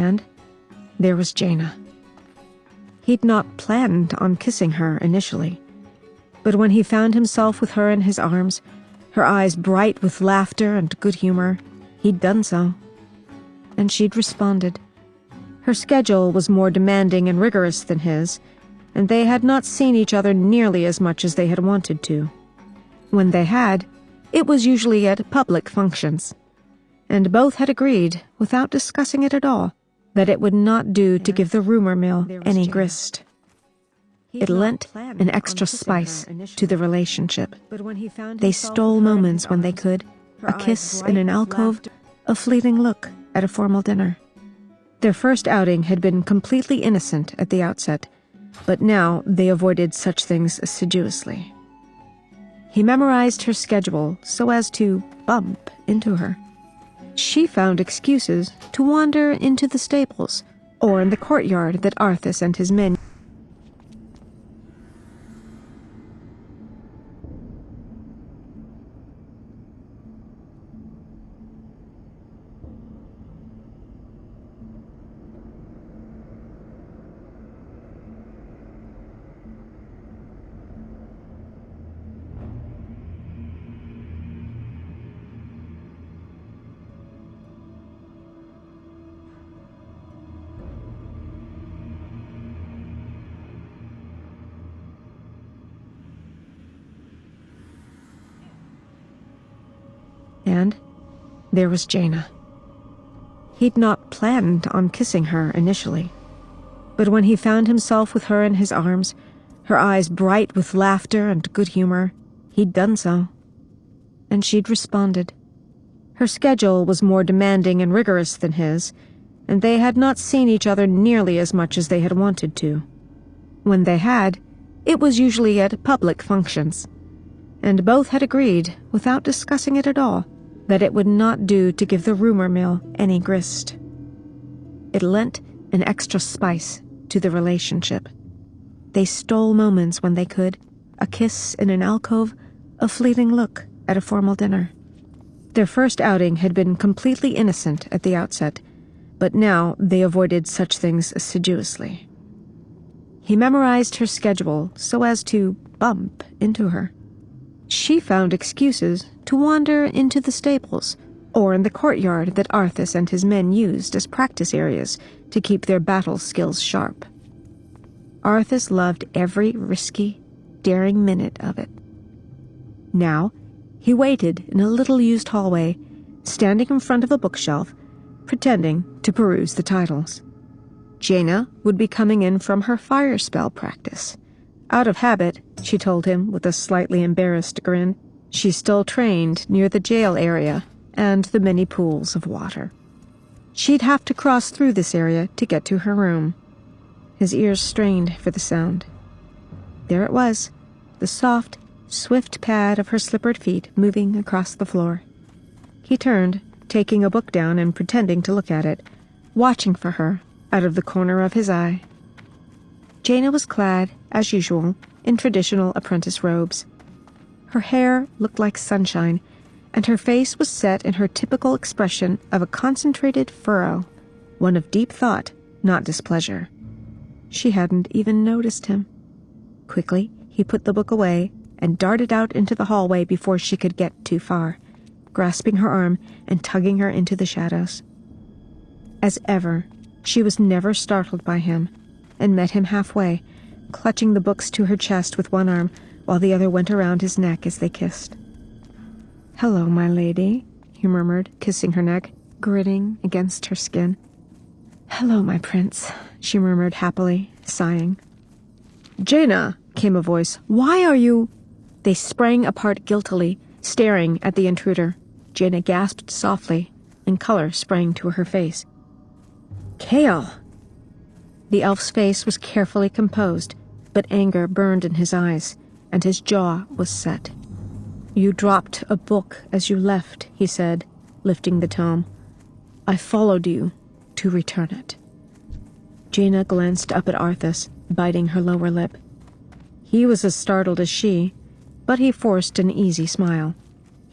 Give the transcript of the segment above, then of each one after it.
And there was Jaina. He'd not planned on kissing her initially, but when he found himself with her in his arms, her eyes bright with laughter and good humor, he'd done so. And she'd responded. Her schedule was more demanding and rigorous than his, and they had not seen each other nearly as much as they had wanted to. When they had, it was usually at public functions, and both had agreed, without discussing it at all, that it would not do to give the rumor mill any grist. It lent an extra spice to the relationship. They stole moments when they could, a kiss in an alcove, a fleeting look at a formal dinner. Their first outing had been completely innocent at the outset, but now they avoided such things assiduously. He memorized her schedule so as to bump into her. She found excuses to wander into the stables or in the courtyard that Arthas and his men And there was Jaina. He'd not planned on kissing her initially, but when he found himself with her in his arms, her eyes bright with laughter and good humor, he'd done so. And she'd responded. Her schedule was more demanding and rigorous than his, and they had not seen each other nearly as much as they had wanted to. When they had, it was usually at public functions, and both had agreed, without discussing it at all, that it would not do to give the rumor mill any grist. It lent an extra spice to the relationship. They stole moments when they could, a kiss in an alcove, a fleeting look at a formal dinner. Their first outing had been completely innocent at the outset, but now they avoided such things assiduously. He memorized her schedule so as to bump into her. She found excuses to wander into the stables or in the courtyard that Arthas and his men used as practice areas to keep their battle skills sharp. Arthas loved every risky, daring minute of it. Now, he waited in a little-used hallway, standing in front of a bookshelf, pretending to peruse the titles. Jaina would be coming in from her fire spell practice. Out of habit, she told him with a slightly embarrassed grin, she still trained near the jail area and the many pools of water. She'd have to cross through this area to get to her room. His ears strained for the sound. There it was, the soft, swift pad of her slippered feet moving across the floor. He turned, taking a book down and pretending to look at it, watching for her out of the corner of his eye. Jaina was clad, as usual, in traditional apprentice robes. Her hair looked like sunshine, and her face was set in her typical expression of a concentrated furrow, one of deep thought, not displeasure. She hadn't even noticed him. Quickly, he put the book away and darted out into the hallway before she could get too far, grasping her arm and tugging her into the shadows. As ever, she was never startled by him, and met him halfway, clutching the books to her chest with one arm while the other went around his neck as they kissed. "Hello, my lady," he murmured, kissing her neck, gritting against her skin. "Hello, my prince," she murmured happily, sighing. "Jaina," came a voice. "Why are you—" They sprang apart guiltily, staring at the intruder. Jaina gasped softly, and color sprang to her face. "Kale!" The elf's face was carefully composed, but anger burned in his eyes, and his jaw was set. "You dropped a book as you left," he said, lifting the tome. "I followed you to return it." Jaina glanced up at Arthas, biting her lower lip. He was as startled as she, but he forced an easy smile.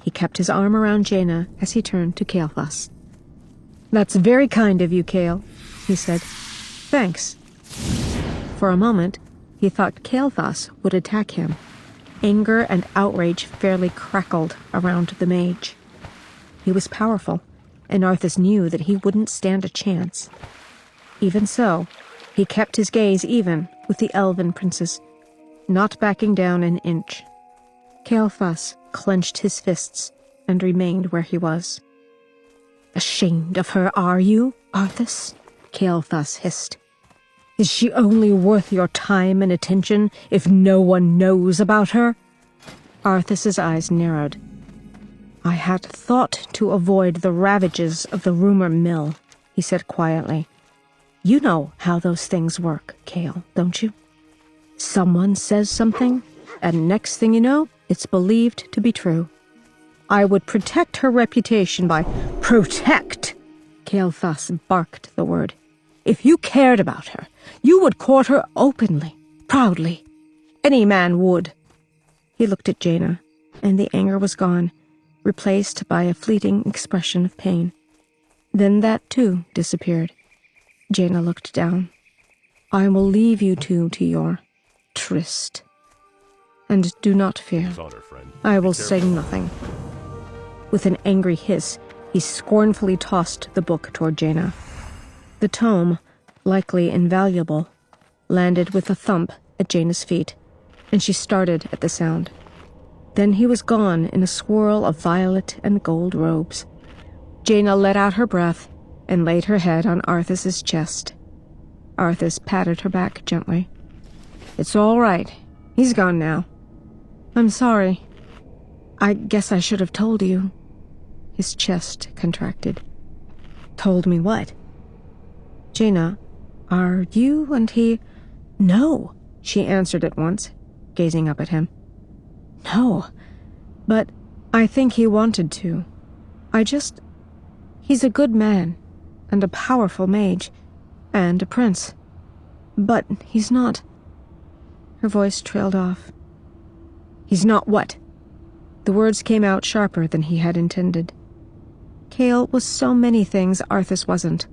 He kept his arm around Jaina as he turned to Kael'thas. "That's very kind of you, Cale," he said. "Thanks." For a moment, he thought Kael'thas would attack him. Anger and outrage fairly crackled around the mage. He was powerful, and Arthas knew that he wouldn't stand a chance. Even so, he kept his gaze even with the elven princess, not backing down an inch. Kael'thas clenched his fists and remained where he was. "Ashamed of her, are you, Arthas?" Kael'thas hissed. "Is she only worth your time and attention if no one knows about her?" Arthas's eyes narrowed. "I had thought to avoid the ravages of the rumor mill," he said quietly. "You know how those things work, Cale, don't you? Someone says something, and next thing you know, it's believed to be true. I would protect her reputation by—" "Protect!" Kael'thas barked the word. "If you cared about her, you would court her openly, proudly. Any man would." He looked at Jaina, and the anger was gone, replaced by a fleeting expression of pain. Then that, too, disappeared. Jaina looked down. "I will leave you two to your tryst. And do not fear. I will say nothing." With an angry hiss, he scornfully tossed the book toward Jaina. The tome, likely invaluable, landed with a thump at Jaina's feet, and she started at the sound. Then he was gone in a swirl of violet and gold robes. Jaina let out her breath and laid her head on Arthas's chest. Arthas patted her back gently. "It's all right. He's gone now." "I'm sorry. I guess I should have told you." His chest contracted. "Told me what?" "Jaina, are you and he—" "No," she answered at once, gazing up at him. "No, but I think he wanted to. He's a good man, and a powerful mage, and a prince. But he's not—" Her voice trailed off. "He's not what?" The words came out sharper than he had intended. Cale was so many things Arthas wasn't.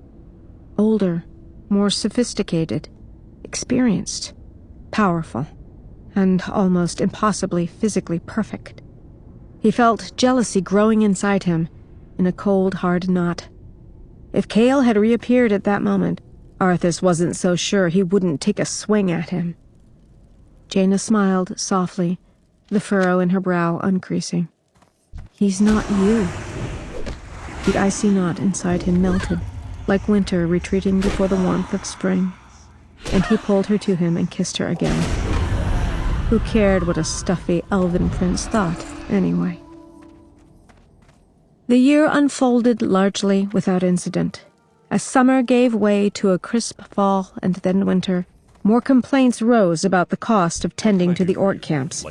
Older, more sophisticated, experienced, powerful, and almost impossibly physically perfect. He felt jealousy growing inside him in a cold, hard knot. If Cale had reappeared at that moment, Arthas wasn't so sure he wouldn't take a swing at him. Jaina smiled softly, the furrow in her brow uncreasing. "He's not you." The icy knot inside him melted, like winter retreating before the warmth of spring, and he pulled her to him and kissed her again. Who cared what a stuffy elven prince thought, anyway? The year unfolded largely without incident. As summer gave way to a crisp fall and then winter, more complaints rose about the cost of tending to the orc camps,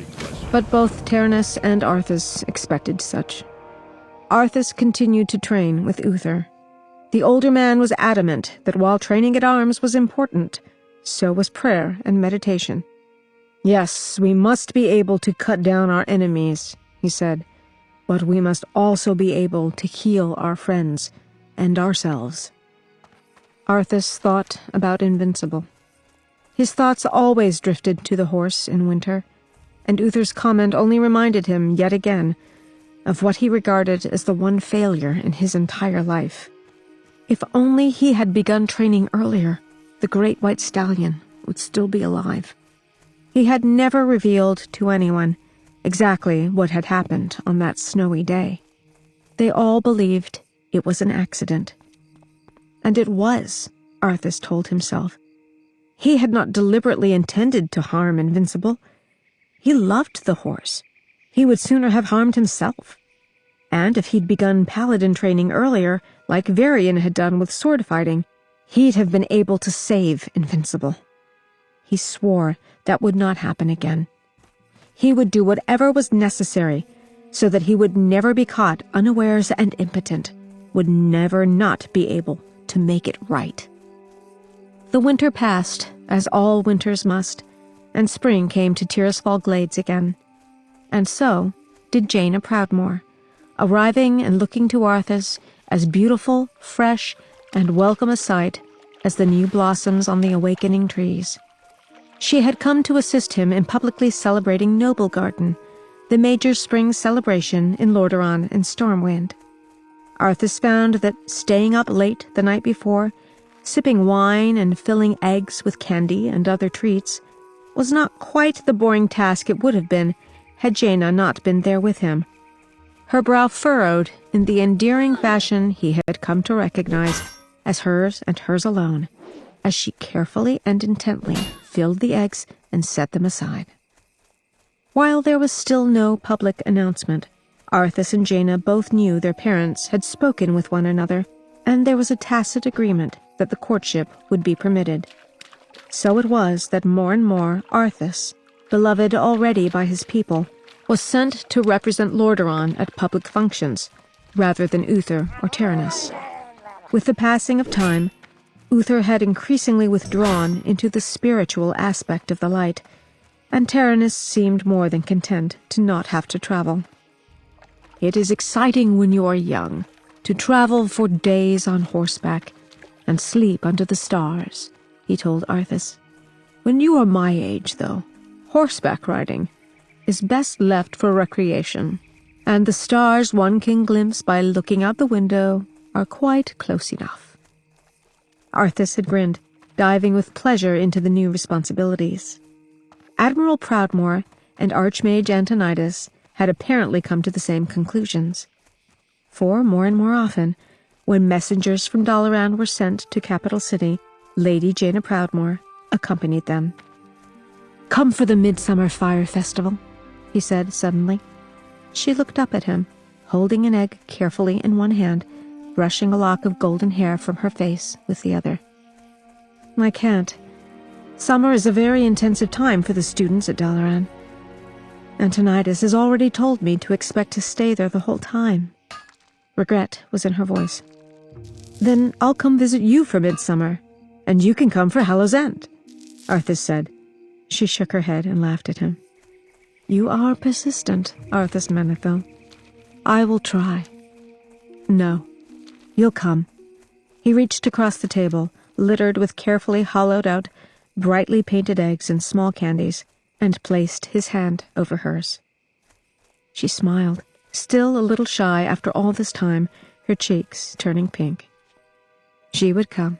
but both Ternus and Arthas expected such. Arthas continued to train with Uther. The older man was adamant that while training at arms was important, so was prayer and meditation. "Yes, we must be able to cut down our enemies," he said, "but we must also be able to heal our friends and ourselves." Arthas thought about Invincible. His thoughts always drifted to the horse in winter, and Uther's comment only reminded him yet again of what he regarded as the one failure in his entire life. If only he had begun training earlier, the great white stallion would still be alive. He had never revealed to anyone exactly what had happened on that snowy day. They all believed it was an accident. And it was, Arthas told himself. He had not deliberately intended to harm Invincible. He loved the horse. He would sooner have harmed himself. And if he'd begun paladin training earlier, like Varian had done with sword fighting, he'd have been able to save Invincible. He swore that would not happen again. He would do whatever was necessary so that he would never be caught unawares and impotent, would never not be able to make it right. The winter passed, as all winters must, and spring came to Tirisfal Glades again. And so did Jaina Proudmoore, arriving and looking to Arthas as beautiful, fresh, and welcome a sight as the new blossoms on the awakening trees. She had come to assist him in publicly celebrating Noble Garden, the major spring celebration in Lordaeron and Stormwind. Arthas found that staying up late the night before, sipping wine and filling eggs with candy and other treats, was not quite the boring task it would have been had Jaina not been there with him. Her brow furrowed in the endearing fashion he had come to recognize as hers and hers alone, as she carefully and intently filled the eggs and set them aside. While there was still no public announcement, Arthas and Jaina both knew their parents had spoken with one another, and there was a tacit agreement that the courtship would be permitted. So it was that more and more Arthas, beloved already by his people, was sent to represent Lordaeron at public functions, rather than Uther or Taranis. With the passing of time, Uther had increasingly withdrawn into the spiritual aspect of the light, and Taranis seemed more than content to not have to travel. "It is exciting when you are young, to travel for days on horseback and sleep under the stars," he told Arthas. "When you are my age, though, horseback riding is best left for recreation, and the stars one can glimpse by looking out the window are quite close enough." Arthas had grinned, diving with pleasure into the new responsibilities. Admiral Proudmoore and Archmage Antonidas had apparently come to the same conclusions. For more and more often, when messengers from Dalaran were sent to Capital City, Lady Jaina Proudmoore accompanied them. "Come for the Midsummer Fire Festival," he said suddenly. She looked up at him, holding an egg carefully in one hand, brushing a lock of golden hair from her face with the other. "I can't. Summer is a very intensive time for the students at Dalaran. Antonidas has already told me to expect to stay there the whole time." Regret was in her voice. "Then I'll come visit you for midsummer, and you can come for Hallow's End," Arthas said. She shook her head and laughed at him. "You are persistent, Arthas Menethil. I will try." "No, you'll come." He reached across the table, littered with carefully hollowed-out, brightly painted eggs and small candies, and placed his hand over hers. She smiled, still a little shy after all this time, her cheeks turning pink. She would come.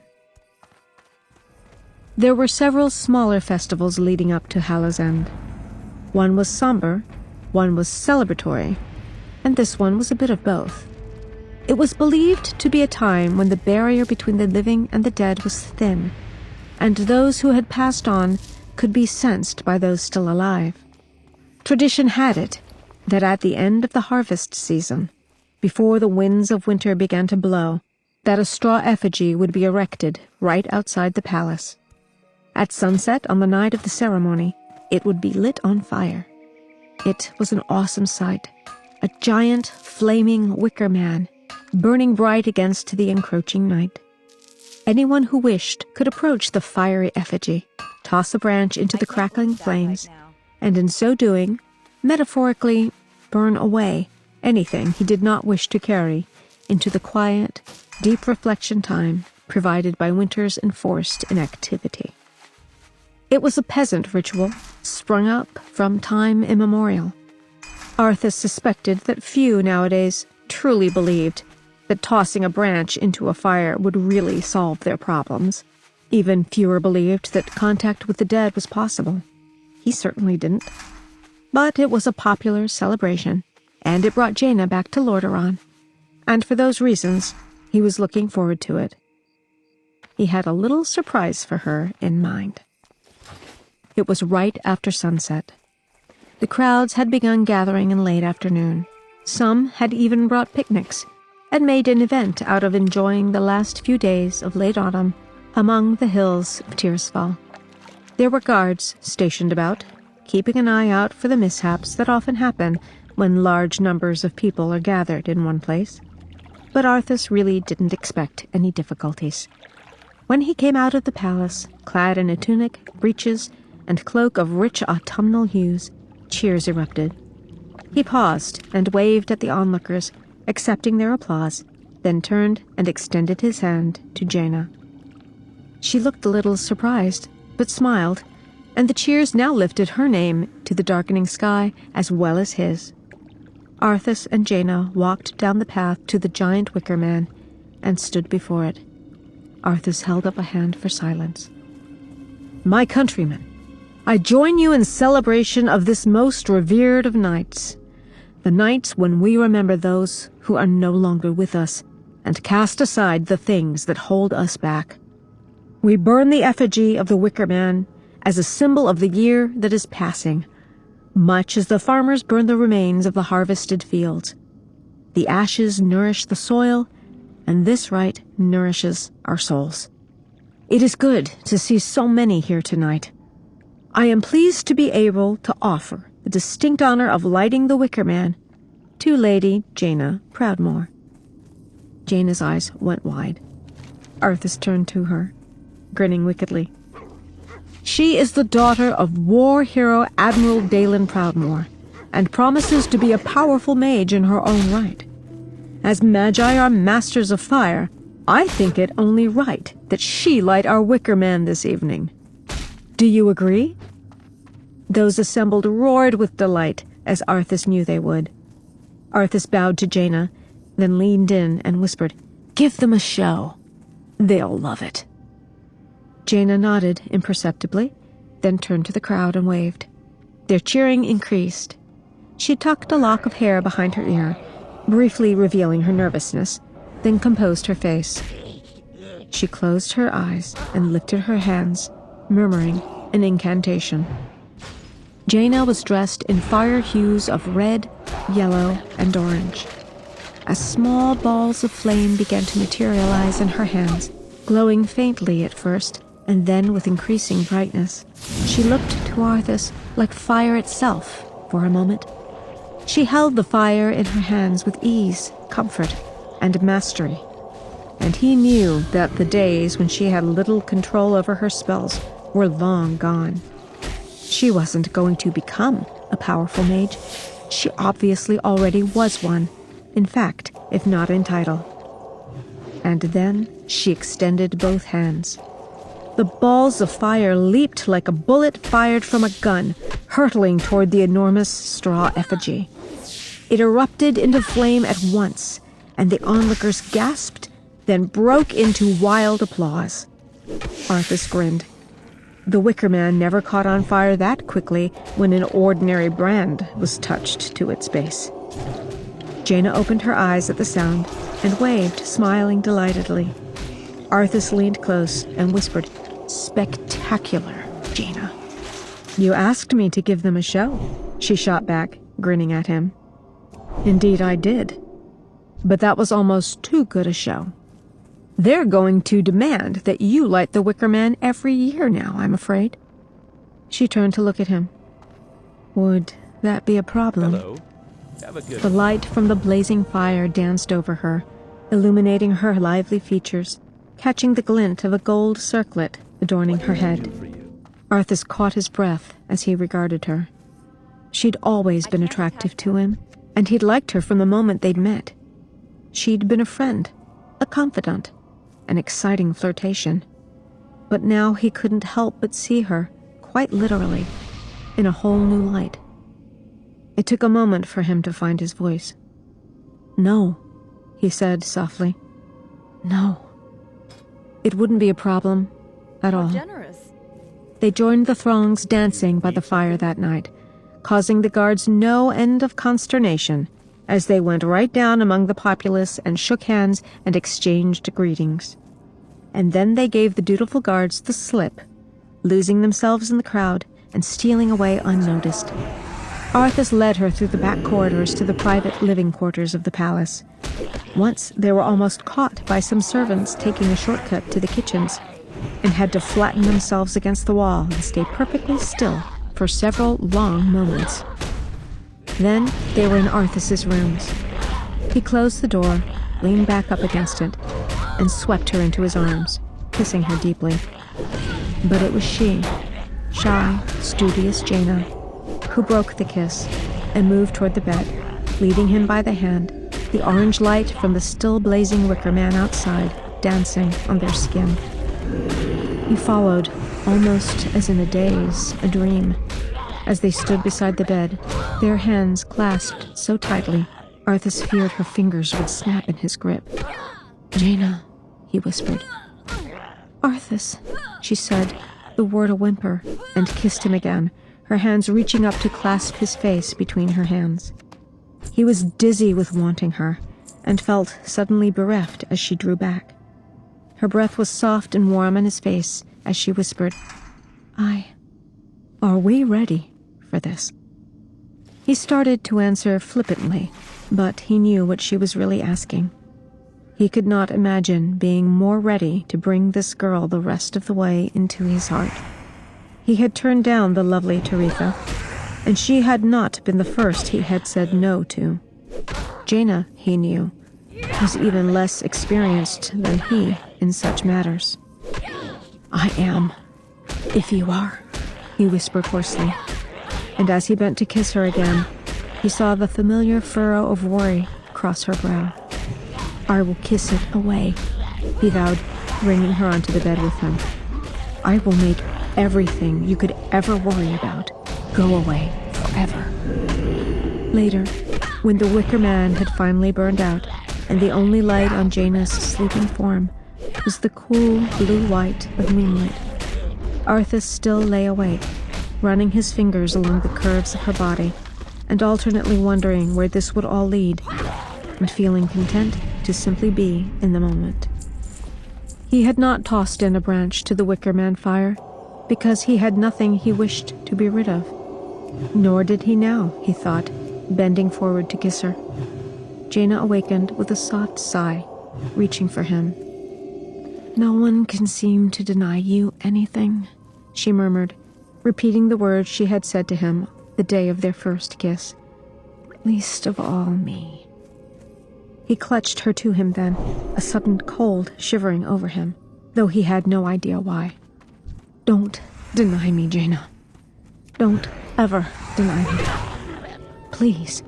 There were several smaller festivals leading up to Hallow's End. One was somber, one was celebratory, and this one was a bit of both. It was believed to be a time when the barrier between the living and the dead was thin, and those who had passed on could be sensed by those still alive. Tradition had it that at the end of the harvest season, before the winds of winter began to blow, that a straw effigy would be erected right outside the palace. At sunset on the night of the ceremony, it would be lit on fire. It was an awesome sight, a giant, flaming wicker man, burning bright against the encroaching night. Anyone who wished could approach the fiery effigy, toss a branch into the crackling flames, and in so doing, metaphorically burn away anything he did not wish to carry into the quiet, deep reflection time provided by winter's enforced inactivity. It was a peasant ritual, sprung up from time immemorial. Arthas suspected that few nowadays truly believed that tossing a branch into a fire would really solve their problems. Even fewer believed that contact with the dead was possible. He certainly didn't. But it was a popular celebration, and it brought Jaina back to Lordaeron, and for those reasons, he was looking forward to it. He had a little surprise for her in mind. It was right after sunset. The crowds had begun gathering in late afternoon. Some had even brought picnics, and made an event out of enjoying the last few days of late autumn among the hills of Tirisfal. There were guards stationed about, keeping an eye out for the mishaps that often happen when large numbers of people are gathered in one place. But Arthas really didn't expect any difficulties. When he came out of the palace, clad in a tunic, breeches, and cloak of rich autumnal hues, cheers erupted. He paused and waved at the onlookers, accepting their applause, then turned and extended his hand to Jaina. She looked a little surprised, but smiled, and the cheers now lifted her name to the darkening sky as well as his. Arthas and Jaina walked down the path to the giant wicker man and stood before it. Arthas held up a hand for silence. "My countrymen, I join you in celebration of this most revered of nights, the nights when we remember those who are no longer with us and cast aside the things that hold us back. We burn the effigy of the wicker man as a symbol of the year that is passing, much as the farmers burn the remains of the harvested fields. The ashes nourish the soil, and this rite nourishes our souls. It is good to see so many here tonight. I am pleased to be able to offer the distinct honor of lighting the wicker man to Lady Jaina Proudmoore." Jaina's eyes went wide. Arthas turned to her, grinning wickedly. "She is the daughter of war hero Admiral Dalen Proudmoore, and promises to be a powerful mage in her own right. As Magi are masters of fire, I think it only right that she light our wicker man this evening. Do you agree?" Those assembled roared with delight, as Arthas knew they would. Arthas bowed to Jaina, then leaned in and whispered, "Give them a show. They'll love it." Jaina nodded imperceptibly, then turned to the crowd and waved. Their cheering increased. She tucked a lock of hair behind her ear, briefly revealing her nervousness, then composed her face. She closed her eyes and lifted her hands, murmuring an incantation. Jaina was dressed in fire hues of red, yellow, and orange. As small balls of flame began to materialize in her hands, glowing faintly at first, and then with increasing brightness, she looked to Arthas like fire itself for a moment. She held the fire in her hands with ease, comfort, and mastery, and he knew that the days when she had little control over her spells were long gone. She wasn't going to become a powerful mage. She obviously already was one, in fact, if not in title. And then she extended both hands. The balls of fire leaped like a bullet fired from a gun, hurtling toward the enormous straw effigy. It erupted into flame at once, and the onlookers gasped, then broke into wild applause. Arthas grinned. The wicker man never caught on fire that quickly when an ordinary brand was touched to its base. Jaina opened her eyes at the sound and waved, smiling delightedly. Arthas leaned close and whispered, "Spectacular, Jaina." "You asked me to give them a show," she shot back, grinning at him. "Indeed I did. But that was almost too good a show. They're going to demand that you light the wicker man every year now, I'm afraid." She turned to look at him. "Would that be a problem?" Hello. Have a good The light from the blazing fire danced over her, illuminating her lively features, catching the glint of a gold circlet adorning her head. for you. Arthas caught his breath as he regarded her. She'd always been attractive to him, and he'd liked her from the moment they'd met. She'd been a friend, a confidant, an exciting flirtation. But now he couldn't help but see her, quite literally, in a whole new light. It took a moment for him to find his voice. "No," he said softly. "No. It wouldn't be a problem at all." Generous. They joined the throngs dancing by the fire that night, causing the guards no end of consternation as they went right down among the populace and shook hands and exchanged greetings. And then they gave the dutiful guards the slip, losing themselves in the crowd and stealing away unnoticed. Arthas led her through the back corridors to the private living quarters of the palace. Once they were almost caught by some servants taking a shortcut to the kitchens, and had to flatten themselves against the wall and stay perfectly still for several long moments. Then they were in Arthas's rooms. He closed the door, leaned back up against it, and swept her into his arms, kissing her deeply. But it was she, shy, studious Jaina, who broke the kiss and moved toward the bed, leading him by the hand, the orange light from the still blazing wicker man outside dancing on their skin. He followed, almost as in a daze, a dream, as they stood beside the bed, their hands clasped so tightly, Arthas feared her fingers would snap in his grip. "Jaina," he whispered. "Arthas," she said, the word a whimper, and kissed him again, her hands reaching up to clasp his face between her hands. He was dizzy with wanting her, and felt suddenly bereft as she drew back. Her breath was soft and warm on his face as she whispered, Are we ready for this?" He started to answer flippantly, but he knew what she was really asking. He could not imagine being more ready to bring this girl the rest of the way into his heart. He had turned down the lovely Taritha, and she had not been the first he had said no to. Jaina, he knew, was even less experienced than he in such matters. "I am, if you are," he whispered hoarsely, and as he bent to kiss her again, he saw the familiar furrow of worry cross her brow. "I will kiss it away," he vowed, bringing her onto the bed with him. "I will make everything you could ever worry about go away forever." Later, when the wicker man had finally burned out, and the only light on Jaina's sleeping form was the cool blue-white of moonlight, Arthas still lay awake, running his fingers along the curves of her body, and alternately wondering where this would all lead, and feeling content to simply be in the moment. He had not tossed in a branch to the wicker man fire, because he had nothing he wished to be rid of. Nor did he now, he thought, bending forward to kiss her. Jaina awakened with a soft sigh, reaching for him. "No one can seem to deny you anything," she murmured, repeating the words she had said to him the day of their first kiss. "Least of all me." He clutched her to him then, a sudden cold shivering over him, though he had no idea why. "Don't deny me, Jaina. Don't ever deny me. Please."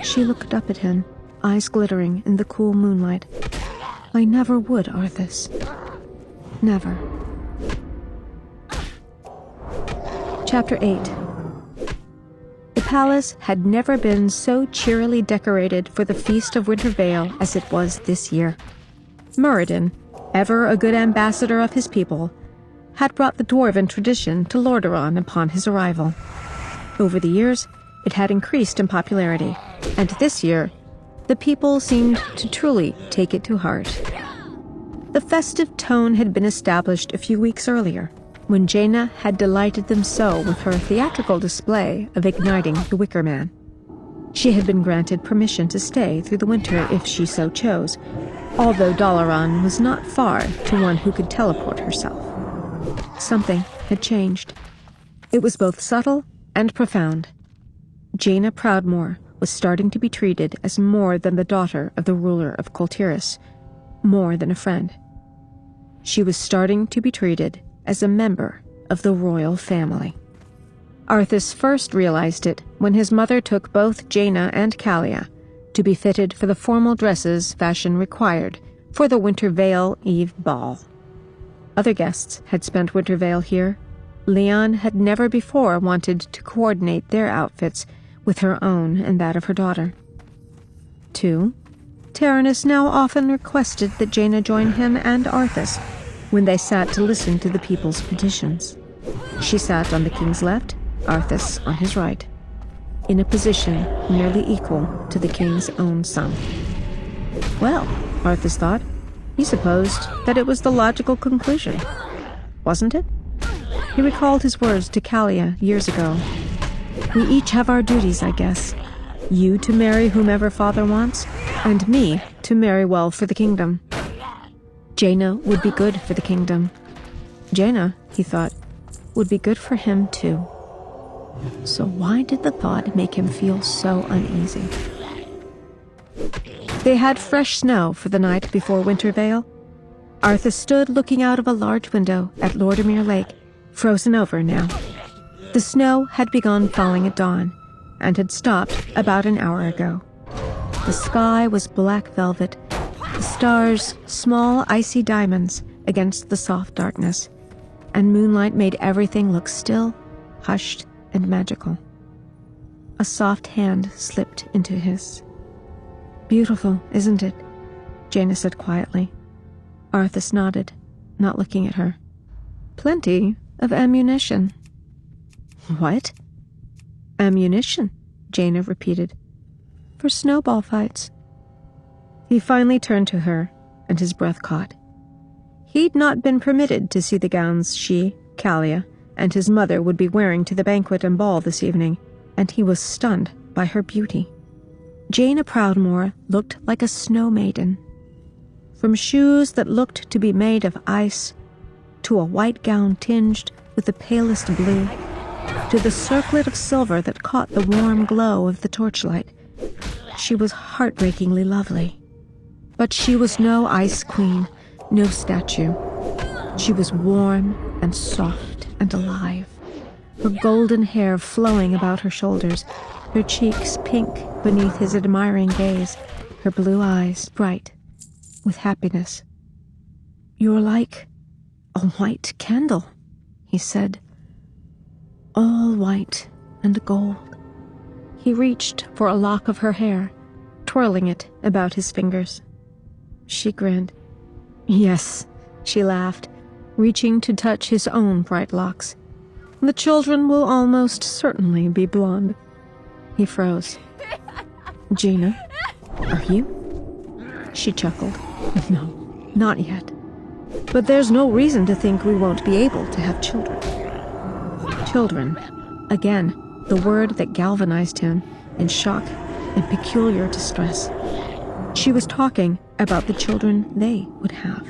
She looked up at him, eyes glittering in the cool moonlight. "I never would, Arthas. Never." Chapter 8. The palace had never been so cheerily decorated for the Feast of Winter Veil as it was this year. Muradin, ever a good ambassador of his people, had brought the dwarven tradition to Lordaeron upon his arrival. Over the years, it had increased in popularity, and this year, the people seemed to truly take it to heart. The festive tone had been established a few weeks earlier, when Jaina had delighted them so with her theatrical display of igniting the Wicker Man. She had been granted permission to stay through the winter if she so chose, although Dalaran was not far to one who could teleport herself. Something had changed. It was both subtle and profound. Jaina Proudmoore was starting to be treated as more than the daughter of the ruler of Coltiris, more than a friend. She was starting to be treated as a member of the royal family. Arthas first realized it when his mother took both Jaina and Kalia to be fitted for the formal dresses fashion required for the Winter Veil Eve ball. Other guests had spent Winter Veil here. Leon had never before wanted to coordinate their outfits with her own and that of her daughter. 2. Taranis now often requested that Jaina join him and Arthas when they sat to listen to the people's petitions. She sat on the king's left, Arthas on his right, in a position nearly equal to the king's own son. Well, Arthas thought, he supposed that it was the logical conclusion. Wasn't it? He recalled his words to Kalia years ago. "We each have our duties, I guess. You to marry whomever father wants, and me to marry well for the kingdom." Jaina would be good for the kingdom. Jaina, he thought, would be good for him too. So why did the thought make him feel so uneasy? They had fresh snow for the night before Winter Veil. Arthas stood looking out of a large window at Lordaeron Lake, frozen over now. The snow had begun falling at dawn, and had stopped about an hour ago. The sky was black velvet, the stars small icy diamonds against the soft darkness, and moonlight made everything look still, hushed, and magical. A soft hand slipped into his. "Beautiful, isn't it?" Jaina said quietly. Arthas nodded, not looking at her. "Plenty of ammunition." "What?" "Ammunition," Jaina repeated. "For snowball fights." He finally turned to her, and his breath caught. He'd not been permitted to see the gowns she, Kalia, and his mother would be wearing to the banquet and ball this evening, and he was stunned by her beauty. Jaina Proudmoore looked like a snow maiden. From shoes that looked to be made of ice, to a white gown tinged with the palest blue, to the circlet of silver that caught the warm glow of the torchlight, she was heartbreakingly lovely. But she was no ice queen, no statue. She was warm and soft and alive, her golden hair flowing about her shoulders, her cheeks pink beneath his admiring gaze, her blue eyes bright with happiness. "You're like a white candle," he said. "All white and gold." He reached for a lock of her hair, twirling it about his fingers. She grinned. "Yes," she laughed, reaching to touch his own bright locks. "The children will almost certainly be blonde." He froze. "Jaina, are you?" She chuckled. "No, not yet. But there's no reason to think we won't be able to have children." Children. Again, the word that galvanized him in shock and peculiar distress. She was talking about the children they would have.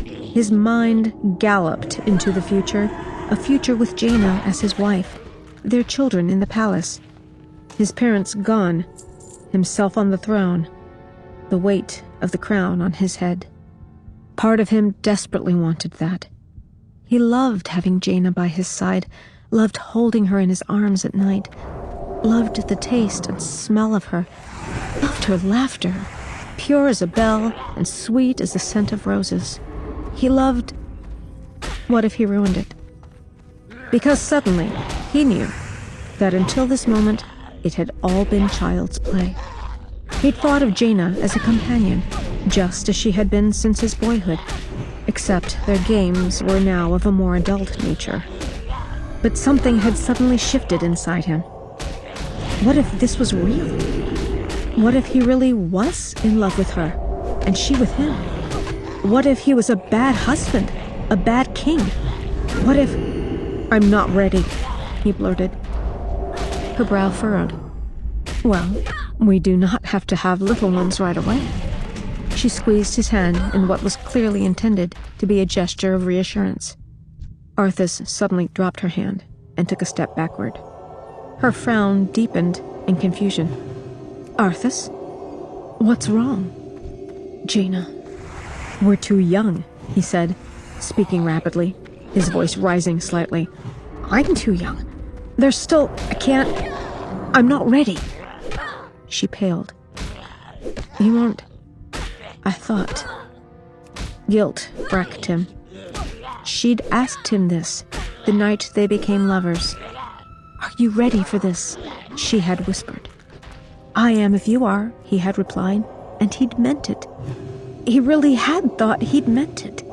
His mind galloped into the future, a future with Jaina as his wife, their children in the palace, his parents gone, himself on the throne, the weight of the crown on his head. Part of him desperately wanted that. He loved having Jaina by his side, loved holding her in his arms at night, loved the taste and smell of her, loved her laughter, pure as a bell and sweet as the scent of roses. He loved... What if he ruined it? Because suddenly he knew that until this moment it had all been child's play. He'd thought of Jaina as a companion, just as she had been since his boyhood, except their games were now of a more adult nature. But something had suddenly shifted inside him. What if this was real? What if he really was in love with her, and she with him? What if he was a bad husband, a bad king? What if... "I'm not ready," he blurted. Her brow furrowed. "Well, we do not have to have little ones right away." She squeezed his hand in what was clearly intended to be a gesture of reassurance. Arthas suddenly dropped her hand and took a step backward. Her frown deepened in confusion. "Arthas? What's wrong?" "Jaina, we're too young," he said, speaking rapidly, his voice rising slightly. "I'm too young. There's still... I'm not ready." She paled. "You weren't... I thought..." Guilt racked him. She'd asked him this the night they became lovers. "Are you ready for this?" she had whispered. "I am if you are," he had replied, and he'd meant it. He really had thought he'd meant it.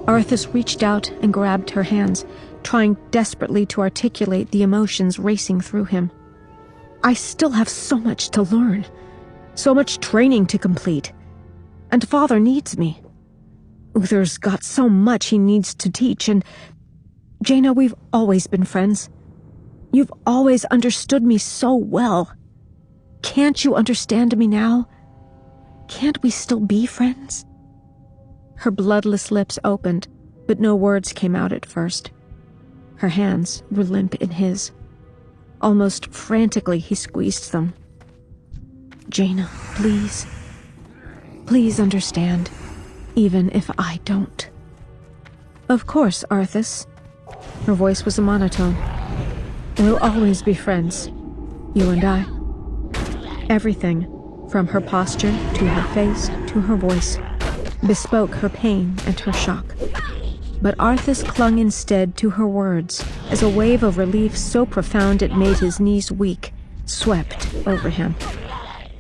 Arthas reached out and grabbed her hands, trying desperately to articulate the emotions racing through him. "I still have so much to learn, so much training to complete. And Father needs me. Uther's got so much he needs to teach, and... Jaina, we've always been friends. You've always understood me so well. Can't you understand me now? Can't we still be friends?" Her bloodless lips opened, but no words came out at first. Her hands were limp in his. Almost frantically, he squeezed them. "Jaina, please. Please understand, even if I don't." "Of course, Arthas." Her voice was a monotone. "We'll always be friends, you and I. Everything, from her posture to her face to her voice, bespoke her pain and her shock. But Arthas clung instead to her words, as a wave of relief so profound it made his knees weak swept over him.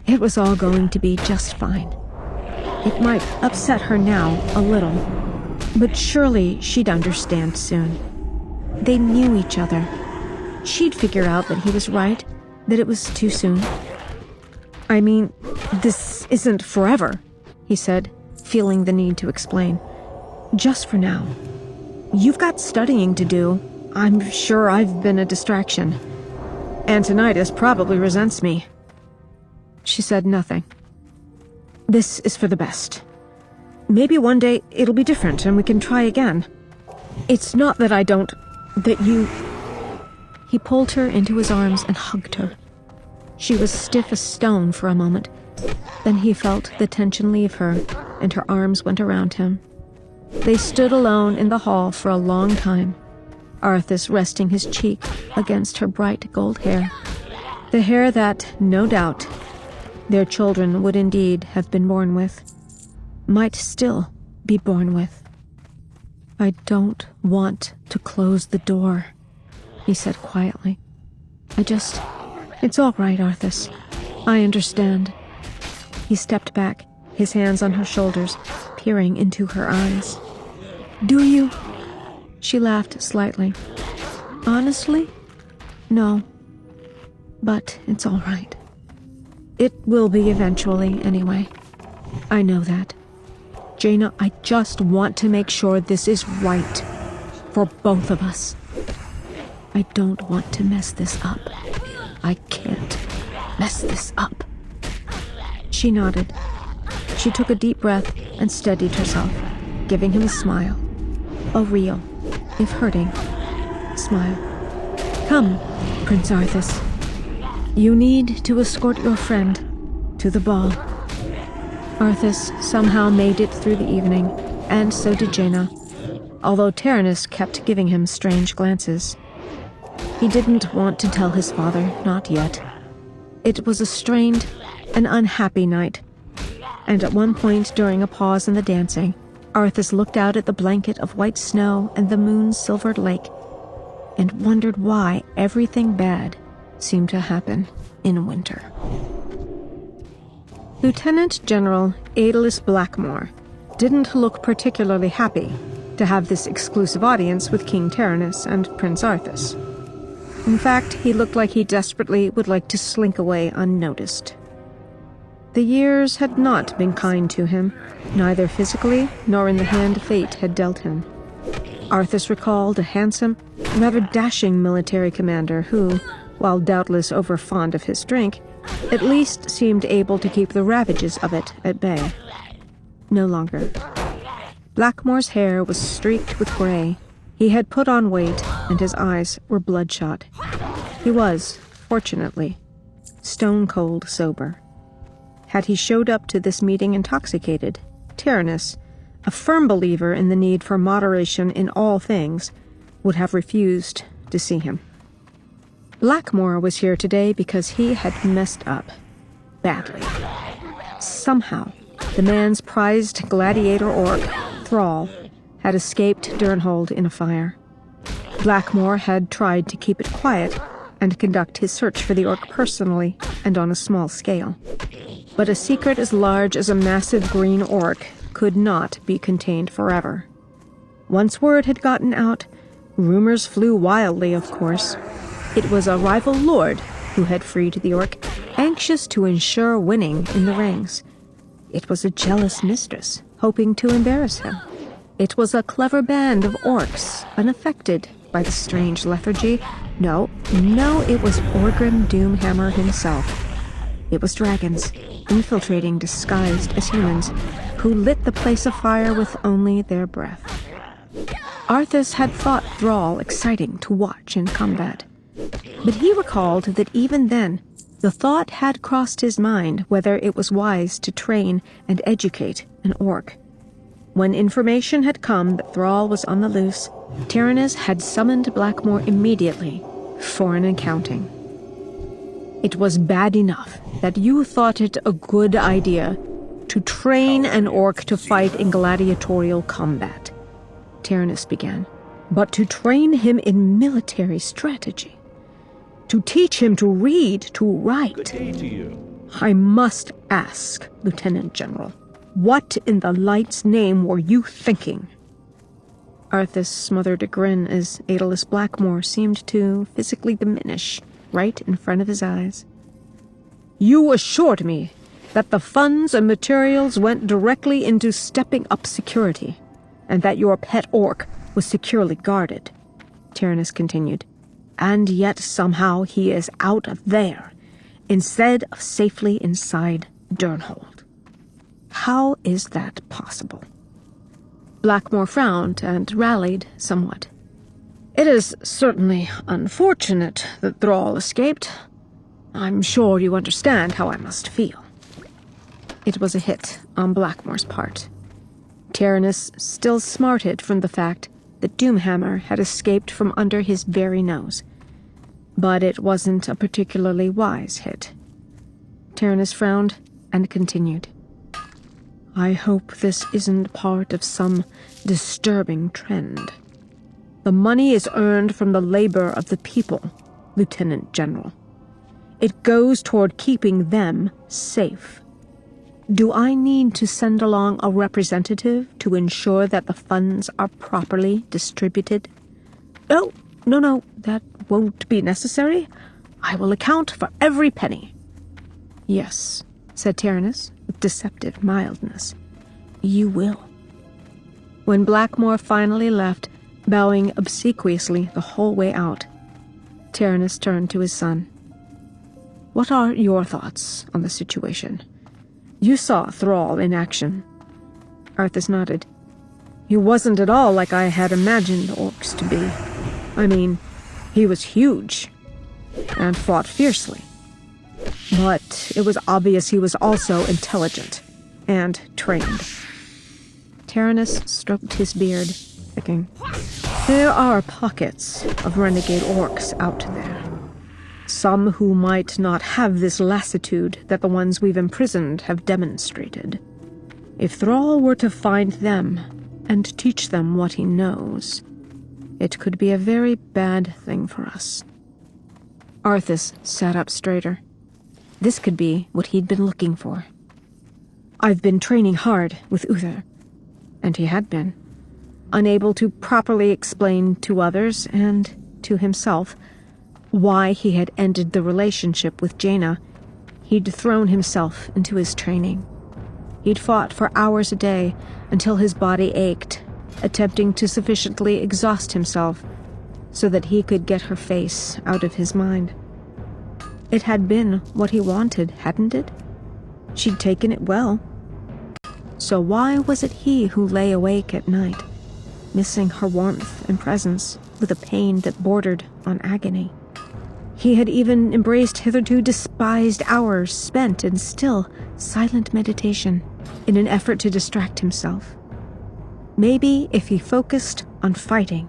It was all going to be just fine. It might upset her now a little, but surely she'd understand soon. They knew each other. She'd figure out that he was right, that it was too soon. "I mean, this isn't forever," he said, feeling the need to explain. "Just for now. You've got studying to do. I'm sure I've been a distraction. Antonidas probably resents me." She said nothing. "This is for the best. Maybe one day it'll be different and we can try again. It's not that that you..." He pulled her into his arms and hugged her. She was stiff as stone for a moment. Then he felt the tension leave her, and her arms went around him. They stood alone in the hall for a long time, Arthas resting his cheek against her bright gold hair. The hair that, no doubt, their children would indeed have been born with, might still be born with. "I don't want to close the door," he said quietly. It's all right, Arthas. I understand." He stepped back, his hands on her shoulders, peering into her eyes. "Do you?" She laughed slightly. "Honestly? No. But it's all right. It will be eventually, anyway. I know that. Jaina, I just want to make sure this is right. For both of us. I don't want to mess this up. I can't mess this up." She nodded. She took a deep breath and steadied herself, giving him a smile. A real, if hurting, smile. "Come, Prince Arthas. You need to escort your friend to the ball." Arthas somehow made it through the evening, and so did Jaina, although Tyrannus kept giving him strange glances. He didn't want to tell his father, not yet. It was a strained and unhappy night, and at one point during a pause in the dancing, Arthas looked out at the blanket of white snow and the moon-silvered lake, and wondered why everything bad seemed to happen in winter. Lieutenant General Aedelus Blackmore didn't look particularly happy to have this exclusive audience with King Tyrannus and Prince Arthas. In fact, he looked like he desperately would like to slink away unnoticed. The years had not been kind to him, neither physically nor in the hand fate had dealt him. Arthas recalled a handsome, rather dashing military commander who, while doubtless over-fond of his drink, at least seemed able to keep the ravages of it at bay. No longer. Blackmore's hair was streaked with gray. He had put on weight, and his eyes were bloodshot. He was, fortunately, stone-cold sober. Had he showed up to this meeting intoxicated, Tyrannus, a firm believer in the need for moderation in all things, would have refused to see him. Blackmore was here today because he had messed up. Badly. Somehow, the man's prized gladiator orc, Thrall, had escaped Durnhold in a fire. Blackmore had tried to keep it quiet and conduct his search for the orc personally and on a small scale. But a secret as large as a massive green orc could not be contained forever. Once word had gotten out, rumors flew wildly, of course. It was a rival lord who had freed the orc, anxious to ensure winning in the rings. It was a jealous mistress, hoping to embarrass him. It was a clever band of orcs, unaffected by the strange lethargy. No, it was Orgrim Doomhammer himself. It was dragons, infiltrating disguised as humans, who lit the place afire with only their breath. Arthas had thought Thrall exciting to watch in combat, but he recalled that even then, the thought had crossed his mind whether it was wise to train and educate an orc. When information had come that Thrall was on the loose, Tyrannus had summoned Blackmore immediately for an accounting. It was bad enough that you thought it a good idea to train an orc to fight in gladiatorial combat, Tyrannus began. But to train him in military strategy, to teach him to read, to write. Good day to you. I must ask, Lieutenant General, what in the light's name were you thinking? Arthas smothered a grin as Aeolus Blackmore seemed to physically diminish right in front of his eyes. You assured me that the funds and materials went directly into stepping up security, and that your pet orc was securely guarded, Tyrannus continued. And yet somehow he is out of there, instead of safely inside Durnhold. How is that possible? Blackmore frowned and rallied somewhat. It is certainly unfortunate that Thrall escaped. I'm sure you understand how I must feel. It was a hit on Blackmore's part. Tyrannus still smarted from the fact that Doomhammer had escaped from under his very nose. But it wasn't a particularly wise hit. Tyrannus frowned and continued. I hope this isn't part of some disturbing trend. The money is earned from the labor of the people, Lieutenant General. It goes toward keeping them safe. Do I need to send along a representative to ensure that the funds are properly distributed? Oh, no, that won't be necessary. I will account for every penny. Yes, said Tyrannus with deceptive mildness. You will. When Blackmore finally left, bowing obsequiously the whole way out, Tyrannus turned to his son. What are your thoughts on the situation? You saw Thrall in action. Arthas nodded. He wasn't at all like I had imagined orcs to be. I mean, he was huge, and fought fiercely. But it was obvious he was also intelligent, and trained. Tyrannus stroked his beard, thinking, there are pockets of renegade orcs out there. Some who might not have this lassitude that the ones we've imprisoned have demonstrated. If Thrall were to find them and teach them what he knows, it could be a very bad thing for us. Arthas sat up straighter. This could be what he'd been looking for. I've been training hard with Uther, and he had been, unable to properly explain to others and to himself why he had ended the relationship with Jaina. He'd thrown himself into his training. He'd fought for hours a day until his body ached, attempting to sufficiently exhaust himself so that he could get her face out of his mind. It had been what he wanted, hadn't it? She'd taken it well. So why was it he who lay awake at night, missing her warmth and presence with a pain that bordered on agony? He had even embraced hitherto despised hours spent in still, silent meditation in an effort to distract himself. Maybe if he focused on fighting,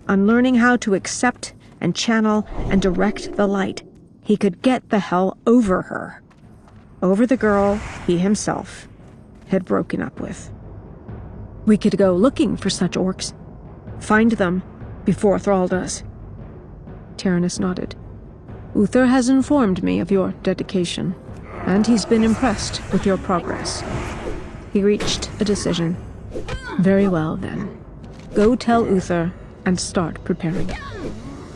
on learning how to accept and channel and direct the light, he could get the hell over her. Over the girl he himself had broken up with. We could go looking for such orcs. Find them before Thrall does. Tyrannus nodded. Uther has informed me of your dedication, and he's been impressed with your progress. He reached a decision. Very well, then. Go tell Uther and start preparing.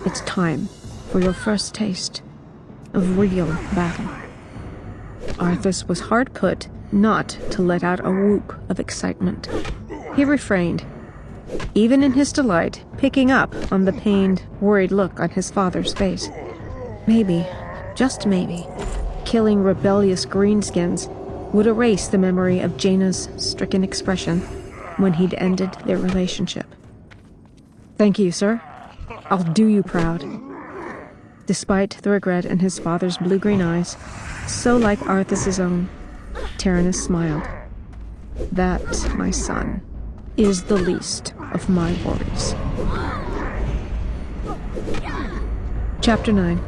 It's time for your first taste of real battle. Arthas was hard put not to let out a whoop of excitement. He refrained, even in his delight, picking up on the pained, worried look on his father's face. Maybe, just maybe, killing rebellious greenskins would erase the memory of Jaina's stricken expression when he'd ended their relationship. Thank you, sir. I'll do you proud. Despite the regret in his father's blue-green eyes, so like Arthas's own, Tyrannus smiled. That, my son, is the least of my worries. Chapter 9.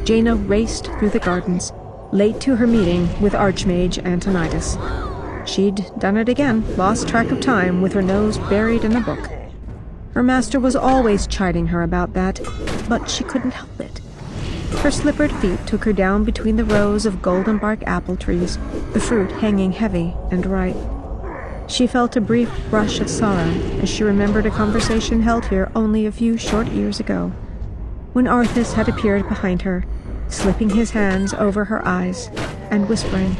Jaina raced through the gardens, late to her meeting with Archmage Antonidas. She'd done it again, lost track of time with her nose buried in a book. Her master was always chiding her about that, but she couldn't help it. Her slippered feet took her down between the rows of golden bark apple trees, the fruit hanging heavy and ripe. She felt a brief rush of sorrow as she remembered a conversation held here only a few short years ago, when Arthas had appeared behind her, slipping his hands over her eyes and whispering,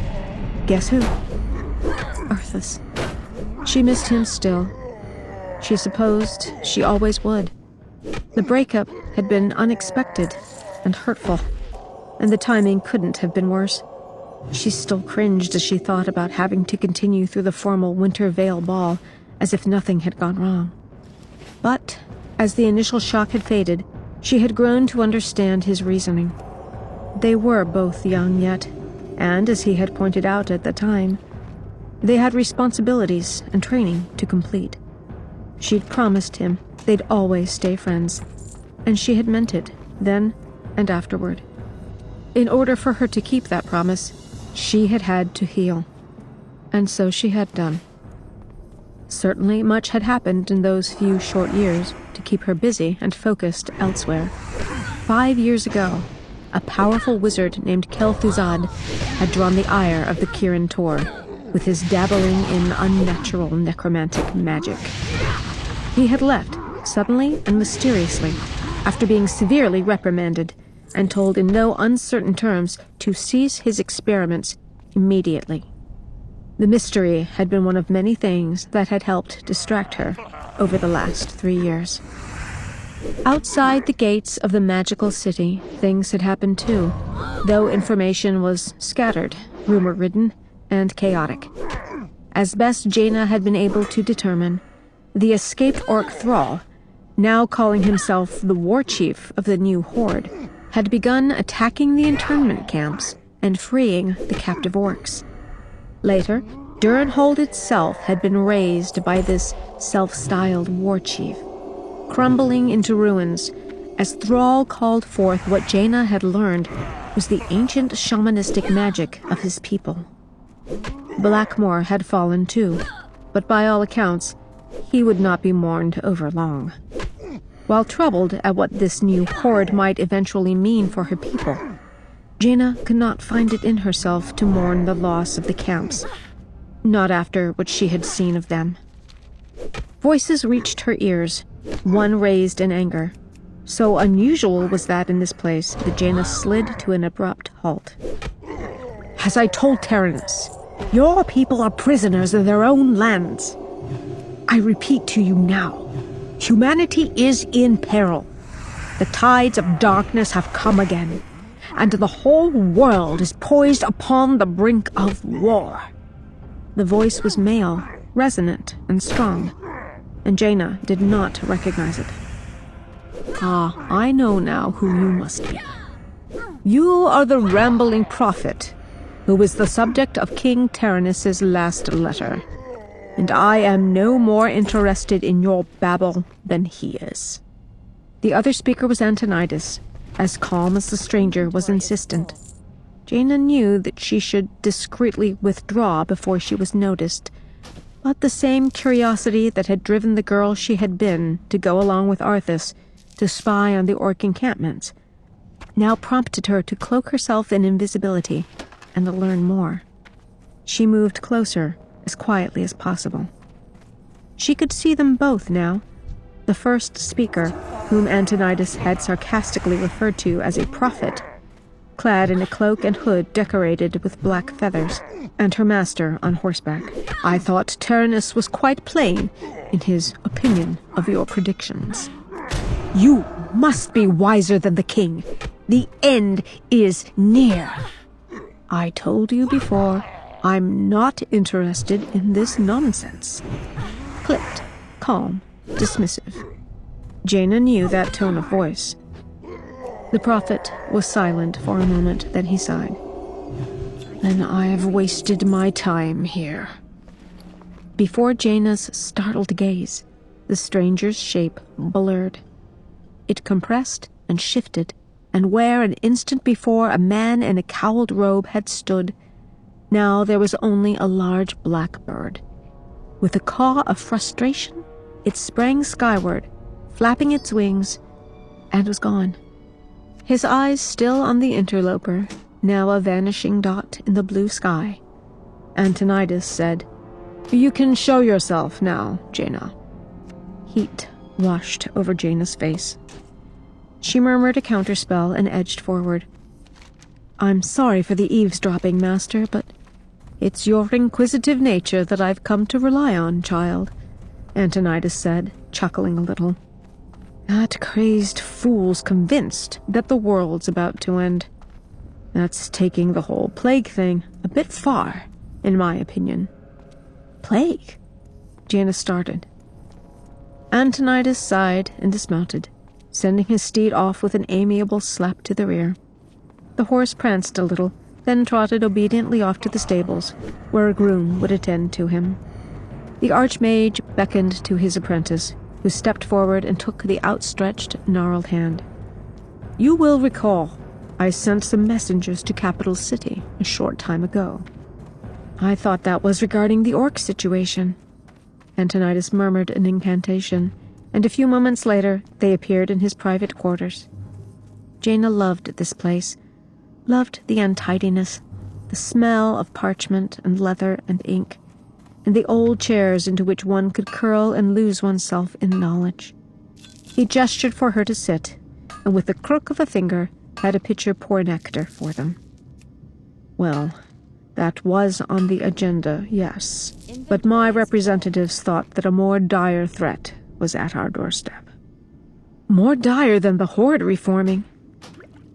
"Guess who?" Arthas. She missed him still. She supposed she always would. The breakup had been unexpected and hurtful, and the timing couldn't have been worse. She still cringed as she thought about having to continue through the formal Winter Veil ball as if nothing had gone wrong. But, as the initial shock had faded, she had grown to understand his reasoning. They were both young yet, and, as he had pointed out at the time, they had responsibilities and training to complete. She'd promised him they'd always stay friends, and she had meant it, then and afterward. In order for her to keep that promise, she had had to heal. And so she had done. Certainly much had happened in those few short years to keep her busy and focused elsewhere. 5 years ago, a powerful wizard named Kel'Thuzad had drawn the ire of the Kirin Tor with his dabbling in unnatural necromantic magic. He had left, suddenly and mysteriously, after being severely reprimanded and told in no uncertain terms to cease his experiments immediately. The mystery had been one of many things that had helped distract her over the last 3 years. Outside the gates of the magical city, things had happened too, though information was scattered, rumor-ridden, and chaotic. As best Jaina had been able to determine, the escaped orc thrall, now calling himself the war chief of the new horde, had begun attacking the internment camps and freeing the captive orcs. Later, Durenhold itself had been razed by this self-styled war chief, crumbling into ruins as Thrall called forth what Jaina had learned was the ancient shamanistic magic of his people. Blackmore had fallen too, but by all accounts, he would not be mourned over long. While troubled at what this new horde might eventually mean for her people, Jaina could not find it in herself to mourn the loss of the camps, not after what she had seen of them. Voices reached her ears, one raised in anger. So unusual was that in this place that Jaina slid to an abrupt halt. "As I told Terranus, your people are prisoners in their own lands. I repeat to you now, humanity is in peril. The tides of darkness have come again, and the whole world is poised upon the brink of war." The voice was male, resonant, and strong, and Jaina did not recognize it. "Ah, I know now who you must be. You are the rambling prophet, who was the subject of King Terranus' last letter, and I am no more interested in your babble than he is." The other speaker was Antonidas, as calm as the stranger was insistent. Jaina knew that she should discreetly withdraw before she was noticed, but the same curiosity that had driven the girl she had been to go along with Arthas to spy on the orc encampments now prompted her to cloak herself in invisibility and to learn more. She moved closer, as quietly as possible. She could see them both now. The first speaker, whom Antonidas had sarcastically referred to as a prophet, clad in a cloak and hood decorated with black feathers, and her master on horseback. "I thought Terranus was quite plain in his opinion of your predictions. You must be wiser than the king. The end is near. I told you before, I'm not interested in this nonsense." Clipped, calm, dismissive. Jaina knew that tone of voice. The prophet was silent for a moment, then he sighed. "Then I have wasted my time here." Before Jaina's startled gaze, the stranger's shape blurred. It compressed and shifted and where an instant before a man in a cowled robe had stood, now there was only a large black bird. With a caw of frustration, it sprang skyward, flapping its wings, and was gone. His eyes still on the interloper, now a vanishing dot in the blue sky. Antonidas said, "You can show yourself now, Jaina." Heat washed over Jaina's face. She murmured a counterspell and edged forward. "I'm sorry for the eavesdropping, Master, but it's your inquisitive nature that I've come to rely on, child," Antonidas said, chuckling a little. "That crazed fool's convinced that the world's about to end. That's taking the whole plague thing a bit far, in my opinion." "Plague?" Jaina started. Antonidas sighed and dismounted, sending his steed off with an amiable slap to the rear. The horse pranced a little, then trotted obediently off to the stables, where a groom would attend to him. The archmage beckoned to his apprentice, who stepped forward and took the outstretched, gnarled hand. "You will recall, I sent some messengers to Capital City a short time ago." "I thought that was regarding the orc situation." Antonidas murmured an incantation, and a few moments later they appeared in his private quarters. Jaina loved this place, loved the untidiness, the smell of parchment and leather and ink, and the old chairs into which one could curl and lose oneself in knowledge. He gestured for her to sit, and with the crook of a finger had a pitcher pour nectar for them. "Well, that was on the agenda, yes, but my representatives thought that a more dire threat was at our doorstep." "More dire than the horde reforming."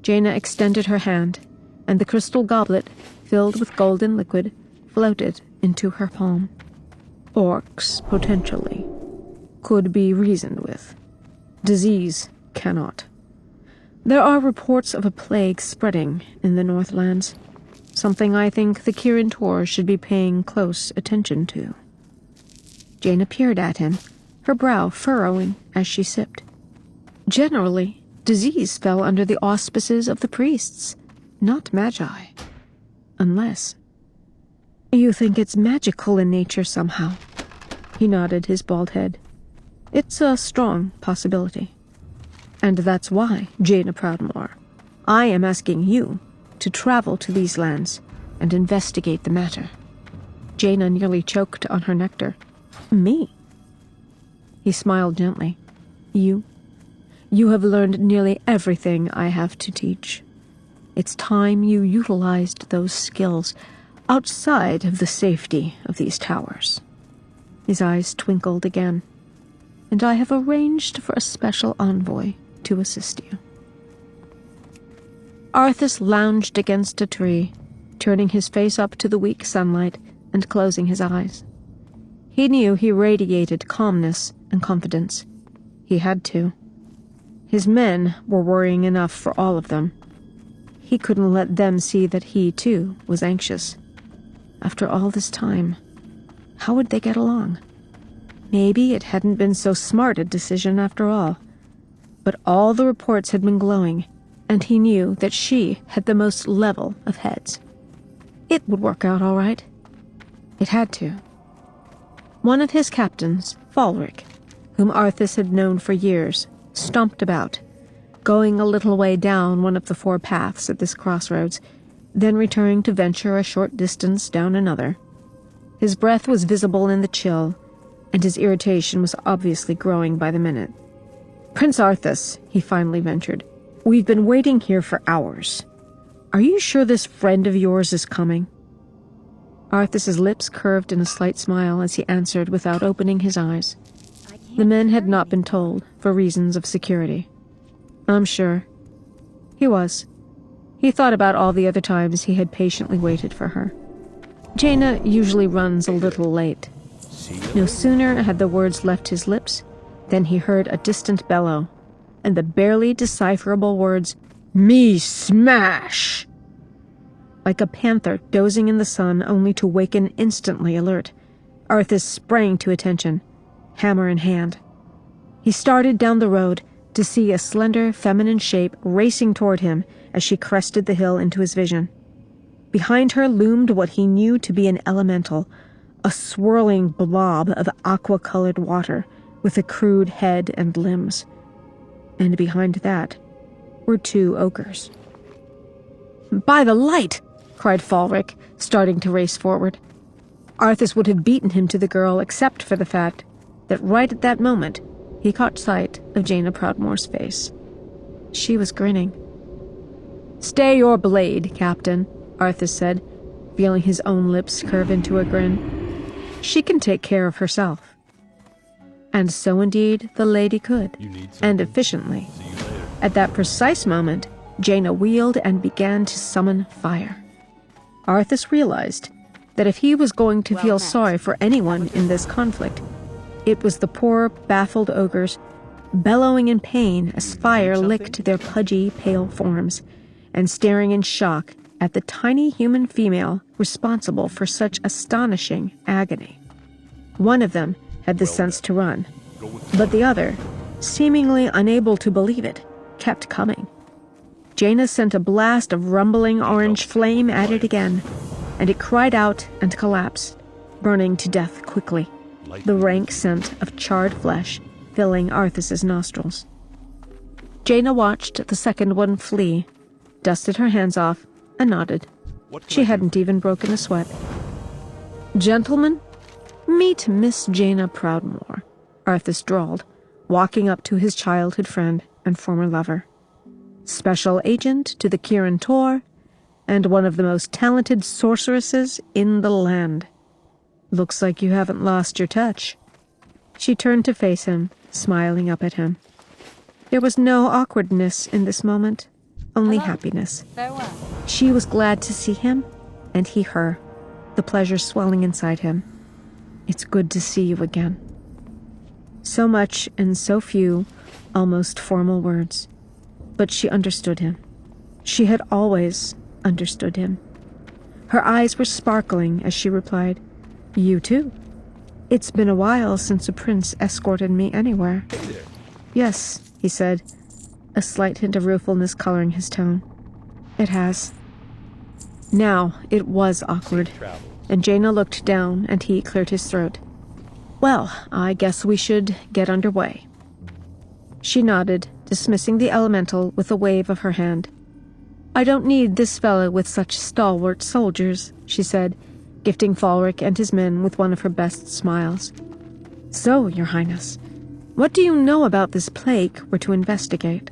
Jaina extended her hand, and the crystal goblet, filled with golden liquid, floated into her palm. "Orcs, potentially, could be reasoned with. Disease cannot. There are reports of a plague spreading in the Northlands, something I think the Kirin Tor should be paying close attention to." Jaina peered at him, her brow furrowing as she sipped. "Generally, disease fell under the auspices of the priests, not magi. Unless... You think it's magical in nature somehow?" He nodded his bald head. "It's a strong possibility. And that's why, Jaina Proudmoore, I am asking you to travel to these lands and investigate the matter." Jaina nearly choked on her nectar. "Me?" He smiled gently. "You? You have learned nearly everything I have to teach. It's time you utilized those skills outside of the safety of these towers." His eyes twinkled again. "And I have arranged for a special envoy to assist you." Arthas lounged against a tree, turning his face up to the weak sunlight and closing his eyes. He knew he radiated calmness and confidence. He had to. His men were worrying enough for all of them. He couldn't let them see that he, too, was anxious. After all this time, how would they get along? Maybe it hadn't been so smart a decision after all. But all the reports had been glowing, and he knew that she had the most level of heads. It would work out all right. It had to. One of his captains, Falric, whom Arthas had known for years, stomped about, going a little way down one of the 4 paths at this crossroads, then returning to venture a short distance down another. His breath was visible in the chill, and his irritation was obviously growing by the minute. "Prince Arthas," he finally ventured, "we've been waiting here for hours. Are you sure this friend of yours is coming?" Arthas's lips curved in a slight smile as he answered without opening his eyes. The men had not been told, for reasons of security. "I'm sure." He was. He thought about all the other times he had patiently waited for her. Jaina usually runs a little late. No sooner had the words left his lips than he heard a distant bellow, and the barely decipherable words, "Me smash!" Like a panther dozing in the sun only to waken instantly alert, Arthas sprang to attention, hammer in hand. He started down the road, to see a slender, feminine shape racing toward him as she crested the hill into his vision. Behind her loomed what he knew to be an elemental, a swirling blob of aqua-colored water with a crude head and limbs. And behind that were 2 ogres. "By the light!" cried Falric, starting to race forward. Arthas would have beaten him to the girl except for the fact that right at that moment he caught sight of Jaina Proudmoore's face. She was grinning. "Stay your blade, Captain," Arthas said, feeling his own lips curve into a grin. "She can take care of herself." And so indeed the lady could, and efficiently. At that precise moment, Jaina wheeled and began to summon fire. Arthas realized that if he was going to feel sorry for anyone in this conflict, it was the poor, baffled ogres, bellowing in pain as fire licked their pudgy, pale forms, and staring in shock at the tiny human female responsible for such astonishing agony. One of them had the sense to run, but the other, seemingly unable to believe it, kept coming. Jaina sent a blast of rumbling orange flame at it again, and it cried out and collapsed, burning to death quickly, the rank scent of charred flesh filling Arthas's nostrils. Jaina watched the second one flee, dusted her hands off, and nodded. She hadn't even broken a sweat. "Gentlemen, meet Miss Jaina Proudmoore," Arthas drawled, walking up to his childhood friend and former lover. "Special agent to the Kirin Tor, and one of the most talented sorceresses in the land. Looks like you haven't lost your touch." She turned to face him, smiling up at him. There was no awkwardness in this moment, only happiness. Farewell. She was glad to see him, and he her, the pleasure swelling inside him. "It's good to see you again." So much in so few, almost formal words. But she understood him. She had always understood him. Her eyes were sparkling as she replied, "You too. It's been a while since a prince escorted me anywhere." "Yes," he said, a slight hint of ruefulness coloring his tone. "It has." Now it was awkward, and Jaina looked down and he cleared his throat. "Well, I guess we should get underway." She nodded, dismissing the elemental with a wave of her hand. "I don't need this fellow with such stalwart soldiers," she said, gifting Falric and his men with one of her best smiles. "So, Your Highness, what do you know about this plague we're to investigate?"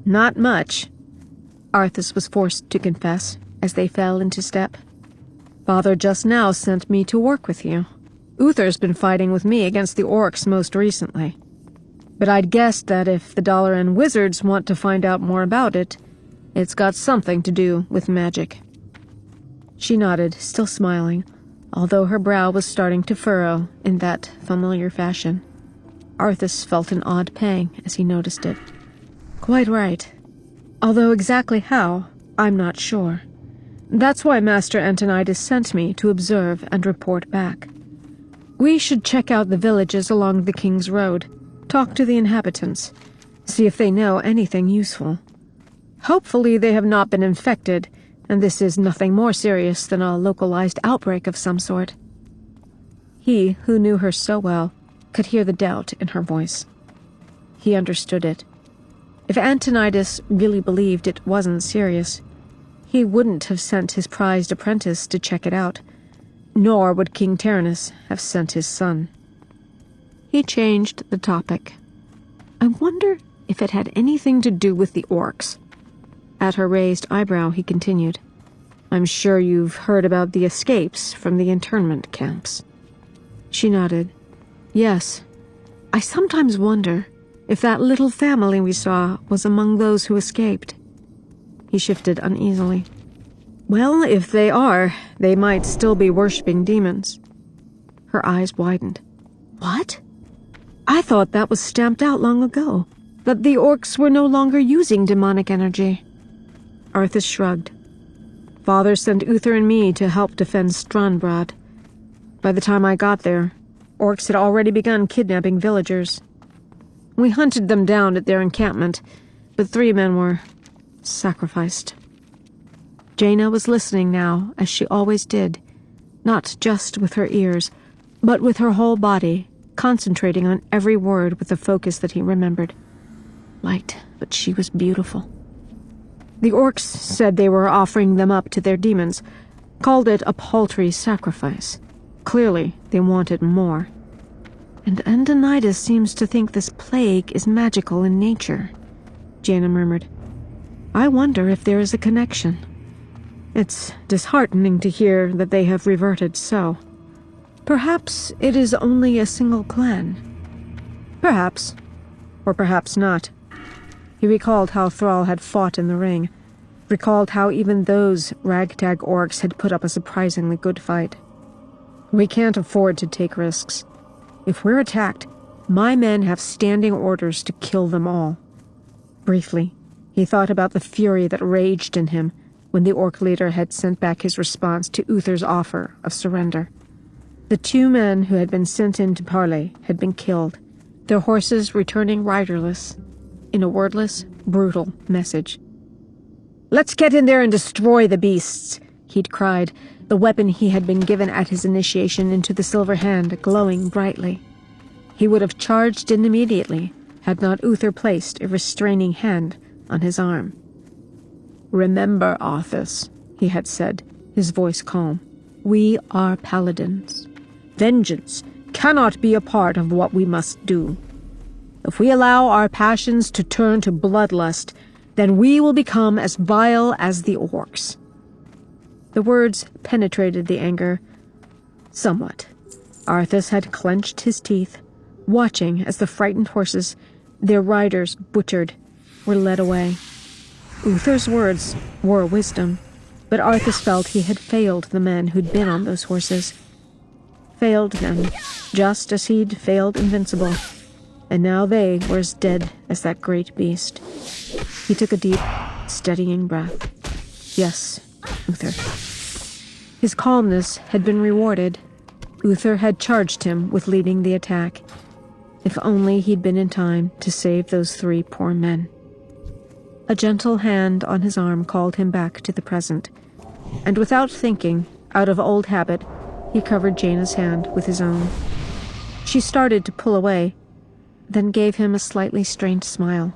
"Not much," Arthas was forced to confess as they fell into step. "Father just now sent me to work with you. Uther's been fighting with me against the orcs most recently. But I'd guessed that if the Dalaran wizards want to find out more about it, it's got something to do with magic." She nodded, still smiling, although her brow was starting to furrow in that familiar fashion. Arthas felt an odd pang as he noticed it. "Quite right. Although exactly how, I'm not sure. That's why Master Antonidas sent me to observe and report back. We should check out the villages along the King's Road, talk to the inhabitants, see if they know anything useful. Hopefully they have not been infected, and this is nothing more serious than a localized outbreak of some sort." He, who knew her so well, could hear the doubt in her voice. He understood it. If Antonidas really believed it wasn't serious, he wouldn't have sent his prized apprentice to check it out, nor would King Tyrannus have sent his son. He changed the topic. "I wonder if it had anything to do with the orcs." At her raised eyebrow, he continued, "I'm sure you've heard about the escapes from the internment camps." She nodded. "Yes. I sometimes wonder if that little family we saw was among those who escaped." He shifted uneasily. "Well, if they are, they might still be worshipping demons." Her eyes widened. "What? I thought that was stamped out long ago, that the orcs were no longer using demonic energy." Arthas shrugged. "Father sent Uther and me to help defend Stranbrad. By the time I got there, orcs had already begun kidnapping villagers. We hunted them down at their encampment, but 3 men were sacrificed. Jaina was listening now, as she always did, not just with her ears, but with her whole body, concentrating on every word with the focus that he remembered. Light, but she was beautiful. The orcs said they were offering them up to their demons, called it a paltry sacrifice. Clearly, they wanted more. And Endonidas seems to think this plague is magical in nature, Jaina murmured. I wonder if there is a connection. It's disheartening to hear that they have reverted so. Perhaps it is only a single clan. Perhaps. Or perhaps not. He recalled how Thrall had fought in the ring, recalled how even those ragtag orcs had put up a surprisingly good fight. We can't afford to take risks. If we're attacked, my men have standing orders to kill them all. Briefly, he thought about the fury that raged in him when the orc leader had sent back his response to Uther's offer of surrender. The 2 men who had been sent in to parley had been killed, their horses returning riderless, in a wordless, brutal message. "Let's get in there and destroy the beasts," he'd cried, the weapon he had been given at his initiation into the silver hand glowing brightly. He would have charged in immediately, had not Uther placed a restraining hand on his arm. "Remember, Arthas," he had said, his voice calm. "We are paladins. Vengeance cannot be a part of what we must do. If we allow our passions to turn to bloodlust, then we will become as vile as the orcs." The words penetrated the anger somewhat. Arthas had clenched his teeth, watching as the frightened horses, their riders butchered, were led away. Uther's words were wisdom, but Arthas felt he had failed the men who'd been on those horses. Failed them, just as he'd failed Invincible, and now they were as dead as that great beast. He took a deep, steadying breath. Yes, Uther. His calmness had been rewarded. Uther had charged him with leading the attack. If only he'd been in time to save those 3 poor men. A gentle hand on his arm called him back to the present, and without thinking, out of old habit, he covered Jaina's hand with his own. She started to pull away, then gave him a slightly strained smile.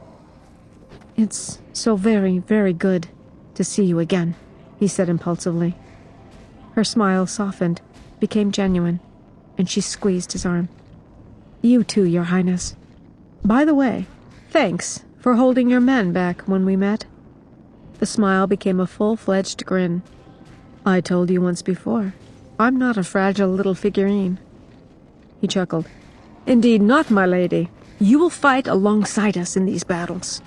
"It's so very, very good to see you again," he said impulsively. Her smile softened, became genuine, and she squeezed his arm. "You too, Your Highness. By the way, thanks for holding your men back when we met." The smile became a full-fledged grin. "I told you once before, I'm not a fragile little figurine." He chuckled. "Indeed not, my lady. You will fight alongside us in these battles."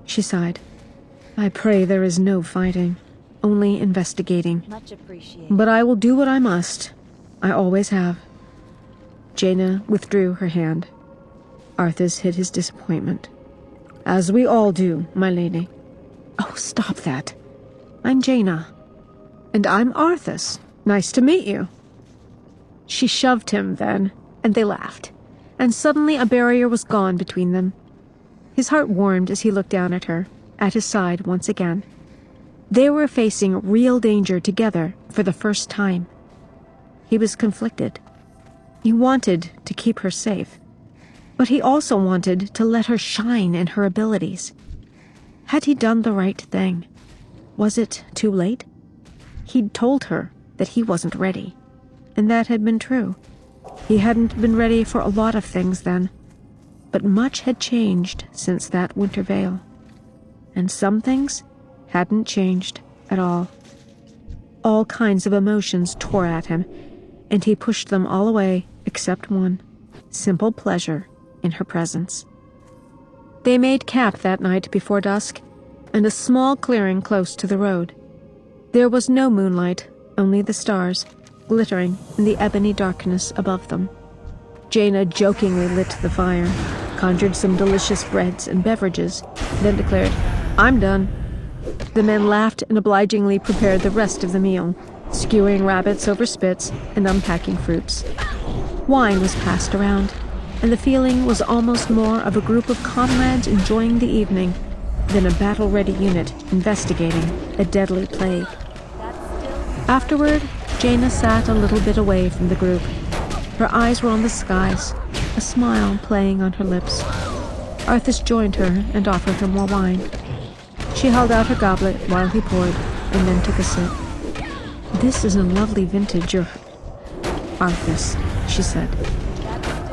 She sighed. "I pray there is no fighting, only investigating. Much appreciated. But I will do what I must. I always have." Jaina withdrew her hand. Arthas hid his disappointment. "As we all do, my lady." "Oh, stop that. I'm Jaina." "And I'm Arthas. Nice to meet you." She shoved him then, and they laughed, and suddenly a barrier was gone between them. His heart warmed as he looked down at her, at his side once again. They were facing real danger together for the first time. He was conflicted. He wanted to keep her safe, but he also wanted to let her shine in her abilities. Had he done the right thing? Was it too late? He'd told her that he wasn't ready, and that had been true. He hadn't been ready for a lot of things then, but much had changed since that winter veil. And some things hadn't changed at all. All kinds of emotions tore at him, and he pushed them all away except one, simple pleasure in her presence. They made camp that night before dusk, in a small clearing close to the road. There was no moonlight, only the stars, glittering in the ebony darkness above them. Jaina jokingly lit the fire, conjured some delicious breads and beverages, then declared, "I'm done." The men laughed and obligingly prepared the rest of the meal, skewering rabbits over spits and unpacking fruits. Wine was passed around. and the feeling was almost more of a group of comrades enjoying the evening than a battle-ready unit investigating a deadly plague. Afterward, Jaina sat a little bit away from the group. Her eyes were on the skies, a smile playing on her lips. Arthas joined her and offered her more wine. She held out her goblet while he poured, and then took a sip. "This is a lovely vintage, Arthas," she said.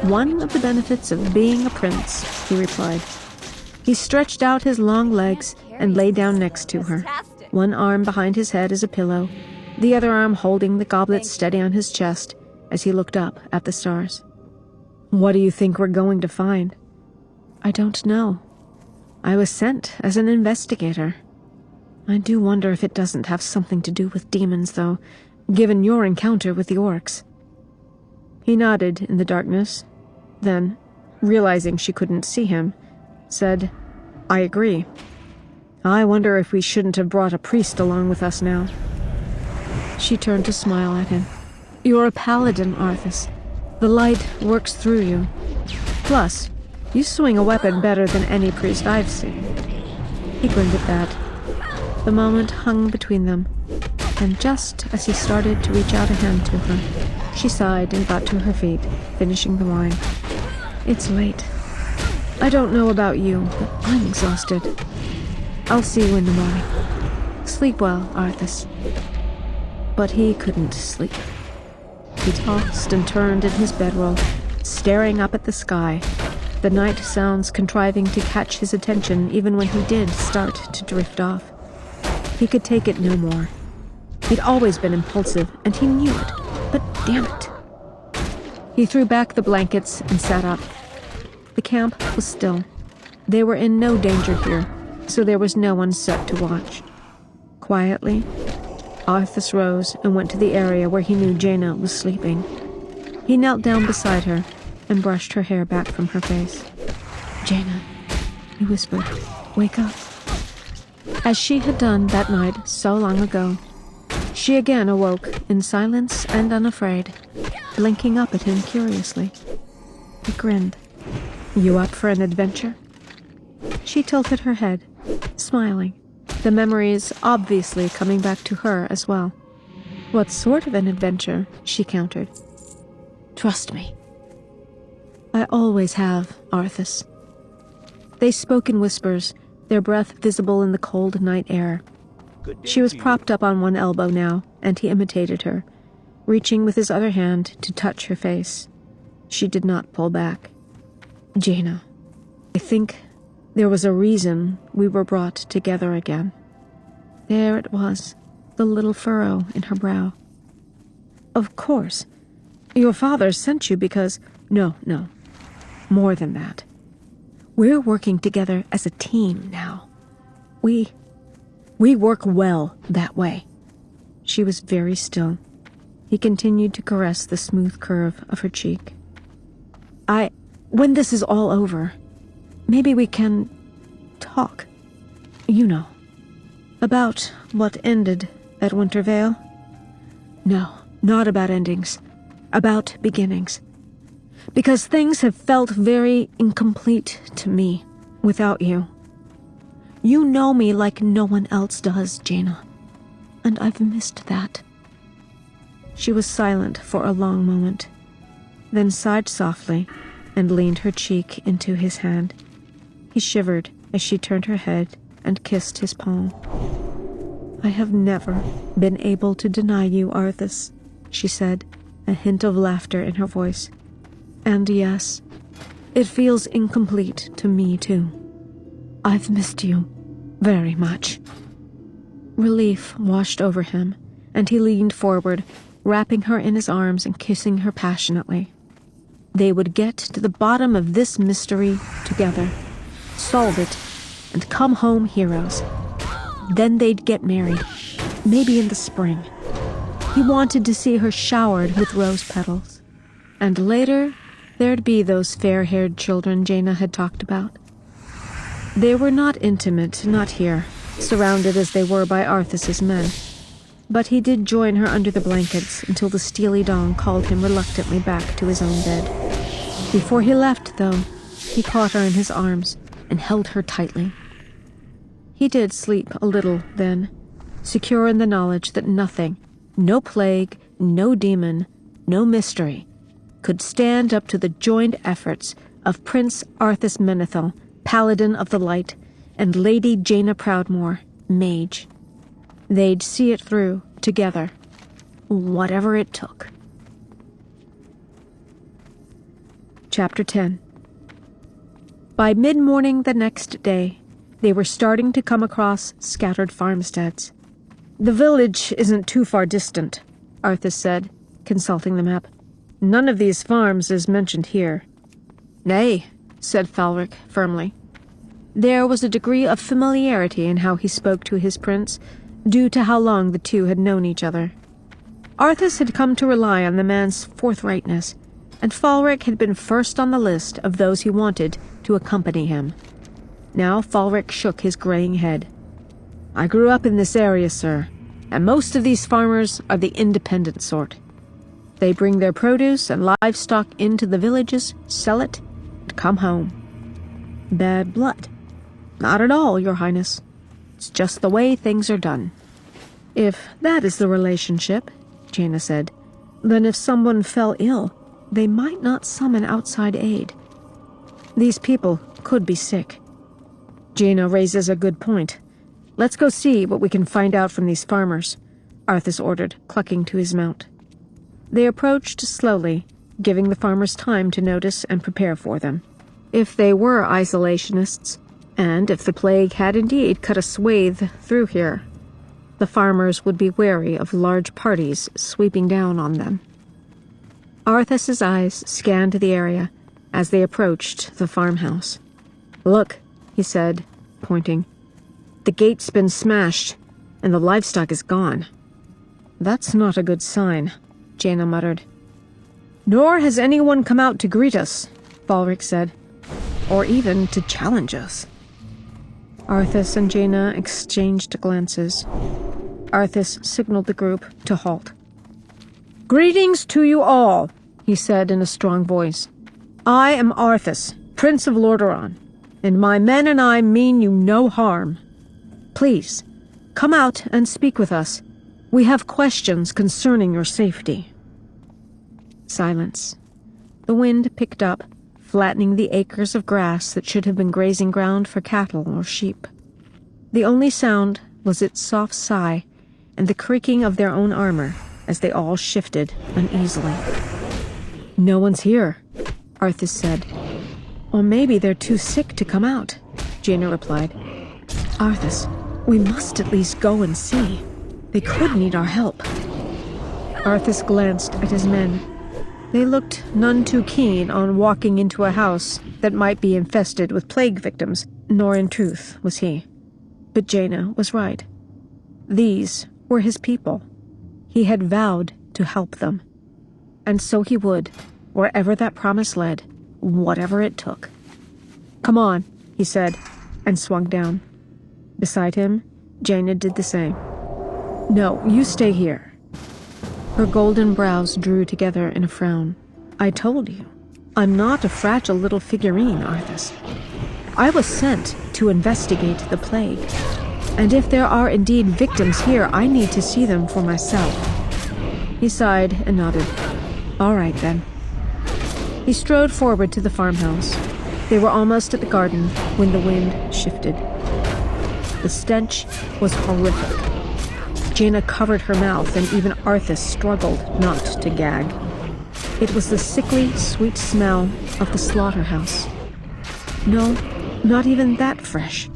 "One of the benefits of being a prince," he replied. He stretched out his long legs and lay down next to her, one arm behind his head as a pillow, the other arm holding the goblet steady on his chest as he looked up at the stars. "What do you think we're going to find?" "I don't know. I was sent as an investigator. I do wonder if it doesn't have something to do with demons, though, given your encounter with the orcs." He nodded in the darkness, then, realizing she couldn't see him, said, "I agree. I wonder if we shouldn't have brought a priest along with us now." She turned to smile at him. "You're a paladin, Arthas. The light works through you. Plus, you swing a weapon better than any priest I've seen." He grinned at that. The moment hung between them, and just as he started to reach out a hand to her, she sighed and got to her feet, finishing the wine. "It's late. I don't know about you, but I'm exhausted. I'll see you in the morning. Sleep well, Arthas." But he couldn't sleep. He tossed and turned in his bedroll, staring up at the sky, the night sounds contriving to catch his attention even when he did start to drift off. He could take it no more. He'd always been impulsive, and he knew it, but damn it. He threw back the blankets and sat up. The camp was still. They were in no danger here, so there was no one set to watch. Quietly, Arthas rose and went to the area where he knew Jaina was sleeping. He knelt down beside her and brushed her hair back from her face. "Jaina," he whispered, "wake up." As she had done that night so long ago, she again awoke in silence and unafraid, blinking up at him curiously. He grinned. "You up for an adventure?" She tilted her head, smiling, the memories obviously coming back to her as well. "What sort of an adventure?" she countered. "Trust me." "I always have, Arthas." They spoke in whispers, their breath visible in the cold night air. She was propped up on one elbow now, and he imitated her, reaching with his other hand to touch her face. She did not pull back. "Jaina, I think there was a reason we were brought together again." There it was, the little furrow in her brow. "Of course. Your father sent you because—" No. More than that. We're working together as a team now. We work well that way." She was very still. He continued to caress the smooth curve of her cheek. When this is all over, maybe we can talk. You know, about what ended at Wintervale. No, not about endings. About beginnings. Because things have felt very incomplete to me without you. You know me like no one else does, Jaina, and I've missed that." She was silent for a long moment, then sighed softly and leaned her cheek into his hand. He shivered as she turned her head and kissed his palm. "I have never been able to deny you, Arthas," she said, a hint of laughter in her voice. "And yes, it feels incomplete to me too. I've missed you very much." Relief washed over him, and he leaned forward, wrapping her in his arms and kissing her passionately. They would get to the bottom of this mystery together, solve it, and come home heroes. Then they'd get married, maybe in the spring. He wanted to see her showered with rose petals. And later, there'd be those fair-haired children Jaina had talked about. They were not intimate, not here, surrounded as they were by Arthas's men. But he did join her under the blankets until the steely dawn called him reluctantly back to his own bed. Before he left, though, he caught her in his arms and held her tightly. He did sleep a little then, secure in the knowledge that nothing, no plague, no demon, no mystery, could stand up to the joined efforts of Prince Arthas Menethil, Paladin of the Light, and Lady Jaina Proudmoore, Mage. They'd see it through, together, whatever it took. Chapter 10. By mid-morning the next day, they were starting to come across scattered farmsteads. "The village isn't too far distant," Arthas said, consulting the map. "None of these farms is mentioned here." "Nay," said Falric firmly. There was a degree of familiarity in how he spoke to his prince, due to how long the two had known each other. Arthas had come to rely on the man's forthrightness, and Falric had been first on the list of those he wanted to accompany him. Now Falric shook his graying head. "I grew up in this area, sir, and most of these farmers are the independent sort. They bring their produce and livestock into the villages, sell it, and come home." "Bad blood?" "Not at all, Your Highness. It's just the way things are done." "If that is the relationship," Jaina said, "then if someone fell ill, they might not summon outside aid. These people could be sick." "Jaina raises a good point. Let's go see what we can find out from these farmers," Arthas ordered, clucking to his mount. They approached slowly, giving the farmers time to notice and prepare for them. If they were isolationists, and if the plague had indeed cut a swathe through here, the farmers would be wary of large parties sweeping down on them. Arthas's eyes scanned the area as they approached the farmhouse. "Look," he said, pointing. "The gate's been smashed, and the livestock is gone." "That's not a good sign," Jaina muttered. "Nor has anyone come out to greet us," Falric said, "or even to challenge us." Arthas and Jaina exchanged glances. Arthas signaled the group to halt. "Greetings to you all," he said in a strong voice. "I am Arthas, Prince of Lordaeron, and my men and I mean you no harm. Please, come out and speak with us. We have questions concerning your safety." Silence. The wind picked up, flattening the acres of grass that should have been grazing ground for cattle or sheep. The only sound was its soft sigh and the creaking of their own armor as they all shifted uneasily. "No one's here," Arthas said. "Or maybe they're too sick to come out," Jaina replied. "Arthas, we must at least go and see. They could need our help." Arthas glanced at his men. They looked none too keen on walking into a house that might be infested with plague victims, nor in truth was he. But Jaina was right. These were his people. He had vowed to help them. And so he would, wherever that promise led, whatever it took. "Come on," he said, and swung down. Beside him, Jaina did the same. "No, you stay here." Her golden brows drew together in a frown. "I told you, I'm not a fragile little figurine, Arthas. I was sent to investigate the plague, and if there are indeed victims here, I need to see them for myself." He sighed and nodded. "All right, then." He strode forward to the farmhouse. They were almost at the garden when the wind shifted. The stench was horrific. Jaina covered her mouth, and even Arthas struggled not to gag. It was the sickly, sweet smell of the slaughterhouse. No, not even that fresh.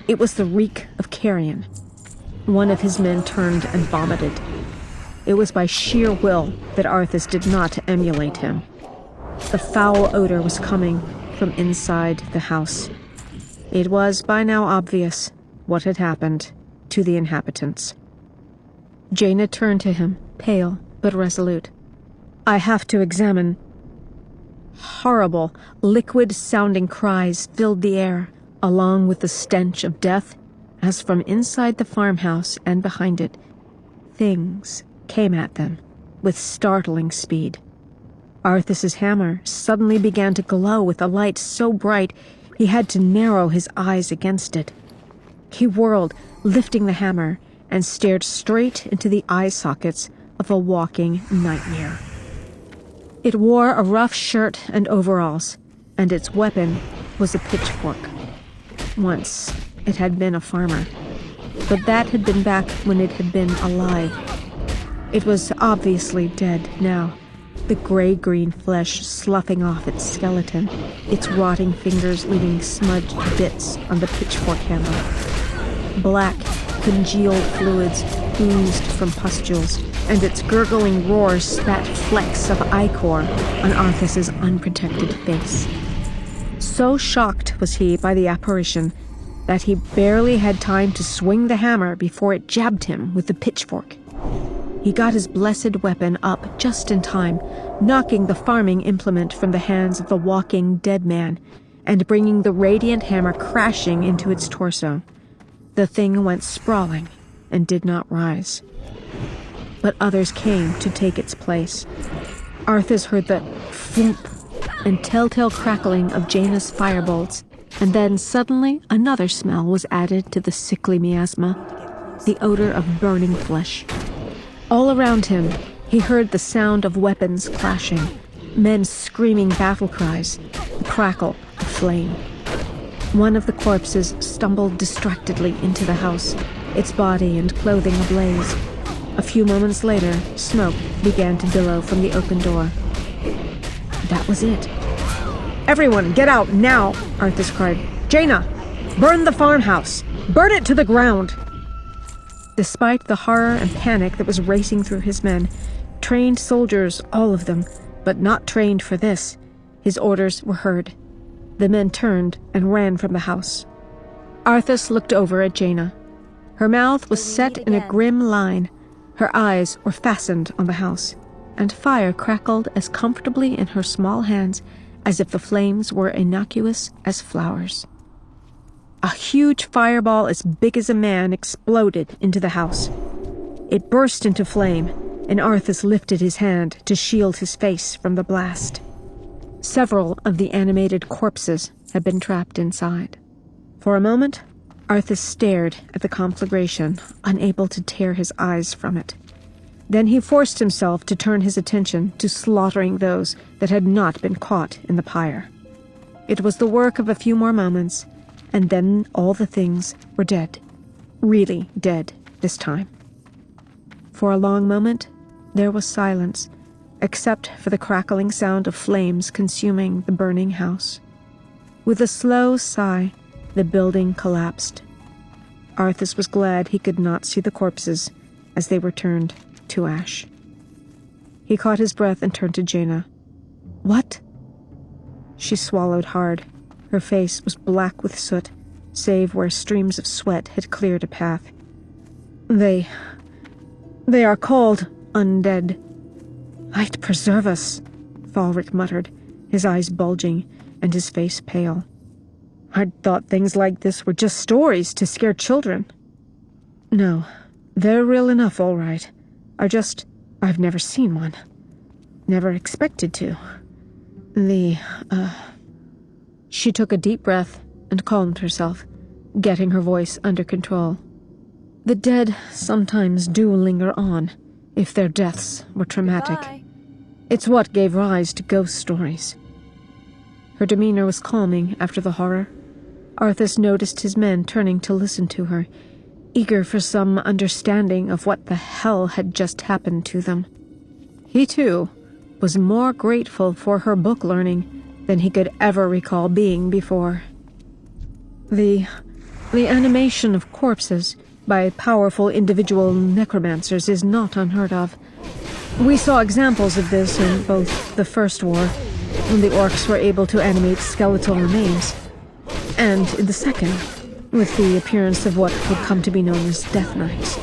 It was the reek of carrion. One of his men turned and vomited. It was by sheer will that Arthas did not emulate him. The foul odor was coming from inside the house. It was by now obvious what had happened to the inhabitants. Jaina turned to him, pale but resolute. "I have to examine." Horrible, liquid-sounding cries filled the air, along with the stench of death, as from inside the farmhouse and behind it, things came at them with startling speed. Arthas's hammer suddenly began to glow with a light so bright he had to narrow his eyes against it. He whirled, lifting the hammer, and stared straight into the eye sockets of a walking nightmare. It wore a rough shirt and overalls, and its weapon was a pitchfork. Once, it had been a farmer, but that had been back when it had been alive. It was obviously dead now, the gray-green flesh sloughing off its skeleton, its rotting fingers leaving smudged bits on the pitchfork handle. Black, congealed fluids oozed from pustules, and its gurgling roar spat flecks of ichor on Arthas's unprotected face. So shocked was he by the apparition that he barely had time to swing the hammer before it jabbed him with the pitchfork. He got his blessed weapon up just in time, knocking the farming implement from the hands of the walking dead man and bringing the radiant hammer crashing into its torso. The thing went sprawling and did not rise. But others came to take its place. Arthas heard the thump and telltale crackling of Jaina's firebolts, and then suddenly another smell was added to the sickly miasma, the odor of burning flesh. All around him, he heard the sound of weapons clashing, men screaming battle cries, the crackle of flame. One of the corpses stumbled distractedly into the house, its body and clothing ablaze. A few moments later, smoke began to billow from the open door. That was it. "Everyone, get out, now!" Arthas cried. "Jaina, burn the farmhouse! Burn it to the ground!" Despite the horror and panic that was racing through his men, trained soldiers, all of them, but not trained for this, his orders were heard. The men turned and ran from the house. Arthas looked over at Jaina. Her mouth was set in a grim line. Her eyes were fastened on the house, and fire crackled as comfortably in her small hands as if the flames were innocuous as flowers. A huge fireball as big as a man exploded into the house. It burst into flame, and Arthas lifted his hand to shield his face from the blast. Several of the animated corpses had been trapped inside. For a moment, Arthas stared at the conflagration, unable to tear his eyes from it. Then he forced himself to turn his attention to slaughtering those that had not been caught in the pyre. It was the work of a few more moments, and then all the things were dead. Really dead this time. For a long moment, there was silence, except for the crackling sound of flames consuming the burning house. With a slow sigh, the building collapsed. Arthas was glad he could not see the corpses as they were turned to ash. He caught his breath and turned to Jaina. "What?" She swallowed hard. Her face was black with soot, save where streams of sweat had cleared a path. They are called undead." "Light preserve us," Falric muttered, his eyes bulging and his face pale. "I'd thought things like this were just stories to scare children." "No, they're real enough, all right. I've never seen one. Never expected to. She took a deep breath and calmed herself, getting her voice under control. "The dead sometimes do linger on, if their deaths were traumatic. Goodbye. It's what gave rise to ghost stories." Her demeanor was calming after the horror. Arthas noticed his men turning to listen to her, eager for some understanding of what the hell had just happened to them. He, too, was more grateful for her book learning than he could ever recall being before. The animation of corpses by powerful individual necromancers is not unheard of. We saw examples of this in both the First War, when the orcs were able to animate skeletal remains, and in the Second, with the appearance of what would come to be known as Death Knights.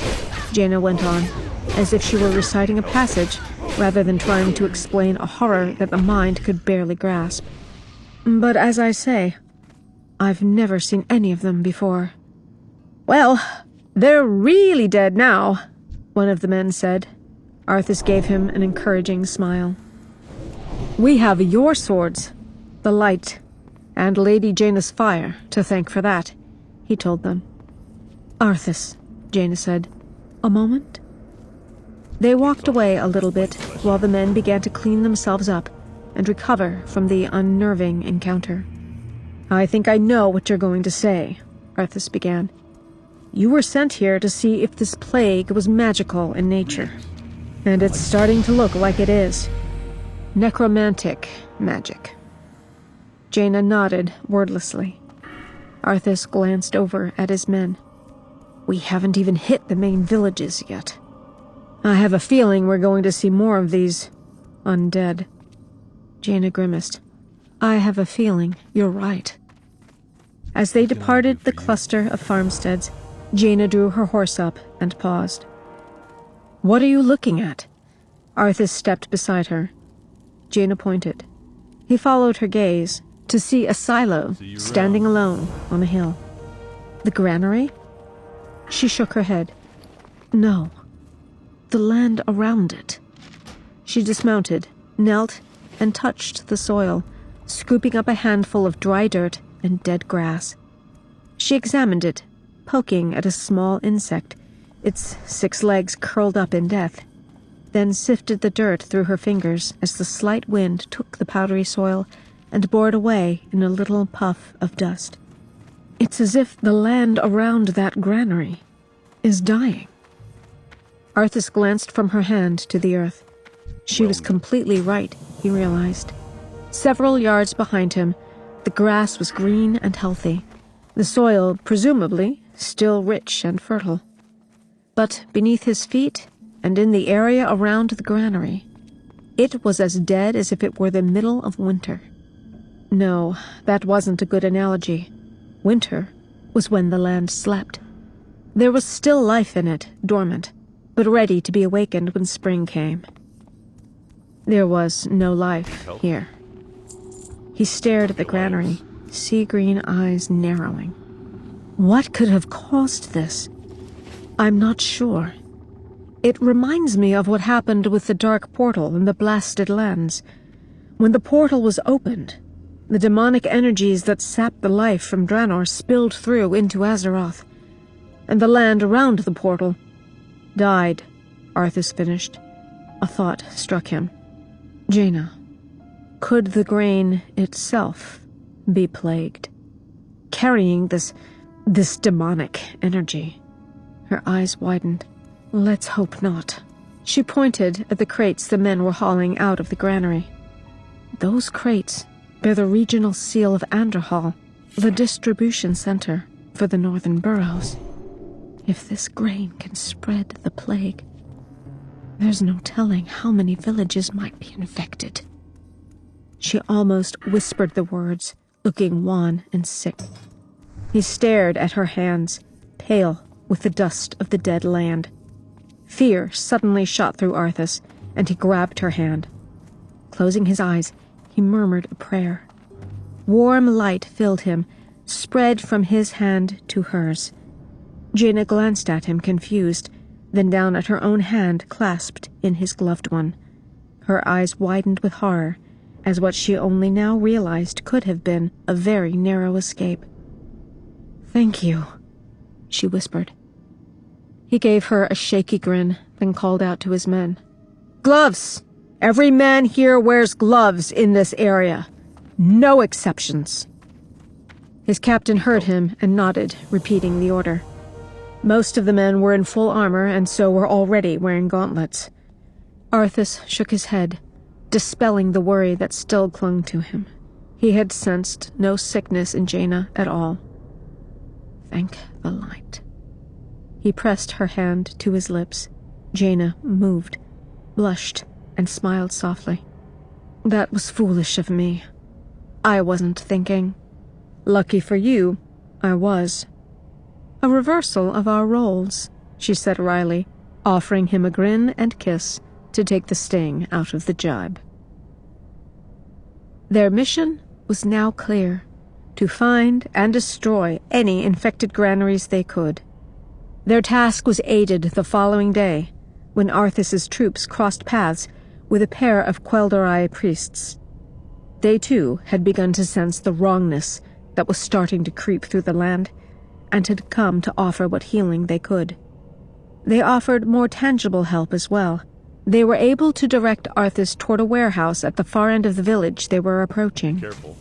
Jaina went on, as if she were reciting a passage rather than trying to explain a horror that the mind could barely grasp. "But as I say, I've never seen any of them before." "Well, they're really dead now," one of the men said. Arthas gave him an encouraging smile. We have your swords, the light, and Lady Jaina's fire to thank for that, he told them. Arthas, Jaina said. A moment? They walked away a little bit while the men began to clean themselves up and recover from the unnerving encounter. I think I know what you're going to say, Arthas began. You were sent here to see if this plague was magical in nature, and it's starting to look like it is. Necromantic magic. Jaina nodded wordlessly. Arthas glanced over at his men. We haven't even hit the main villages yet. I have a feeling we're going to see more of these undead. Jaina grimaced. I have a feeling you're right. As they departed the cluster of farmsteads, Jaina drew her horse up and paused. What are you looking at? Arthas stepped beside her. Jaina pointed. He followed her gaze to see a silo standing alone on a hill. The granary? She shook her head. No. The land around it. She dismounted, knelt, and touched the soil, scooping up a handful of dry dirt and dead grass. She examined it, poking at a small insect, its 6 legs curled up in death, then sifted the dirt through her fingers as the slight wind took the powdery soil and bore it away in a little puff of dust. It's as if the land around that granary is dying. Arthas glanced from her hand to the earth. She was completely right, he realized. Several yards behind him, the grass was green and healthy, the soil, presumably, still rich and fertile. But beneath his feet, and in the area around the granary, it was as dead as if it were the middle of winter. No, that wasn't a good analogy. Winter was when the land slept. There was still life in it, dormant, but ready to be awakened when spring came. There was no life here. He stared at the granary, sea-green eyes narrowing. What could have caused this? I'm not sure. It reminds me of what happened with the dark portal in the Blasted Lands. When the portal was opened, the demonic energies that sapped the life from Draenor spilled through into Azeroth, and the land around the portal died, Arthas finished. A thought struck him. Jaina, could the grain itself be plagued, carrying this demonic energy? Her eyes widened. Let's hope not. She pointed at the crates the men were hauling out of the granary. Those crates bear the regional seal of Anderhall, the distribution center for the northern boroughs. If this grain can spread the plague, there's no telling how many villages might be infected. She almost whispered the words, looking wan and sick. He stared at her hands, pale with the dust of the dead land. Fear suddenly shot through Arthas, and he grabbed her hand. Closing his eyes, he murmured a prayer. Warm light filled him, spread from his hand to hers. Jaina glanced at him, confused, then down at her own hand clasped in his gloved one. Her eyes widened with horror, as what she only now realized could have been a very narrow escape. Thank you, she whispered. He gave her a shaky grin, then called out to his men. Gloves! Every man here wears gloves in this area. No exceptions. His captain heard him and nodded, repeating the order. Most of the men were in full armor and so were already wearing gauntlets. Arthas shook his head, dispelling the worry that still clung to him. He had sensed no sickness in Jaina at all. Thank the light. He pressed her hand to his lips. Jaina moved, blushed, and smiled softly. That was foolish of me. I wasn't thinking. Lucky for you, I was. A reversal of our roles, she said wryly, offering him a grin and kiss to take the sting out of the jibe. Their mission was now clear, to find and destroy any infected granaries they could. Their task was aided the following day, when Arthas's troops crossed paths with a pair of Quel'Dorei priests. They too had begun to sense the wrongness that was starting to creep through the land, and had come to offer what healing they could. They offered more tangible help as well. They were able to direct Arthas toward a warehouse at the far end of the village they were approaching. Careful.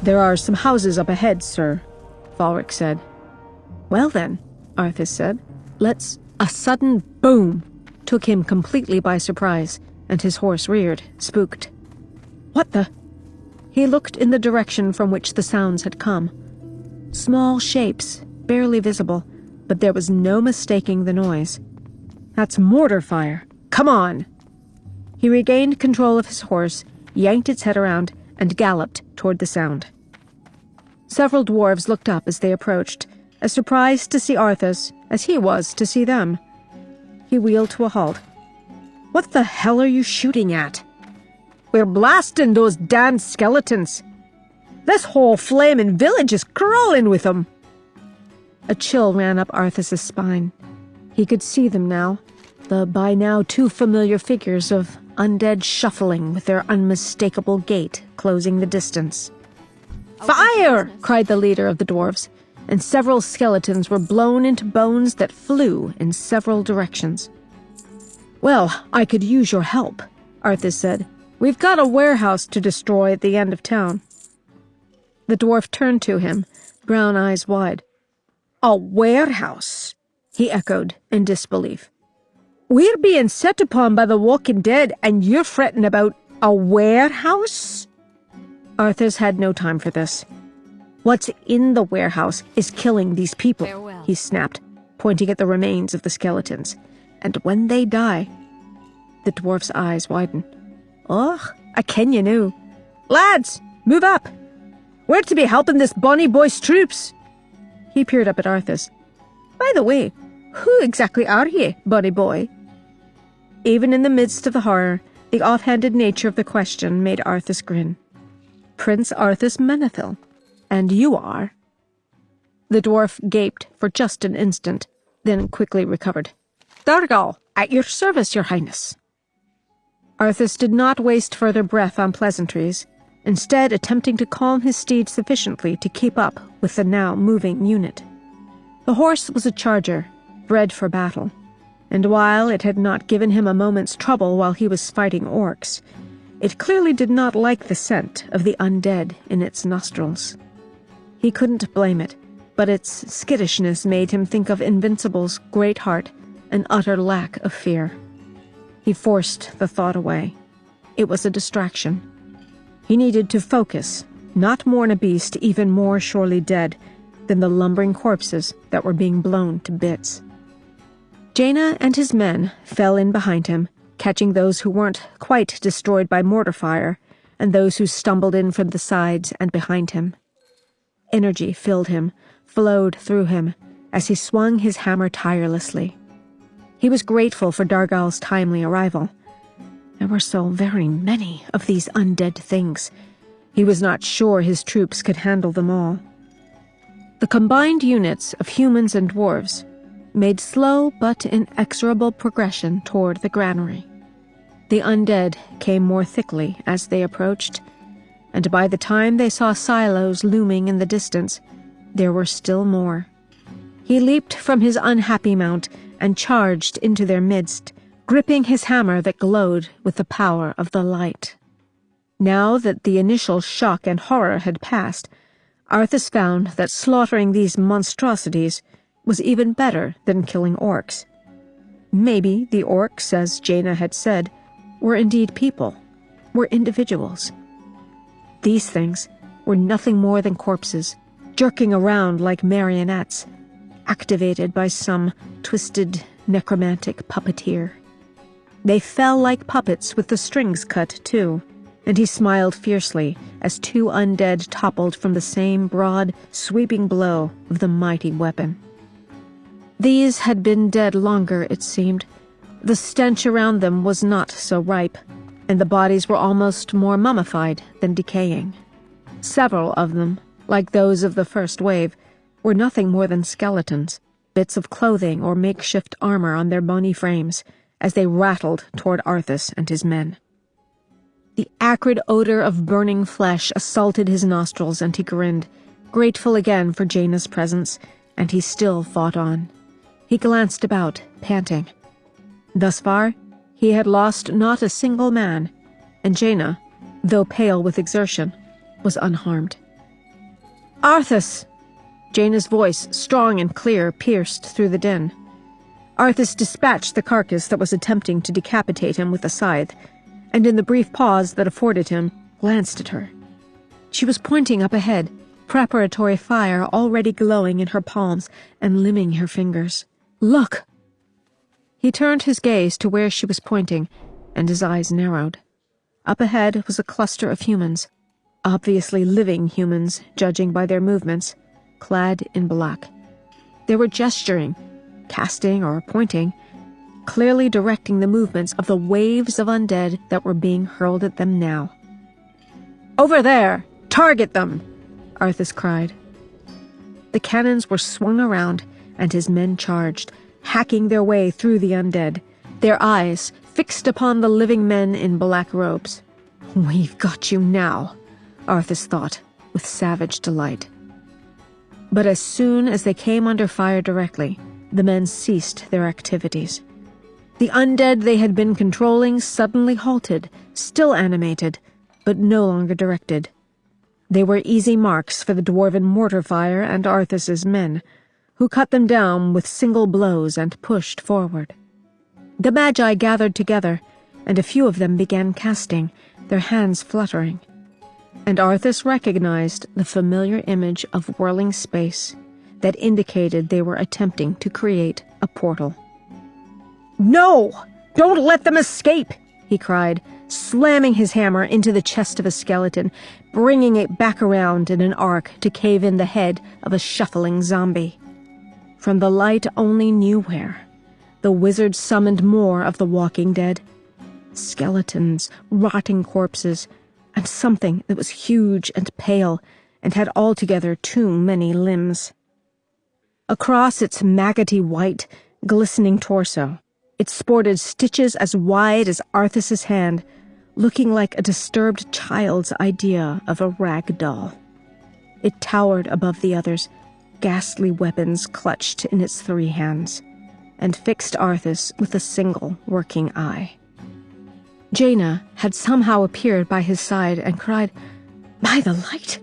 "There are some houses up ahead, sir," Falric said. "Well then," Arthas said, "let's—" A sudden boom took him completely by surprise, and his horse reared, spooked. "What the—" He looked in the direction from which the sounds had come. Small shapes, barely visible, but there was no mistaking the noise. "That's mortar fire. Come on!" He regained control of his horse, yanked its head around, and galloped toward the sound. Several dwarves looked up as they approached, as surprised to see Arthas as he was to see them. He wheeled to a halt. "What the hell are you shooting at?" "We're blasting those damned skeletons. This whole flamin' village is crawling with them." A chill ran up Arthas's spine. He could see them now, the by now too familiar figures of undead shuffling with their unmistakable gait closing the distance. "Fire!" cried the leader of the dwarves, and several skeletons were blown into bones that flew in several directions. "Well, I could use your help," Arthas said. "We've got a warehouse to destroy at the end of town." The dwarf turned to him, brown eyes wide. "A warehouse?" he echoed in disbelief. "We're being set upon by the walking dead, and you're fretting about a warehouse?" Arthas had no time for this. "What's in the warehouse is killing these people," Farewell. he snapped, pointing at the remains of the skeletons. "And when they die—" The dwarf's eyes widened. "Oh, I ken you now. Lads, move up! We're to be helping this bonny boy's troops." He peered up at Arthas. "By the way, who exactly are ye, bonny boy?" Even in the midst of the horror, the offhanded nature of the question made Arthas grin. "Prince Arthas Menethil. And you are—" The dwarf gaped for just an instant, then quickly recovered. "Dargal, at your service, your highness." Arthas did not waste further breath on pleasantries, instead attempting to calm his steed sufficiently to keep up with the now moving unit. The horse was a charger, bred for battle, and while it had not given him a moment's trouble while he was fighting orcs, it clearly did not like the scent of the undead in its nostrils. He couldn't blame it, but its skittishness made him think of Invincible's great heart and utter lack of fear. He forced the thought away. It was a distraction. He needed to focus, not mourn a beast even more surely dead than the lumbering corpses that were being blown to bits. Jaina and his men fell in behind him, catching those who weren't quite destroyed by mortar fire and those who stumbled in from the sides and behind him. Energy filled him, flowed through him, as he swung his hammer tirelessly. He was grateful for Dargal's timely arrival. There were so very many of these undead things. He was not sure his troops could handle them all. The combined units of humans and dwarves made slow but inexorable progression toward the granary. The undead came more thickly as they approached, and by the time they saw silos looming in the distance, there were still more. He leaped from his unhappy mount and charged into their midst, gripping his hammer that glowed with the power of the light. Now that the initial shock and horror had passed, Arthas found that slaughtering these monstrosities was even better than killing orcs. Maybe the orcs, as Jaina had said, were indeed people, were individuals. These things were nothing more than corpses, jerking around like marionettes, activated by some twisted necromantic puppeteer. They fell like puppets with the strings cut, too, and he smiled fiercely as two undead toppled from the same broad, sweeping blow of the mighty weapon. These had been dead longer, it seemed. The stench around them was not so ripe, and the bodies were almost more mummified than decaying. Several of them, like those of the first wave, were nothing more than skeletons, bits of clothing or makeshift armor on their bony frames, as they rattled toward Arthas and his men. The acrid odor of burning flesh assaulted his nostrils, and he grinned, grateful again for Jaina's presence, and he still fought on. He glanced about, panting. Thus far, he had lost not a single man, and Jaina, though pale with exertion, was unharmed. "Arthas!" Jaina's voice, strong and clear, pierced through the din. Arthas dispatched the carcass that was attempting to decapitate him with a scythe, and in the brief pause that afforded him, glanced at her. She was pointing up ahead, preparatory fire already glowing in her palms and limning her fingers. "Look!" He turned his gaze to where she was pointing, and his eyes narrowed. Up ahead was a cluster of humans, obviously living humans, judging by their movements, clad in black. They were gesturing, casting or pointing, clearly directing the movements of the waves of undead that were being hurled at them now. "Over there! Target them!" Arthas cried. The cannons were swung around, and his men charged, hacking their way through the undead, their eyes fixed upon the living men in black robes. "We've got you now," Arthas thought, with savage delight. But as soon as they came under fire directly, the men ceased their activities. The undead they had been controlling suddenly halted, still animated, but no longer directed. They were easy marks for the dwarven mortar fire and Arthas's men, who cut them down with single blows and pushed forward. The Magi gathered together, and a few of them began casting, their hands fluttering. And Arthas recognized the familiar image of whirling space that indicated they were attempting to create a portal. "No! Don't let them escape!" he cried, slamming his hammer into the chest of a skeleton, bringing it back around in an arc to cave in the head of a shuffling zombie. From the light only knew where, the wizard summoned more of the walking dead. Skeletons, rotting corpses, and something that was huge and pale and had altogether too many limbs. Across its maggoty white, glistening torso, it sported stitches as wide as Arthas's hand, looking like a disturbed child's idea of a rag doll. It towered above the others, ghastly weapons clutched in its 3 hands, and fixed Arthas with a single working eye. Jaina had somehow appeared by his side and cried, "By the light!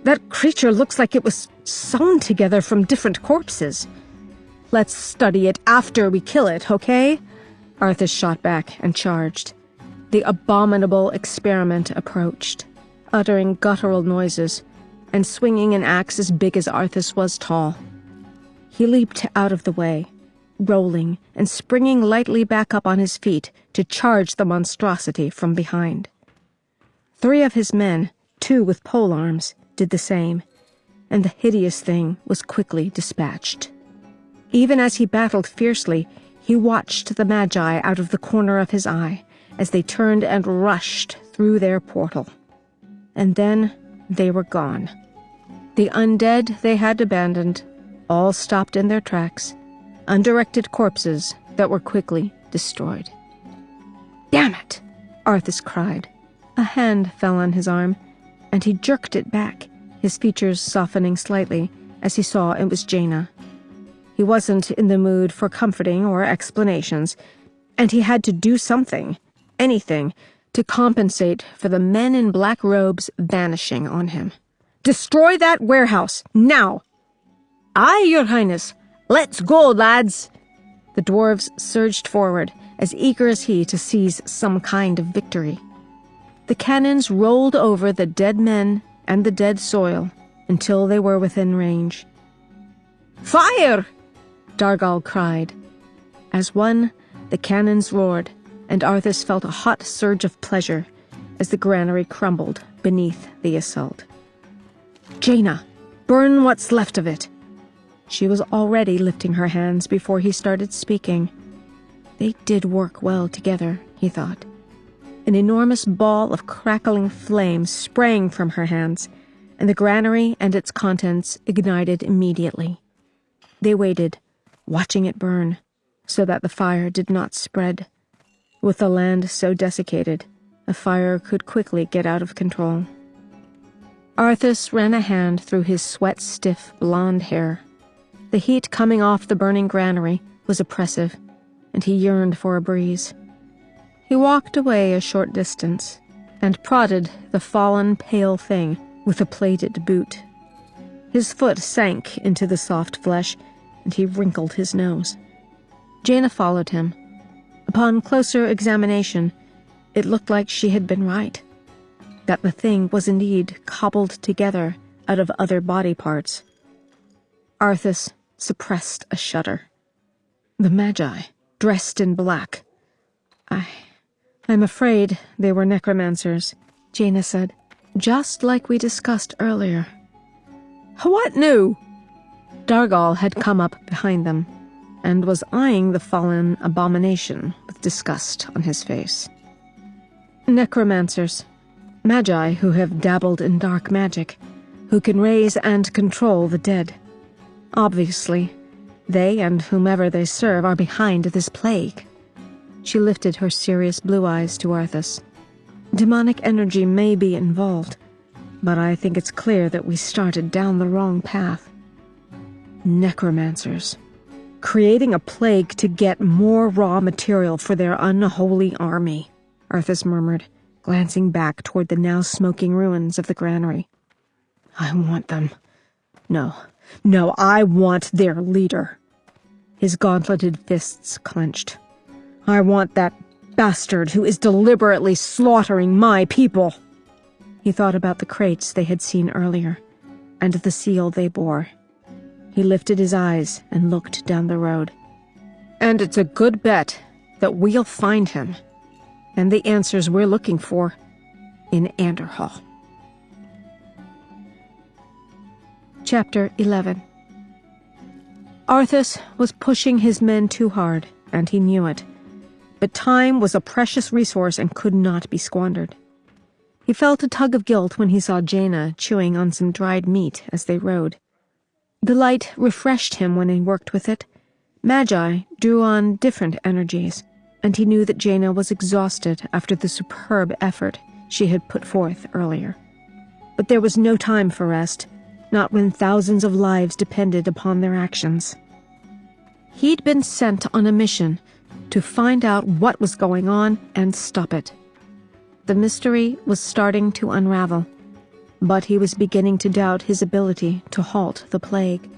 That creature looks like it was sewn together from different corpses." "Let's study it after we kill it, okay?" Arthas shot back and charged. The abominable experiment approached, uttering guttural noises, and swinging an axe as big as Arthas was tall. He leaped out of the way, rolling and springing lightly back up on his feet to charge the monstrosity from behind. 3 of his men, 2 with polearms, did the same, and the hideous thing was quickly dispatched. Even as he battled fiercely, he watched the Magi out of the corner of his eye as they turned and rushed through their portal. And then they were gone. The undead they had abandoned all stopped in their tracks, undirected corpses that were quickly destroyed. "Damn it!" Arthas cried. A hand fell on his arm, and he jerked it back, his features softening slightly as he saw it was Jaina. He wasn't in the mood for comforting or explanations, and he had to do something, anything, to compensate for the men in black robes vanishing on him. "Destroy that warehouse, now!" "Aye, Your Highness! Let's go, lads!" The dwarves surged forward, as eager as he to seize some kind of victory. The cannons rolled over the dead men and the dead soil until they were within range. "Fire!" Dargal cried. As one, the cannons roared, and Arthas felt a hot surge of pleasure as the granary crumbled beneath the assault. "Jaina, burn what's left of it!" She was already lifting her hands before he started speaking. They did work well together, he thought. An enormous ball of crackling flame sprang from her hands, and the granary and its contents ignited immediately. They waited, watching it burn, so that the fire did not spread. With the land so desiccated, a fire could quickly get out of control. Arthas ran a hand through his sweat-stiff blonde hair. The heat coming off the burning granary was oppressive, and he yearned for a breeze. He walked away a short distance and prodded the fallen, pale thing with a plated boot. His foot sank into the soft flesh, and he wrinkled his nose. Jaina followed him. Upon closer examination, it looked like she had been right, that the thing was indeed cobbled together out of other body parts. Arthas suppressed a shudder. The Magi, dressed in black. I'm afraid they were necromancers, Jaina said, just like we discussed earlier. What new? Dargal had come up behind them and was eyeing the fallen abomination with disgust on his face. Necromancers, Magi who have dabbled in dark magic, who can raise and control the dead. Obviously, they and whomever they serve are behind this plague. She lifted her serious blue eyes to Arthas. Demonic energy may be involved, but I think it's clear that we started down the wrong path. Necromancers, creating a plague to get more raw material for their unholy army, Arthas murmured, glancing back toward the now smoking ruins of the granary. I want them. No, I want their leader. His gauntleted fists clenched. I want that bastard who is deliberately slaughtering my people. He thought about the crates they had seen earlier, and the seal they bore. He lifted his eyes and looked down the road. And it's a good bet that we'll find him, and the answers we're looking for, in Anderhall. Chapter 11. Arthas was pushing his men too hard, and he knew it. But time was a precious resource and could not be squandered. He felt a tug of guilt when he saw Jaina chewing on some dried meat as they rode. The light refreshed him when he worked with it. Magi drew on different energies, and he knew that Jaina was exhausted after the superb effort she had put forth earlier. But there was no time for rest, not when thousands of lives depended upon their actions. He'd been sent on a mission to find out what was going on and stop it. The mystery was starting to unravel, but he was beginning to doubt his ability to halt the plague.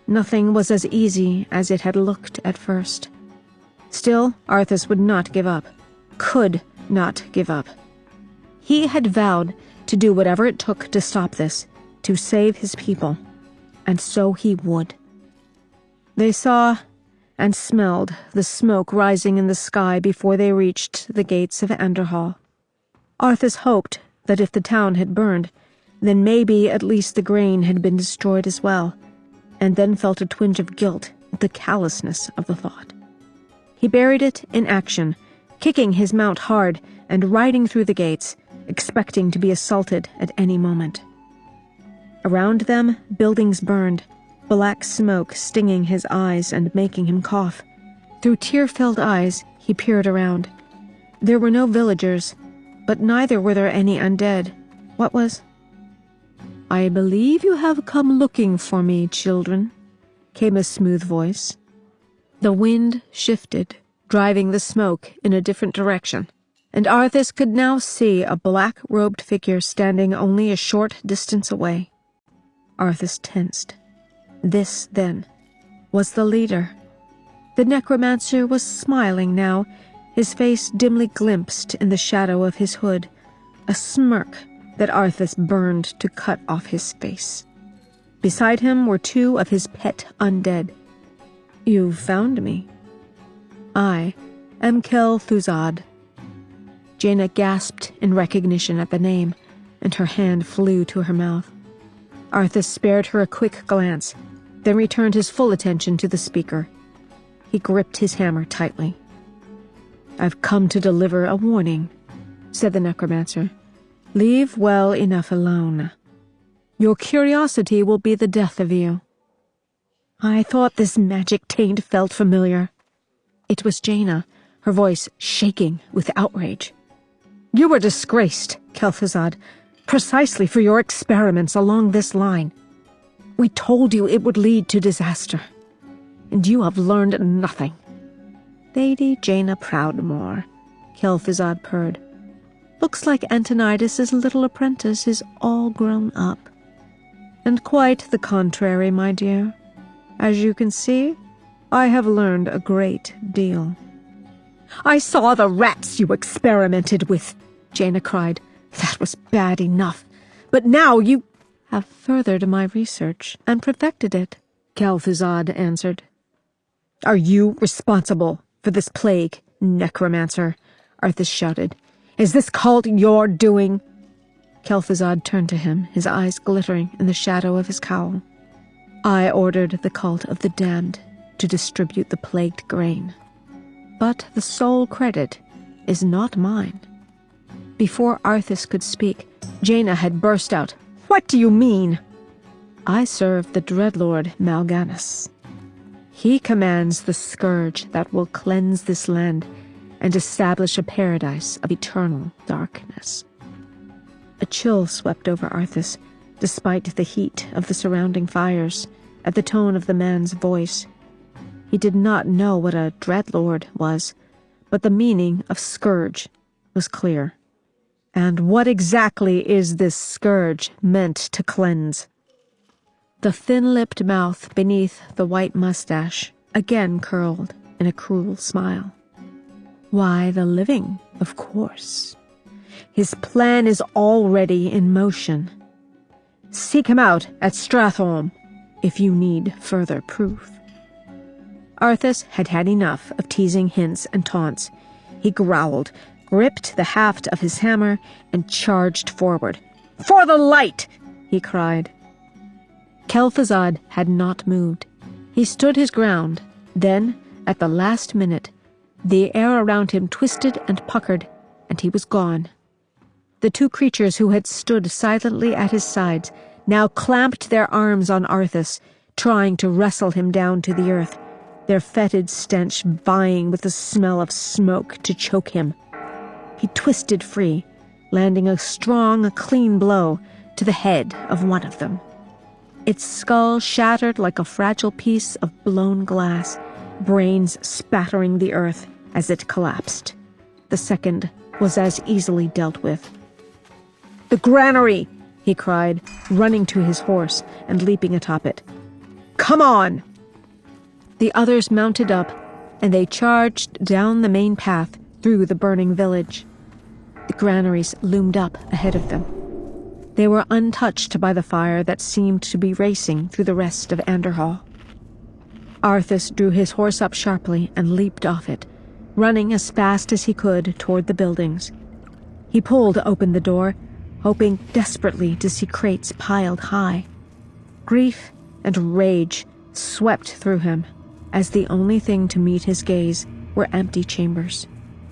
Nothing was as easy as it had looked at first. Still, Arthas would not give up, could not give up. He had vowed to do whatever it took to stop this, to save his people, and so he would. They saw and smelled the smoke rising in the sky before they reached the gates of Anderhall. Arthas hoped that if the town had burned, then maybe at least the grain had been destroyed as well, and then felt a twinge of guilt at the callousness of the thought. He buried it in action, kicking his mount hard and riding through the gates, expecting to be assaulted at any moment. Around them, buildings burned, black smoke stinging his eyes and making him cough. Through tear-filled eyes, he peered around. There were no villagers, but neither were there any undead. What was? "I believe you have come looking for me, children," came a smooth voice. The wind shifted, driving the smoke in a different direction, and Arthas could now see a black-robed figure standing only a short distance away. Arthas tensed. This, then, was the leader. The necromancer was smiling now, his face dimly glimpsed in the shadow of his hood, a smirk that Arthas burned to cut off his face. Beside him were two of his pet undead. "You've found me. I am Kel-Thuzad." Jaina gasped in recognition at the name, and her hand flew to her mouth. Arthas spared her a quick glance, then returned his full attention to the speaker. He gripped his hammer tightly. "I've come to deliver a warning," said the necromancer. "Leave well enough alone. Your curiosity will be the death of you." I thought this magic taint felt familiar. It was Jaina, her voice shaking with outrage. You were disgraced, Kel'Thuzad, precisely for your experiments along this line. We told you it would lead to disaster, and you have learned nothing. Lady Jaina Proudmoore, Kel'Thuzad purred. Looks like Antonidas' little apprentice is all grown up. And quite the contrary, my dear. As you can see, I have learned a great deal. I saw the rats you experimented with, Jaina cried. That was bad enough. But now you have furthered my research and perfected it, Kel'Thuzad answered. Are you responsible for this plague, necromancer? Arthas shouted. Is this cult your doing? Kel'Thuzad turned to him, his eyes glittering in the shadow of his cowl. I ordered the cult of the damned to distribute the plagued grain. But the sole credit is not mine. Before Arthas could speak, Jaina had burst out. What do you mean? I serve the Dreadlord Mal'Ganis. He commands the scourge that will cleanse this land and establish a paradise of eternal darkness. A chill swept over Arthas, despite the heat of the surrounding fires, at the tone of the man's voice. He did not know what a Dreadlord was, but the meaning of scourge was clear. And what exactly is this scourge meant to cleanse? The thin-lipped mouth beneath the white mustache again curled in a cruel smile. Why, the living, of course. His plan is already in motion. Seek him out at Stratholme, if you need further proof. Arthas had had enough of teasing hints and taunts. He growled, gripped the haft of his hammer, and charged forward. For the light! He cried. Kel'Thuzad had not moved. He stood his ground. Then, at the last minute, the air around him twisted and puckered, and he was gone. The two creatures who had stood silently at his sides now clamped their arms on Arthas, trying to wrestle him down to the earth, their fetid stench vying with the smell of smoke to choke him. He twisted free, landing a strong, clean blow to the head of one of them. Its skull shattered like a fragile piece of blown glass, brains spattering the earth as it collapsed. The second was as easily dealt with. The granary! He cried, running to his horse and leaping atop it. Come on! The others mounted up, and they charged down the main path through the burning village. The granaries loomed up ahead of them. They were untouched by the fire that seemed to be racing through the rest of Anderhall. Arthas drew his horse up sharply and leaped off it, running as fast as he could toward the buildings. He pulled open the door, hoping desperately to see crates piled high. Grief and rage swept through him, as the only thing to meet his gaze were empty chambers.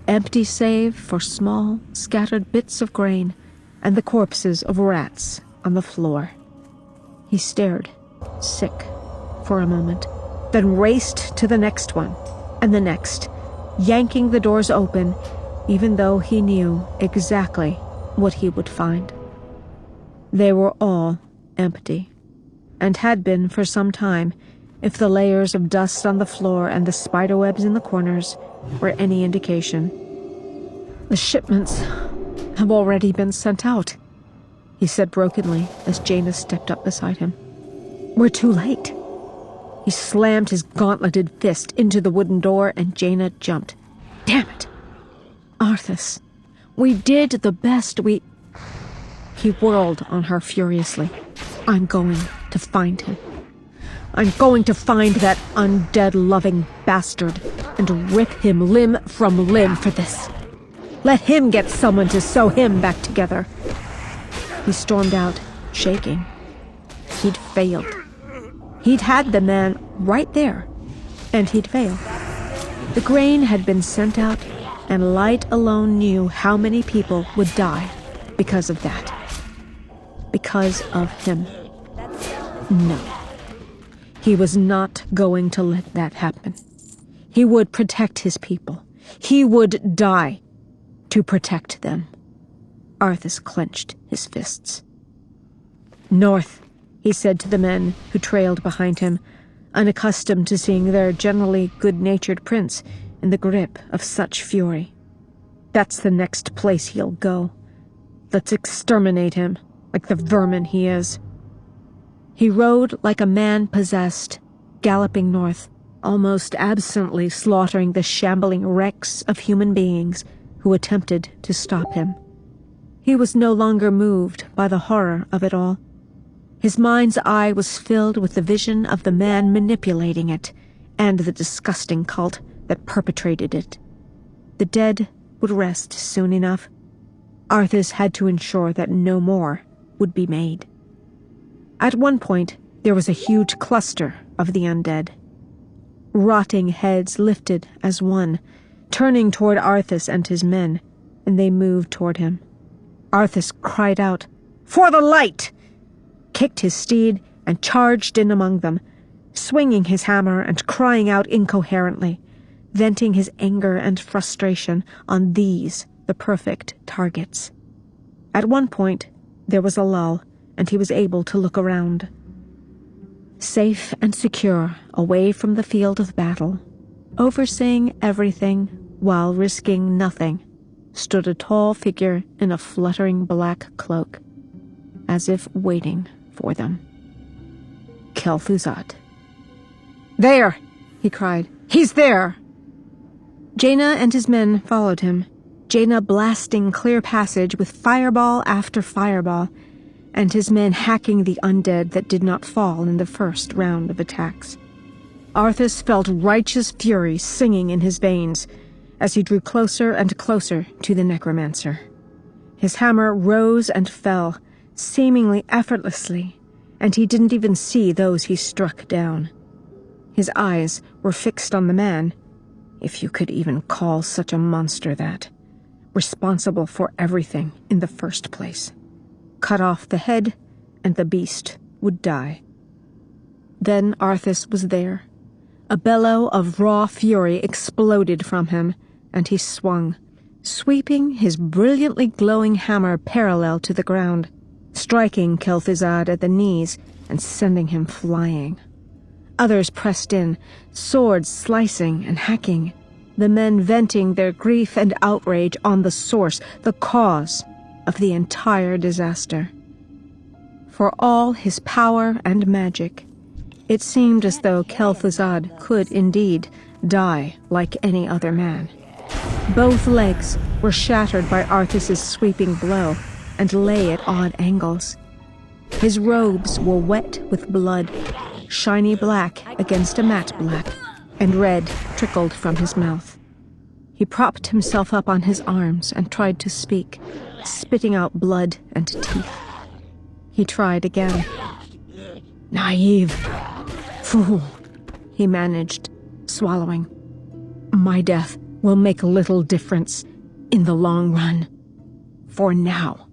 Empty save for small, scattered bits of grain and the corpses of rats on the floor. He stared, sick, for a moment, then raced to the next one, and the next, yanking the doors open, even though he knew exactly what he would find. They were all empty, and had been for some time, if the layers of dust on the floor and the spiderwebs in the corners were any indication. The shipments have already been sent out, he said brokenly as Jaina stepped up beside him. We're too late. He slammed his gauntleted fist into the wooden door and Jaina jumped. Damn it! Arthas, we did the best we... He whirled on her furiously. I'm going to find him. I'm going to find that undead-loving bastard and rip him limb from limb for this. Let him get someone to sew him back together. He stormed out, shaking. He'd failed. He'd had the man right there, and he'd failed. The grain had been sent out, and Light alone knew how many people would die because of that. Because of him. No. He was not going to let that happen. He would protect his people. He would die to protect them. Arthas clenched his fists. "North," he said to the men who trailed behind him, unaccustomed to seeing their generally good-natured prince in the grip of such fury. "That's the next place he'll go. Let's exterminate him, like the vermin he is." He rode like a man possessed, galloping north, almost absently slaughtering the shambling wrecks of human beings who attempted to stop him. He was no longer moved by the horror of it all. His mind's eye was filled with the vision of the man manipulating it, and the disgusting cult that perpetrated it. The dead would rest soon enough. Arthas had to ensure that no more would be made. At one point, there was a huge cluster of the undead. Rotting heads lifted as one, turning toward Arthas and his men, and they moved toward him. Arthas cried out, "For the light!" kicked his steed, and charged in among them, swinging his hammer and crying out incoherently, venting his anger and frustration on these, the perfect targets. At one point, there was a lull, and he was able to look around. Safe and secure, away from the field of battle, overseeing everything while risking nothing, stood a tall figure in a fluttering black cloak, as if waiting for them. Kel'Thuzad. "There!" he cried. "He's there!" Jaina and his men followed him, Jaina blasting clear passage with fireball after fireball, and his men hacking the undead that did not fall in the first round of attacks. Arthas felt righteous fury singing in his veins as he drew closer and closer to the necromancer. His hammer rose and fell, seemingly effortlessly, and he didn't even see those he struck down. His eyes were fixed on the man, if you could even call such a monster that, responsible for everything in the first place. Cut off the head, and the beast would die. Then Arthas was there. A bellow of raw fury exploded from him, and he swung, sweeping his brilliantly glowing hammer parallel to the ground, striking Kel'Thuzad at the knees and sending him flying. Others pressed in, swords slicing and hacking, the men venting their grief and outrage on the source, the cause of the entire disaster. For all his power and magic, it seemed as though Kel'Thuzad could indeed die like any other man. Both legs were shattered by Arthas's sweeping blow and lay at odd angles. His robes were wet with blood, shiny black against a matte black, and red trickled from his mouth. He propped himself up on his arms and tried to speak, spitting out blood and teeth. He tried again. "Naive. Fool," he managed, swallowing. "My death will make little difference in the long run. For now,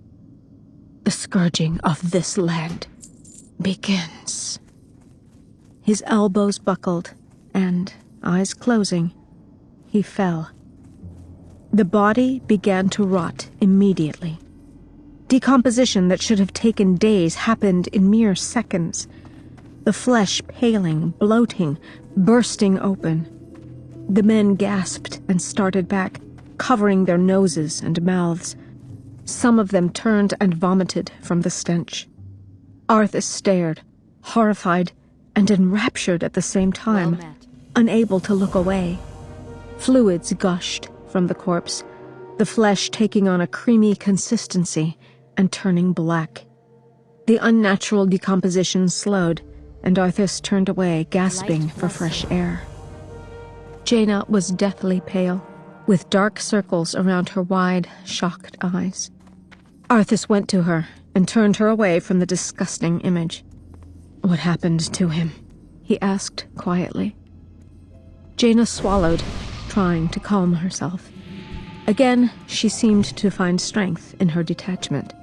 the scourging of this land begins." His elbows buckled, and, eyes closing, he fell. The body began to rot immediately. Decomposition that should have taken days happened in mere seconds. The flesh paling, bloating, bursting open. The men gasped and started back, covering their noses and mouths. Some of them turned and vomited from the stench. Arthas stared, horrified and enraptured at the same time, unable to look away. Fluids gushed from the corpse, the flesh taking on a creamy consistency and turning black. The unnatural decomposition slowed, and Arthas turned away, gasping for fresh air. Jaina was deathly pale, with dark circles around her wide, shocked eyes. Arthas went to her and turned her away from the disgusting image. "What happened to him?" he asked quietly. Jaina swallowed, trying to calm herself. Again, she seemed to find strength in her detachment.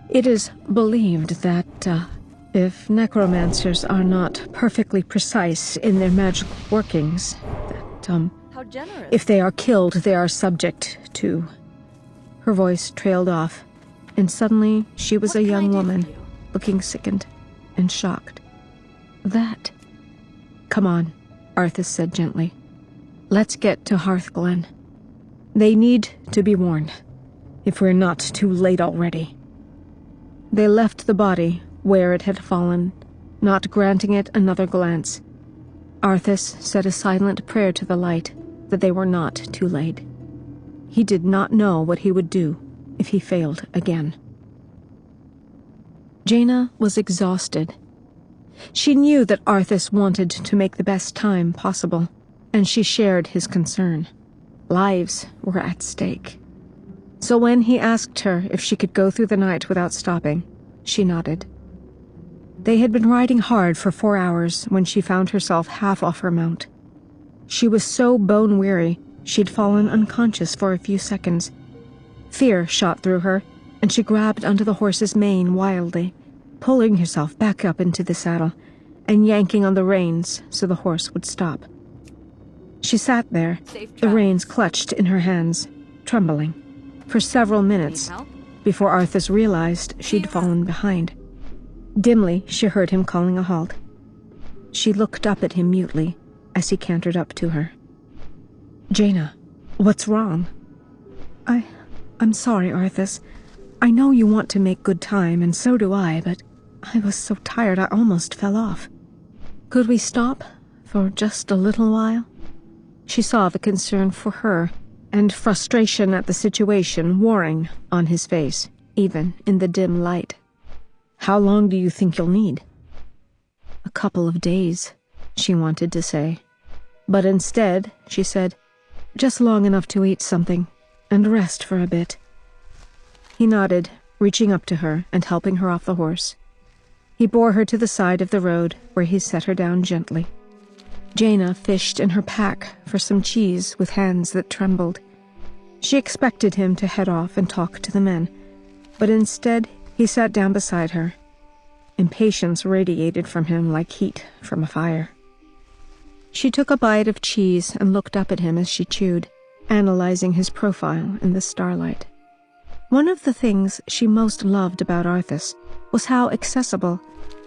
"It is believed that, if necromancers are not perfectly precise in their magical workings, that, How generous. if they are killed, they are subject to..." Her voice trailed off, and suddenly she was a young What can I do woman, for you? looking sickened and shocked. That. Come on, Arthas said gently. Let's get to Hearthglen. They need to be warned, if we're not too late already. They left the body where it had fallen, not granting it another glance. Arthas said a silent prayer to the light that they were not too late. He did not know what he would do if he failed again. Jaina was exhausted. She knew that Arthas wanted to make the best time possible, and she shared his concern. Lives were at stake. So when he asked her if she could go through the night without stopping, she nodded. They had been riding hard for 4 hours when she found herself half off her mount. She was so bone-weary she'd fallen unconscious for a few seconds. Fear shot through her, and she grabbed onto the horse's mane wildly, pulling herself back up into the saddle and yanking on the reins so the horse would stop. She sat there, the reins clutched in her hands, trembling, for several minutes before Arthas realized she'd fallen behind. Dimly, she heard him calling a halt. She looked up at him mutely as he cantered up to her. Jaina, what's wrong? I'm sorry, Arthas. I know you want to make good time, and so do I, but I was so tired I almost fell off. Could we stop for just a little while? She saw the concern for her and frustration at the situation warring on his face, even in the dim light. How long do you think you'll need? A couple of days, she wanted to say. But instead, she said, just long enough to eat something and rest for a bit. He nodded, reaching up to her and helping her off the horse. He bore her to the side of the road where he set her down gently. Jaina fished in her pack for some cheese with hands that trembled. She expected him to head off and talk to the men, but instead he sat down beside her. Impatience radiated from him like heat from a fire. She took a bite of cheese and looked up at him as she chewed, analyzing his profile in the starlight. One of the things she most loved about Arthas was how accessible,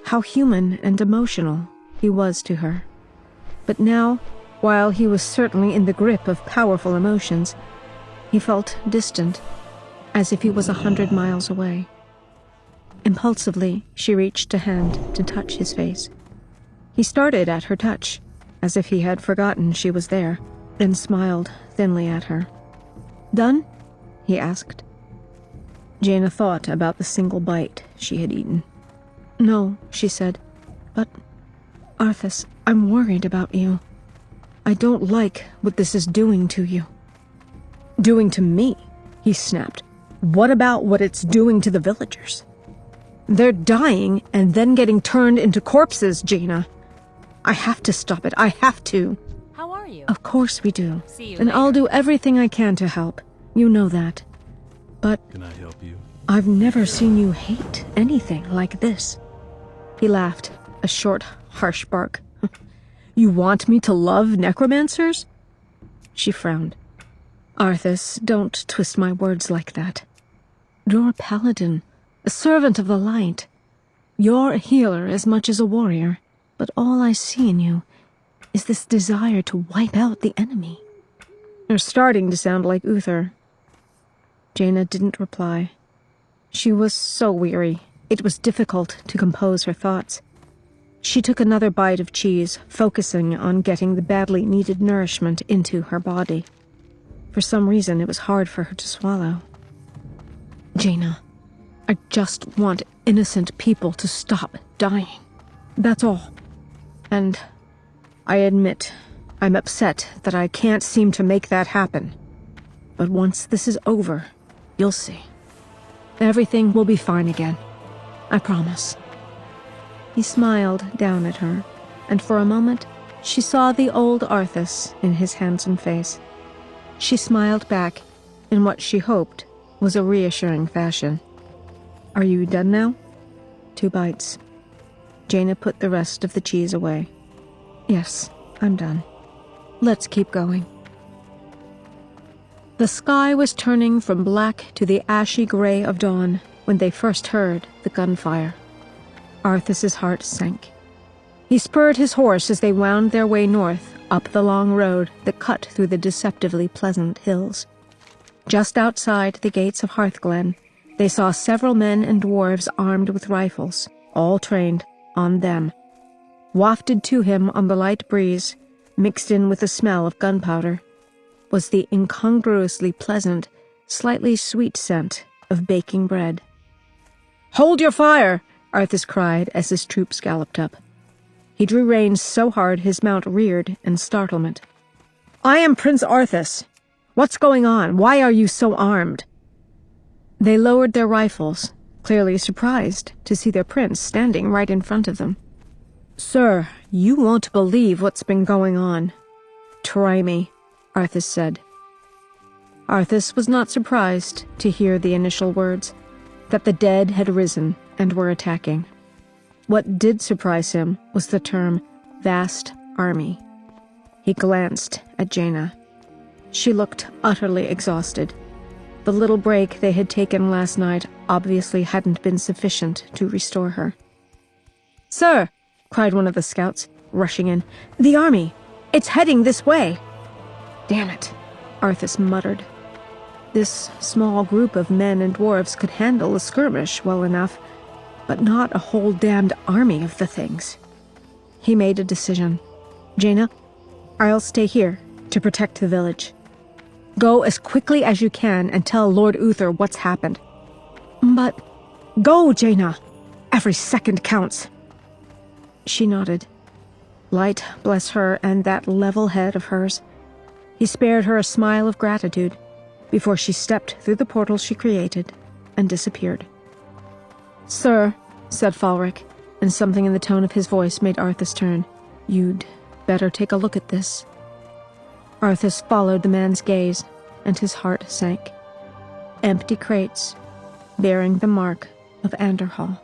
how human and emotional he was to her. But now, while he was certainly in the grip of powerful emotions, he felt distant, as if he was 100 miles away. Impulsively, she reached a hand to touch his face. He started at her touch, as if he had forgotten she was there, and smiled thinly at her. Done? He asked. Jaina thought about the single bite she had eaten. No, she said, but, Arthas, I'm worried about you. I don't like what this is doing to you. Doing to me? He snapped. What about what it's doing to the villagers? They're dying and then getting turned into corpses, Jaina. I have to stop it. I have to. How are you? Of course we do. See you And later. I'll do everything I can to help. You know that. But Can I help you? I've never seen you hate anything like this. He laughed, a short, harsh bark. You want me to love necromancers? She frowned. Arthas, don't twist my words like that. You're a paladin, a servant of the light. You're a healer as much as a warrior, but all I see in you is this desire to wipe out the enemy. You're starting to sound like Uther. Jaina didn't reply. She was so weary, it was difficult to compose her thoughts. She took another bite of cheese, focusing on getting the badly needed nourishment into her body. For some reason, it was hard for her to swallow. Jaina, I just want innocent people to stop dying. That's all. And I admit, I'm upset that I can't seem to make that happen. But once this is over, you'll see. Everything will be fine again. I promise. He smiled down at her, and for a moment, she saw the old Arthas in his handsome face. She smiled back in what she hoped was a reassuring fashion. Are you done now? 2 bites. Jaina put the rest of the cheese away. Yes, I'm done. Let's keep going. The sky was turning from black to the ashy gray of dawn, when they first heard the gunfire. Arthas's heart sank. He spurred his horse as they wound their way north, up the long road that cut through the deceptively pleasant hills. Just outside the gates of Hearthglen, they saw several men and dwarves armed with rifles, all trained on them. Wafted to him on the light breeze, mixed in with the smell of gunpowder, was the incongruously pleasant, slightly sweet scent of baking bread. "Hold your fire!" Arthas cried as his troops galloped up. He drew reins so hard his mount reared in startlement. "I am Prince Arthas. What's going on? Why are you so armed?" They lowered their rifles, clearly surprised to see their prince standing right in front of them. "Sir, you won't believe what's been going on." "Try me," Arthas said. Arthas was not surprised to hear the initial words, that the dead had risen and were attacking. What did surprise him was the term vast army. He glanced at Jaina. She looked utterly exhausted. The little break they had taken last night obviously hadn't been sufficient to restore her. "Sir," cried one of the scouts, rushing in, "the army! It's heading this way!" "Damn it," Arthas muttered. This small group of men and dwarves could handle a skirmish well enough, but not a whole damned army of the things. He made a decision. "Jaina, I'll stay here to protect the village. Go as quickly as you can and tell Lord Uther what's happened." "But—" "Go, Jaina! Every second counts." She nodded. Light bless her and that level head of hers. He spared her a smile of gratitude before she stepped through the portal she created and disappeared. "Sir," said Falric, and something in the tone of his voice made Arthas turn. "You'd better take a look at this." Arthas followed the man's gaze, and his heart sank. Empty crates, bearing the mark of Anderhall.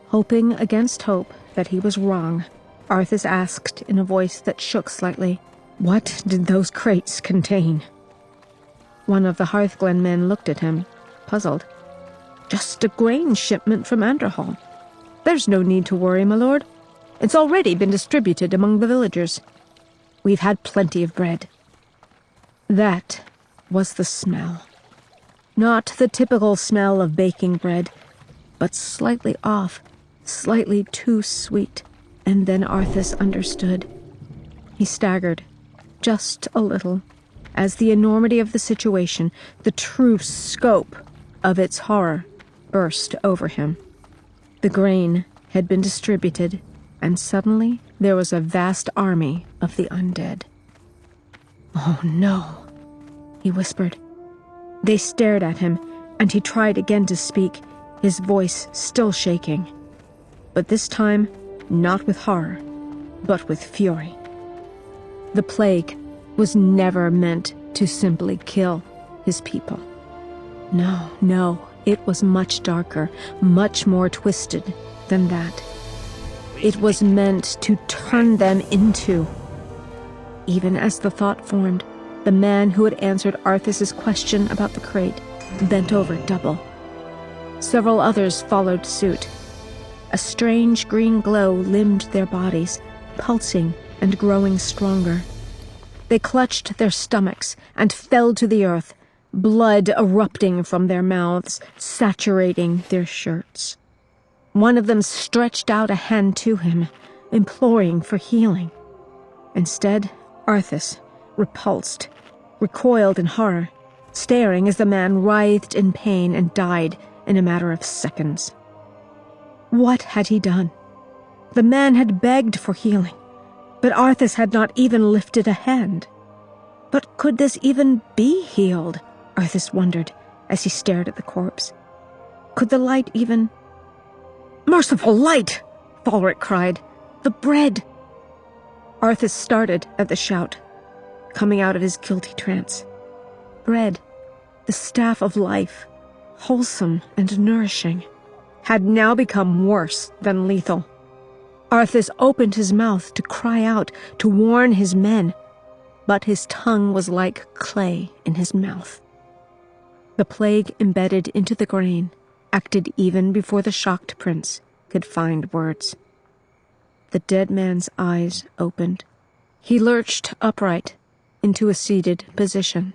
Hoping against hope that he was wrong, Arthas asked in a voice that shook slightly, "What did those crates contain?" One of the Hearthglen men looked at him, puzzled. "Just a grain shipment from Anderhall. There's no need to worry, my lord. It's already been distributed among the villagers. We've had plenty of bread." That was the smell. Not the typical smell of baking bread, but slightly off, slightly too sweet, and then Arthas understood. He staggered, just a little, as the enormity of the situation, the true scope of its horror, burst over him. The grain had been distributed, and suddenly there was a vast army of the undead. "Oh no," he whispered. They stared at him, and he tried again to speak, his voice still shaking. But this time, not with horror, but with fury. The plague was never meant to simply kill his people. No, it was much darker, much more twisted than that. It was meant to turn them into. Even as the thought formed, the man who had answered Arthas's question about the crate bent over double. Several others followed suit. A strange green glow limned their bodies, pulsing and growing stronger. They clutched their stomachs and fell to the earth, blood erupting from their mouths, saturating their shirts. One of them stretched out a hand to him, imploring for healing. Instead, Arthas, repulsed, recoiled in horror, staring as the man writhed in pain and died in a matter of seconds. What had he done? The man had begged for healing, but Arthas had not even lifted a hand. But could this even be healed? Arthas wondered as he stared at the corpse. Could the light even... "Merciful light!" Falric cried. "The bread!" Arthas started at the shout, coming out of his guilty trance. Bread, the staff of life, wholesome and nourishing, had now become worse than lethal. Arthas opened his mouth to cry out, to warn his men, but his tongue was like clay in his mouth. The plague embedded into the grain, acted even before the shocked prince could find words. The dead man's eyes opened. He lurched upright into a seated position.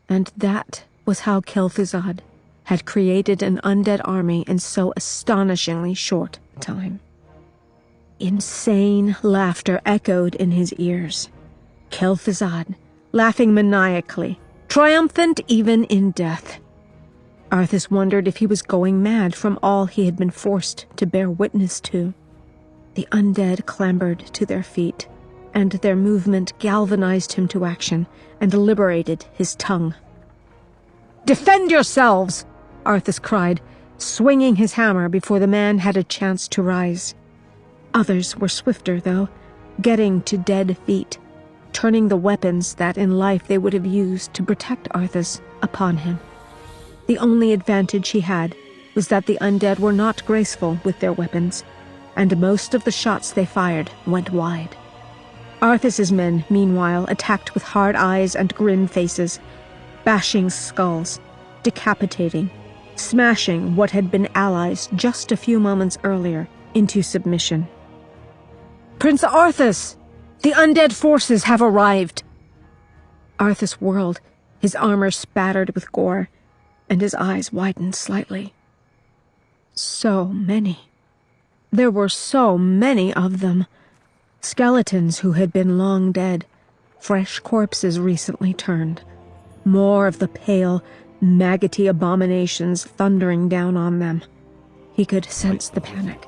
And that was how Kel'Thuzad had created an undead army in so astonishingly short a time. Insane laughter echoed in his ears. Kel'Thuzad, laughing maniacally, triumphant even in death. Arthas wondered if he was going mad from all he had been forced to bear witness to. The undead clambered to their feet, and their movement galvanized him to action and liberated his tongue. "Defend yourselves!" Arthas cried, swinging his hammer before the man had a chance to rise. Others were swifter, though, getting to dead feet, turning the weapons that in life they would have used to protect Arthas upon him. The only advantage he had was that the undead were not graceful with their weapons, and most of the shots they fired went wide. Arthas's men, meanwhile, attacked with hard eyes and grim faces, bashing skulls, decapitating, smashing what had been allies just a few moments earlier into submission. "Prince Arthas! The undead forces have arrived!" Arthas whirled, his armor spattered with gore, and his eyes widened slightly. So many. There were so many of them. Skeletons who had been long dead, fresh corpses recently turned, more of the pale, maggoty abominations thundering down on them. He could sense the panic.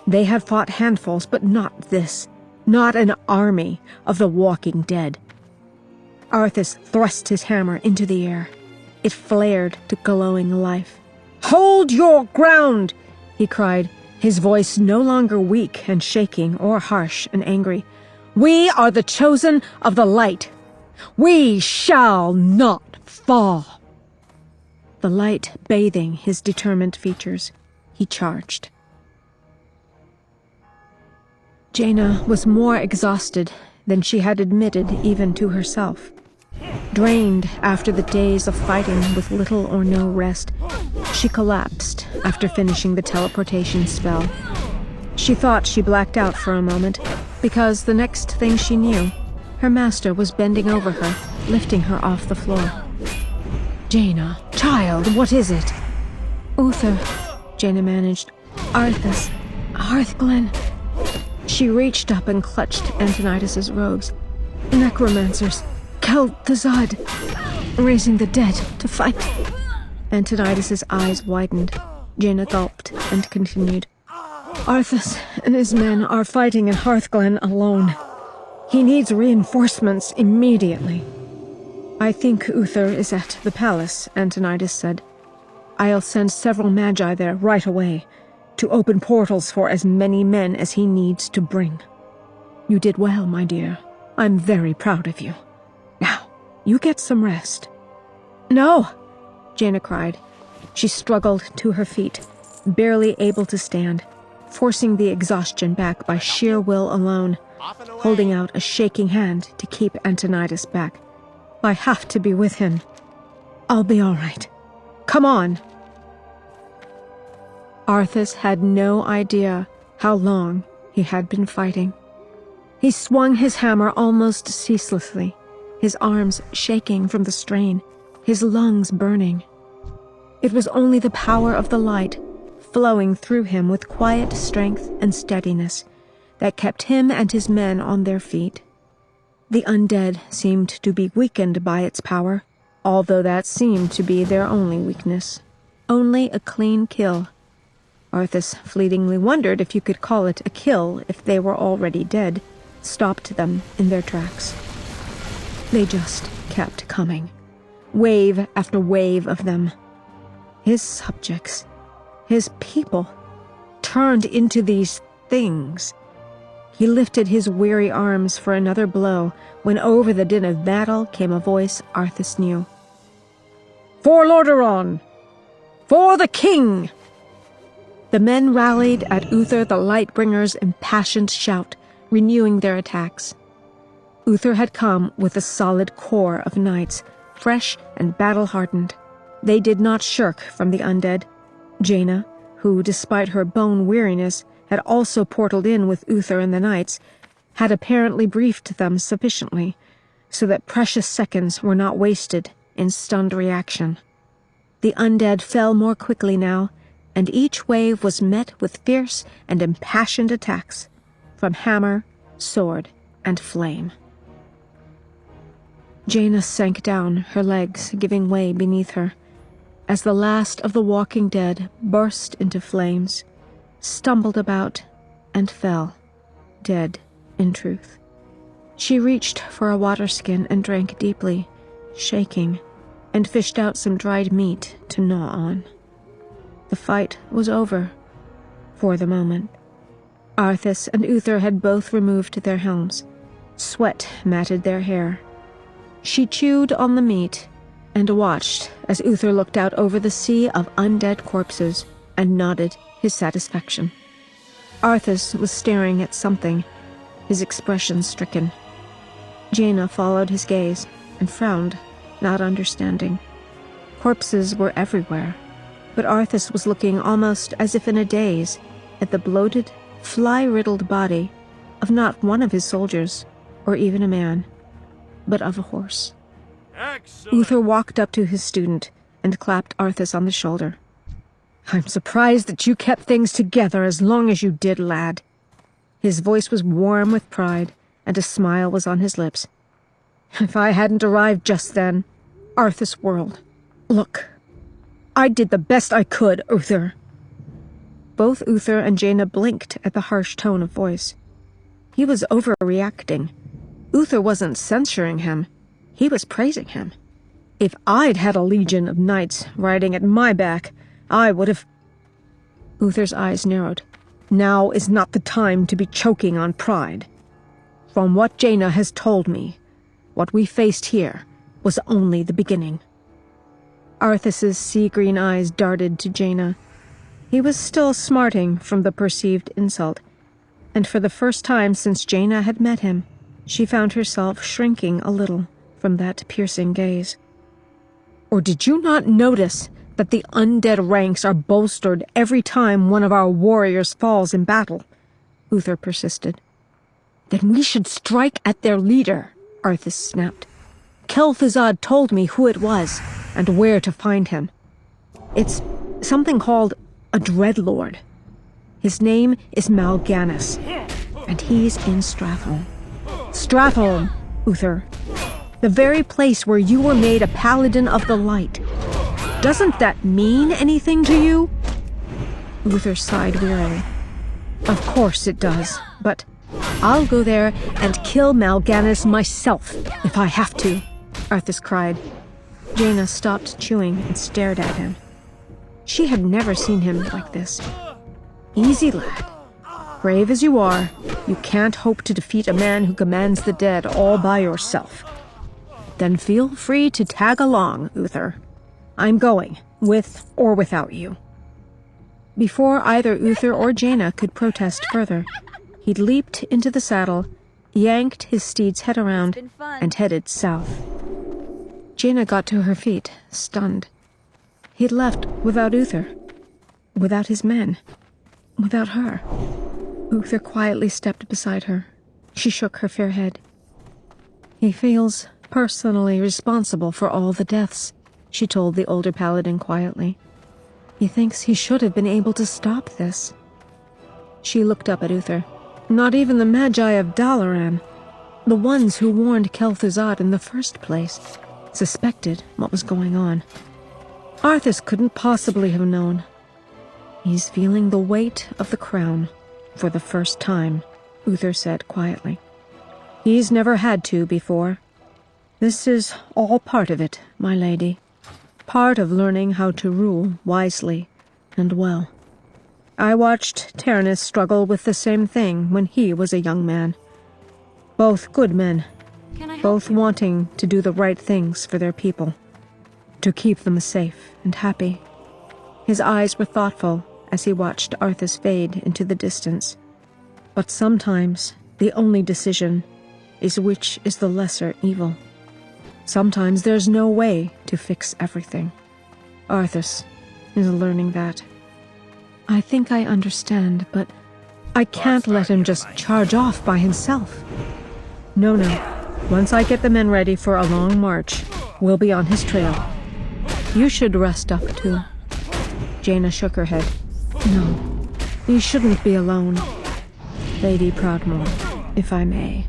They had fought handfuls, but not this. Not an army of the walking dead. Arthas thrust his hammer into the air. It flared to glowing life. "Hold your ground!" he cried, his voice no longer weak and shaking or harsh and angry. "We are the chosen of the light. We shall not fall." The light bathing his determined features, he charged. Jaina was more exhausted than she had admitted even to herself. Drained after the days of fighting with little or no rest, she collapsed after finishing the teleportation spell. She thought she blacked out for a moment, because the next thing she knew, her master was bending over her, lifting her off the floor. "Jaina, child, what is it?" "Uther," Jaina managed. "Arthas. Hearthglen." She reached up and clutched Antonidas' robes. "Necromancers. Kel'Thuzad. Raising the dead to fight." Antonidas' eyes widened. Jaina gulped and continued. "Arthas and his men are fighting in Hearthglen alone. He needs reinforcements immediately." "I think Uther is at the palace," Antonidas said. "I'll send several magi there right away, to open portals for as many men as he needs to bring. You did well, my dear. I'm very proud of you. Now, you get some rest." "No!" Jaina cried. She struggled to her feet, barely able to stand, forcing the exhaustion back by sheer will alone, holding out a shaking hand to keep Antonidas back. "I have to be with him. I'll be all right. Come on." Arthas had no idea how long he had been fighting. He swung his hammer almost ceaselessly, his arms shaking from the strain, his lungs burning. It was only the power of the light, flowing through him with quiet strength and steadiness, that kept him and his men on their feet. The undead seemed to be weakened by its power, although that seemed to be their only weakness. Only a clean kill. Arthas fleetingly wondered if you could call it a kill if they were already dead, stopped them in their tracks. They just kept coming, wave after wave of them. His subjects, his people, turned into these things. He lifted his weary arms for another blow when over the din of battle came a voice Arthas knew. "For Lordaeron! For the king!" The men rallied at Uther the Lightbringer's impassioned shout, renewing their attacks. Uther had come with a solid core of knights, fresh and battle-hardened. They did not shirk from the undead. Jaina, who, despite her bone weariness, had also portaled in with Uther and the knights, had apparently briefed them sufficiently, so that precious seconds were not wasted in stunned reaction. The undead fell more quickly now, and each wave was met with fierce and impassioned attacks from hammer, sword, and flame. Jaina sank down, her legs giving way beneath her, as the last of the walking dead burst into flames, stumbled about, and fell, dead in truth. She reached for a water skin and drank deeply, shaking, and fished out some dried meat to gnaw on. The fight was over, for the moment. Arthas and Uther had both removed their helms. Sweat matted their hair. She chewed on the meat and watched as Uther looked out over the sea of undead corpses and nodded his satisfaction. Arthas was staring at something, his expression stricken. Jaina followed his gaze and frowned, not understanding. Corpses were everywhere, but Arthas was looking almost as if in a daze at the bloated, fly-riddled body of not one of his soldiers, or even a man, but of a horse. Excellent. Uther walked up to his student and clapped Arthas on the shoulder. "I'm surprised that you kept things together as long as you did, lad." His voice was warm with pride, and a smile was on his lips. "If I hadn't arrived just then, Arthas whirled. Look, I did the best I could, Uther." Both Uther and Jaina blinked at the harsh tone of voice. He was overreacting. Uther wasn't censuring him. He was praising him. "If I'd had a legion of knights riding at my back, I would have—" Uther's eyes narrowed. "Now is not the time to be choking on pride. From what Jaina has told me, what we faced here was only the beginning." Arthas's sea-green eyes darted to Jaina. He was still smarting from the perceived insult, and for the first time since Jaina had met him, she found herself shrinking a little from that piercing gaze. "Or did you not notice that the undead ranks are bolstered every time one of our warriors falls in battle?" Uther persisted. "Then we should strike at their leader," Arthas snapped. "Kel'Thuzad told me who it was and where to find him. It's something called a Dreadlord. His name is Mal'Ganis, and he's in Stratholme. Stratholme, Uther. The very place where you were made a paladin of the light. Doesn't that mean anything to you?" Uther sighed wearily. "Of course it does, but I'll go there and kill Mal'Ganis myself if I have to," Arthas cried. Jaina stopped chewing and stared at him. She had never seen him like this. "Easy, lad. Brave as you are, you can't hope to defeat a man who commands the dead all by yourself. Then feel free to tag along, Uther. I'm going, with or without you." Before either Uther or Jaina could protest further, he'd leaped into the saddle, yanked his steed's head around, and headed south. Jaina got to her feet, stunned. He'd left without Uther, without his men, without her. Uther quietly stepped beside her. She shook her fair head. "He feels personally responsible for all the deaths," she told the older paladin quietly. "He thinks he should have been able to stop this." She looked up at Uther. "Not even the Magi of Dalaran, the ones who warned Kel'Thuzad in the first place, suspected what was going on. Arthas couldn't possibly have known. He's feeling the weight of the crown for the first time," Uther said quietly. "He's never had to before. This is all part of it, my lady. Part of learning how to rule wisely and well. I watched Tyrannus struggle with the same thing when he was a young man. Both good men, both wanting to do the right things for their people, to keep them safe and happy." His eyes were thoughtful as he watched Arthas fade into the distance. "But sometimes the only decision is which is the lesser evil. Sometimes there's no way to fix everything. Arthas is learning that. I think I understand, but I can't let him just charge off by himself. No. Once I get the men ready for a long march, we'll be on his trail. You should rest up, too. Jaina shook her head. No, you shouldn't be alone. Lady Proudmoore, if I may,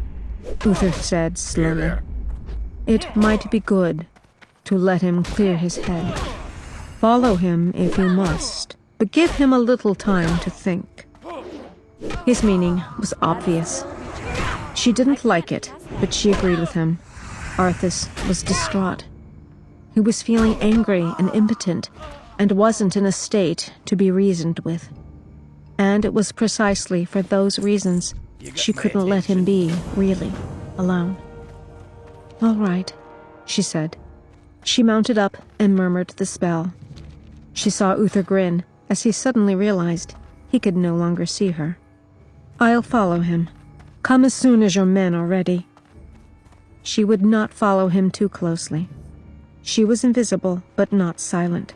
Uther said slowly. It might be good to let him clear his head. Follow him if you must, but give him a little time to think. His meaning was obvious. She didn't like it, but she agreed with him. Arthas was distraught. He was feeling angry and impotent, and wasn't in a state to be reasoned with. And it was precisely for those reasons she couldn't let him be, really, alone. All right, she said. She mounted up and murmured the spell. She saw Uther grin as he suddenly realized he could no longer see her. I'll follow him. Come as soon as your men are ready. She would not follow him too closely. She was invisible, but not silent.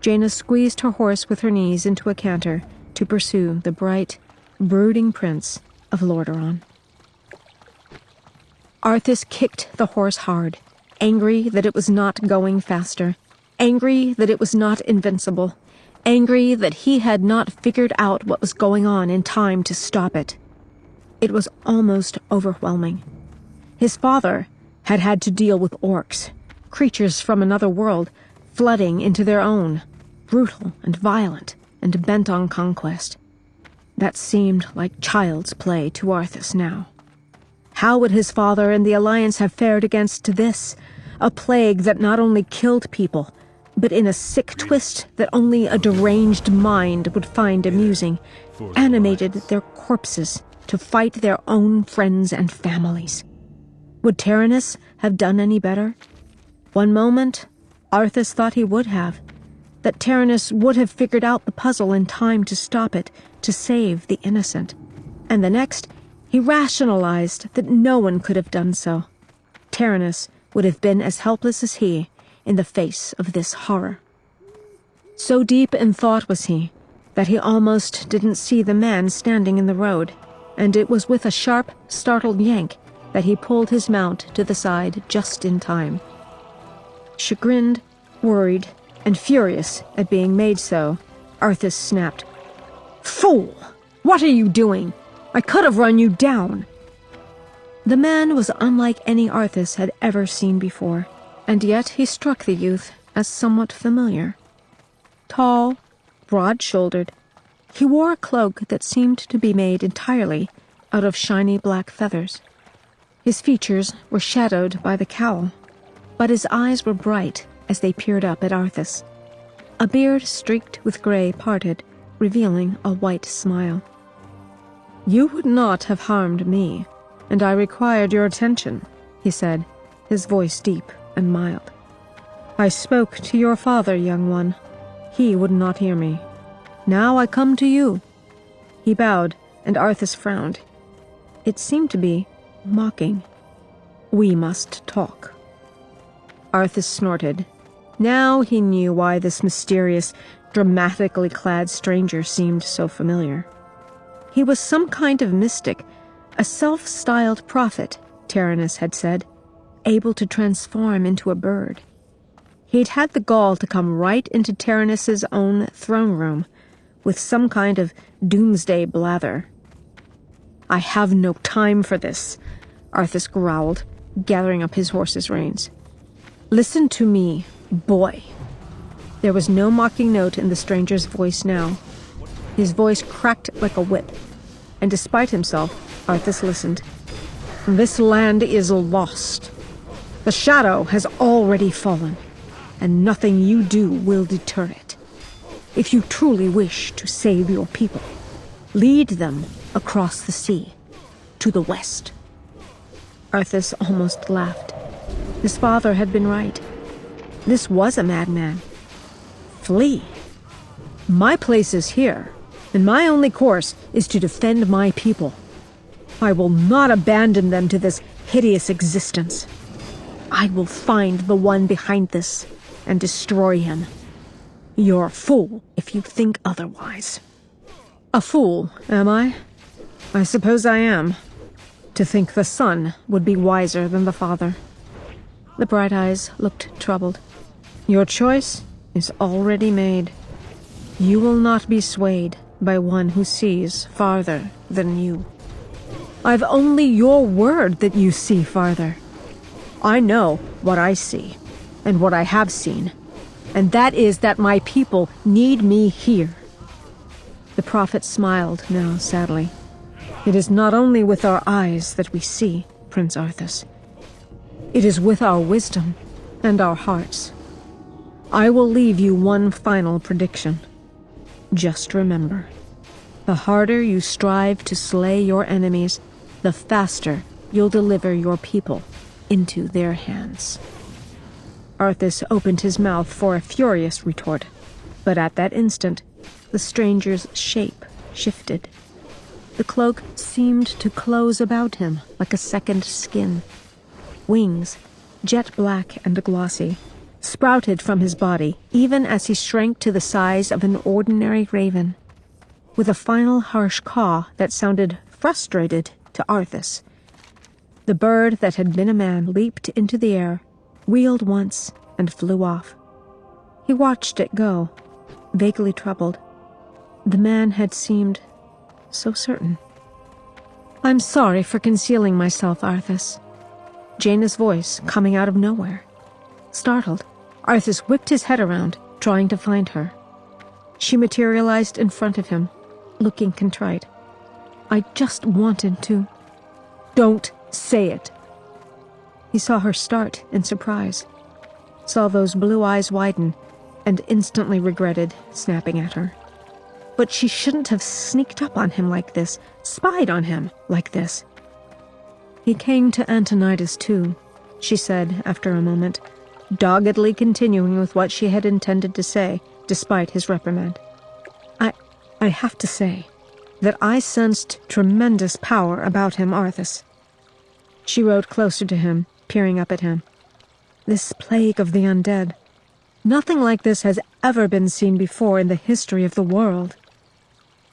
Jaina squeezed her horse with her knees into a canter to pursue the bright, brooding prince of Lordaeron. Arthas kicked the horse hard, angry that it was not going faster, angry that it was not invincible, angry that he had not figured out what was going on in time to stop it. It was almost overwhelming. His father had had to deal with orcs, creatures from another world, flooding into their own, brutal and violent and bent on conquest. That seemed like child's play to Arthas now. How would his father and the Alliance have fared against this, a plague that not only killed people, but in a sick twist that only a deranged mind would find amusing, animated their corpses to fight their own friends and families? Would Tyrannus have done any better? One moment, Arthas thought he would have, that Tyrannus would have figured out the puzzle in time to stop it, to save the innocent. And the next, he rationalized that no one could have done so. Tyrannus would have been as helpless as he in the face of this horror. So deep in thought was he, that he almost didn't see the man standing in the road, and it was with a sharp, startled yank that he pulled his mount to the side just in time. Chagrined, worried, and furious at being made so, Arthas snapped, "Fool! What are you doing? I could have run you down!" The man was unlike any Arthas had ever seen before, and yet he struck the youth as somewhat familiar. Tall, broad-shouldered, he wore a cloak that seemed to be made entirely out of shiny black feathers. His features were shadowed by the cowl, but his eyes were bright as they peered up at Arthas. A beard streaked with gray parted, revealing a white smile. "You would not have harmed me, and I required your attention," he said, his voice deep and mild. "I spoke to your father, young one. He would not hear me. Now I come to you." He bowed, and Arthas frowned. It seemed to be mocking. "We must talk." Arthas snorted. Now he knew why this mysterious, dramatically clad stranger seemed so familiar. He was some kind of mystic, a self-styled prophet, Tyrannus had said, able to transform into a bird. He'd had the gall to come right into Tyrannus's own throne room, with some kind of doomsday blather. "I have no time for this," Arthas growled, gathering up his horse's reins. "Listen to me, boy." There was no mocking note in the stranger's voice now. His voice cracked like a whip, and despite himself, Arthas listened. "This land is lost. The shadow has already fallen, and nothing you do will deter it. If you truly wish to save your people, lead them across the sea, to the west." Arthas almost laughed. His father had been right. This was a madman. Flee. My place is here, and my only course is to defend my people. I will not abandon them to this hideous existence. I will find the one behind this and destroy him, You're a fool if you think otherwise. A fool, am I? I suppose I am. To think the son would be wiser than the father. The bright eyes looked troubled. Your choice is already made. You will not be swayed by one who sees farther than you. I've only your word that you see farther. I know what I see, and what I have seen, and that is that my people need me here. The prophet smiled now sadly. It is not only with our eyes that we see, Prince Arthas. It is with our wisdom and our hearts. I will leave you one final prediction. Just remember, the harder you strive to slay your enemies, the faster you'll deliver your people into their hands. Arthas opened his mouth for a furious retort, but at that instant, the stranger's shape shifted. The cloak seemed to close about him like a second skin. Wings, jet black and glossy, sprouted from his body even as he shrank to the size of an ordinary raven. With a final harsh caw that sounded frustrated to Arthas, the bird that had been a man leaped into the air, wheeled once, and flew off. He watched it go, vaguely troubled. The man had seemed so certain. I'm sorry for concealing myself, Arthas. Jaina's voice coming out of nowhere. Startled, Arthas whipped his head around, trying to find her. She materialized in front of him, looking contrite. I just wanted to. Don't say it. He saw her start in surprise, saw those blue eyes widen, and instantly regretted snapping at her. But she shouldn't have sneaked up on him like this, spied on him like this. He came to Antonidas too, she said after a moment, doggedly continuing with what she had intended to say, despite his reprimand. I have to say that I sensed tremendous power about him, Arthas. She rode closer to him, peering up at him. This plague of the undead. Nothing like this has ever been seen before in the history of the world.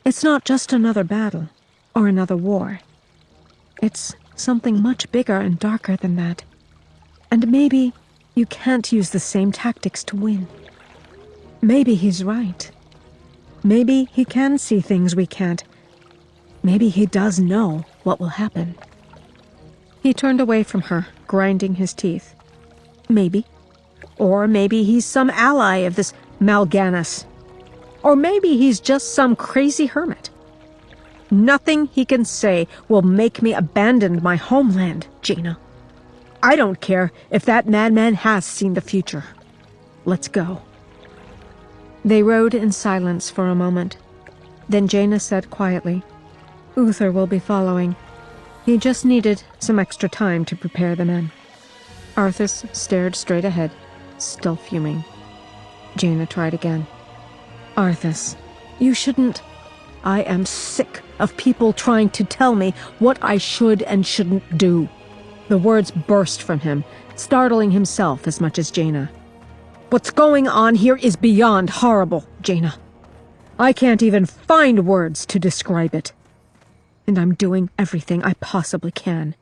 It's not just another battle, or another war. It's something much bigger and darker than that. And maybe you can't use the same tactics to win. Maybe he's right. Maybe he can see things we can't. Maybe he does know what will happen. He turned away from her, grinding his teeth. Maybe. Or maybe he's some ally of this Mal'Ganis. Or maybe he's just some crazy hermit. Nothing he can say will make me abandon my homeland, Jaina. I don't care if that madman has seen the future. Let's go. They rode in silence for a moment. Then Jaina said quietly, Uther will be following. He just needed some extra time to prepare the men. Arthas stared straight ahead, still fuming. Jaina tried again. Arthas, you shouldn't... I am sick of people trying to tell me what I should and shouldn't do. The words burst from him, startling himself as much as Jaina. What's going on here is beyond horrible, Jaina. I can't even find words to describe it. And I'm doing everything I possibly can.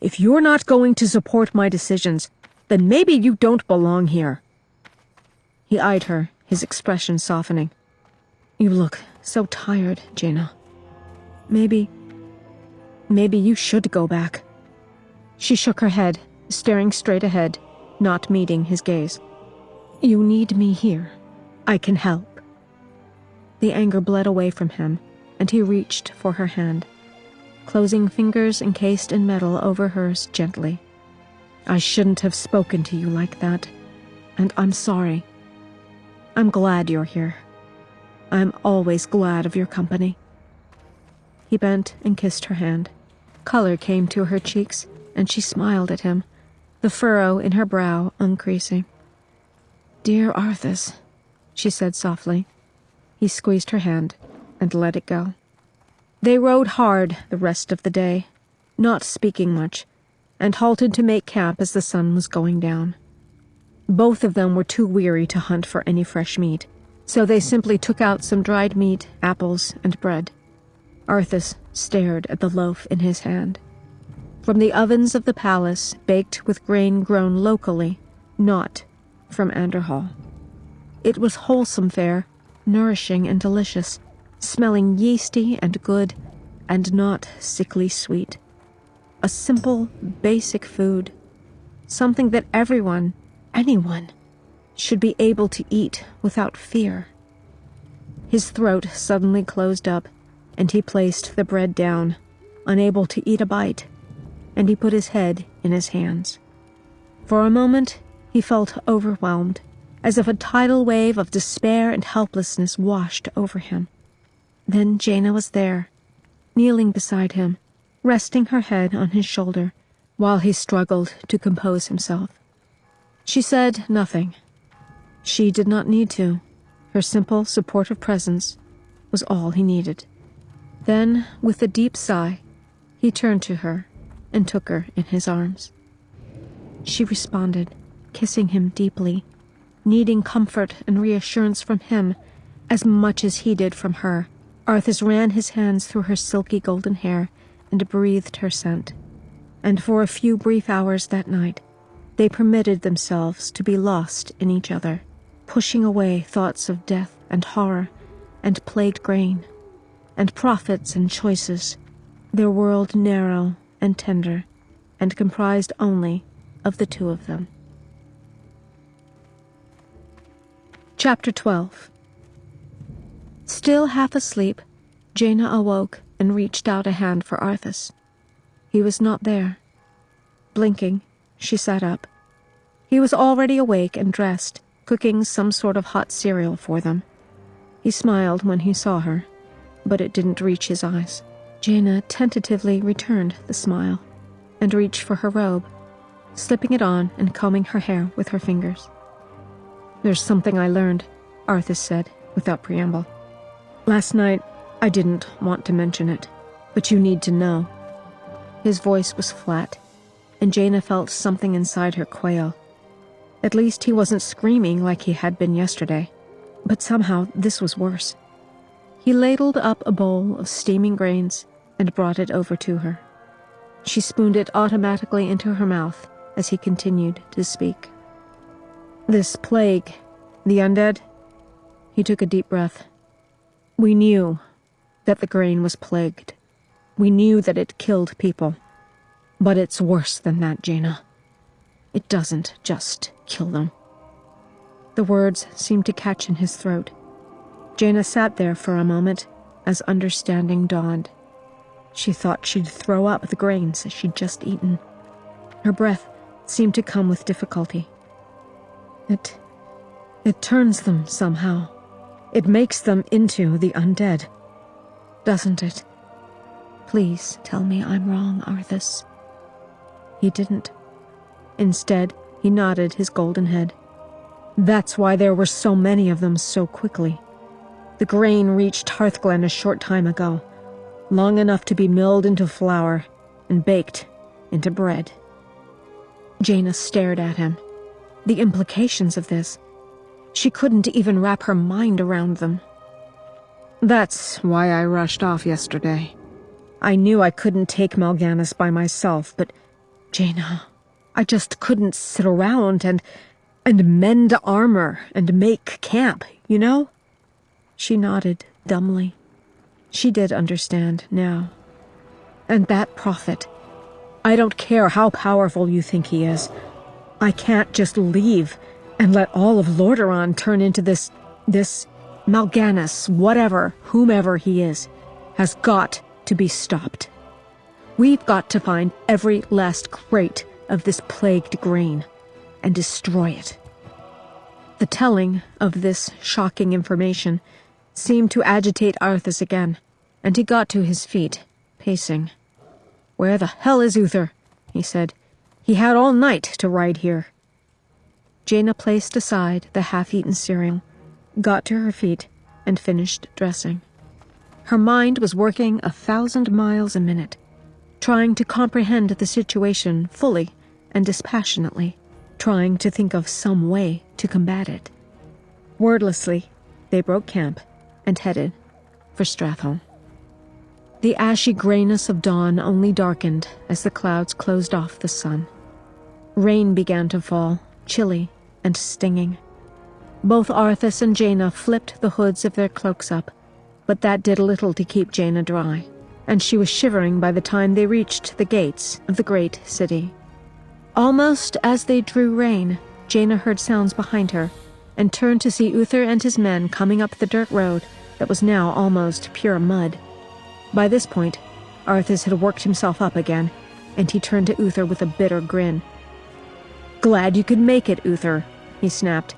If you're not going to support my decisions, then maybe you don't belong here. He eyed her, his expression softening. You look so tired, Jaina. Maybe you should go back. She shook her head, staring straight ahead, not meeting his gaze. You need me here. I can help. The anger bled away from him, and he reached for her hand, closing fingers encased in metal over hers gently. I shouldn't have spoken to you like that, and I'm sorry. I'm glad you're here. I'm always glad of your company. He bent and kissed her hand. Color came to her cheeks, and she smiled at him, the furrow in her brow uncreasing. Dear Arthas, she said softly. He squeezed her hand and let it go. They rode hard the rest of the day, not speaking much, and halted to make camp as the sun was going down. Both of them were too weary to hunt for any fresh meat, So they simply took out some dried meat, apples, and bread. Arthas stared at the loaf in his hand. From the ovens of the palace, baked with grain grown locally, not from Anderhall. It was wholesome fare, nourishing and delicious, smelling yeasty and good, and not sickly sweet. A simple, basic food. Something that everyone, anyone, should be able to eat without fear. His throat suddenly closed up, and he placed the bread down, unable to eat a bite, and he put his head in his hands. For a moment, he felt overwhelmed, as if a tidal wave of despair and helplessness washed over him. Then Jaina was there, kneeling beside him, resting her head on his shoulder, while he struggled to compose himself. She said nothing. She did not need to. Her simple, supportive presence was all he needed. Then, with a deep sigh, he turned to her and took her in his arms. She responded, kissing him deeply, needing comfort and reassurance from him as much as he did from her. Arthas ran his hands through her silky golden hair and breathed her scent. And for a few brief hours that night, they permitted themselves to be lost in each other, pushing away thoughts of death and horror and plagued grain, and prophets and choices, their world narrow and tender, and comprised only of the two of them. Chapter 12. Still half asleep, Jaina awoke and reached out a hand for Arthas. He was not there. Blinking, she sat up. He was already awake and dressed, cooking some sort of hot cereal for them. He smiled when he saw her, but it didn't reach his eyes. Jaina tentatively returned the smile and reached for her robe, slipping it on and combing her hair with her fingers. "There's something I learned," Arthas said, without preamble. "Last night, I didn't want to mention it, but you need to know." His voice was flat, and Jaina felt something inside her quail. At least he wasn't screaming like he had been yesterday, but somehow this was worse. He ladled up a bowl of steaming grains and brought it over to her. She spooned it automatically into her mouth as he continued to speak. "This plague, the undead?" He took a deep breath. "We knew that the grain was plagued. We knew that it killed people. But it's worse than that, Jaina. It doesn't just kill them." The words seemed to catch in his throat. Jaina sat there for a moment as understanding dawned. She thought she'd throw up the grains she'd just eaten. Her breath seemed to come with difficulty. It turns them somehow. It makes them into the undead. Doesn't it? Please tell me I'm wrong, Arthas. He didn't. Instead, he nodded his golden head. That's why there were so many of them so quickly. The grain reached Hearthglen a short time ago, long enough to be milled into flour and baked into bread. Jaina stared at him. The implications of this. She couldn't even wrap her mind around them. "That's why I rushed off yesterday. I knew I couldn't take Mal'Ganis by myself, but, Jaina, I just couldn't sit around and mend armor and make camp, you know?" She nodded dumbly. She did understand now. "And that prophet, I don't care how powerful you think he is. I can't just leave and let all of Lordaeron turn into this Mal'Ganis, whatever, whomever he is, has got to be stopped. We've got to find every last crate of this plagued grain and destroy it." The telling of this shocking information seemed to agitate Arthas again, and he got to his feet, pacing. "Where the hell is Uther?" he said. "He had all night to ride here." Jaina placed aside the half-eaten cereal, got to her feet, and finished dressing. Her mind was working 1,000 miles a minute, trying to comprehend the situation fully and dispassionately, trying to think of some way to combat it. Wordlessly, They broke camp and headed for Stratholme. The ashy grayness of dawn only darkened as the clouds closed off the sun. Rain began to fall, chilly and stinging. Both Arthas and Jaina flipped the hoods of their cloaks up, but that did little to keep Jaina dry, and she was shivering by the time they reached the gates of the great city. Almost as they drew rein, Jaina heard sounds behind her, and turned to see Uther and his men coming up the dirt road that was now almost pure mud. By this point, Arthas had worked himself up again, and he turned to Uther with a bitter grin. "Glad you could make it, Uther," he snapped.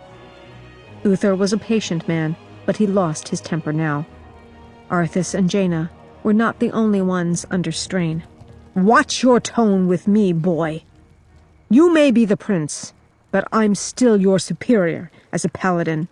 Uther was a patient man, but he lost his temper now. Arthas and Jaina were not the only ones under strain. "Watch your tone with me, boy. You may be the prince, but I'm still your superior as a paladin.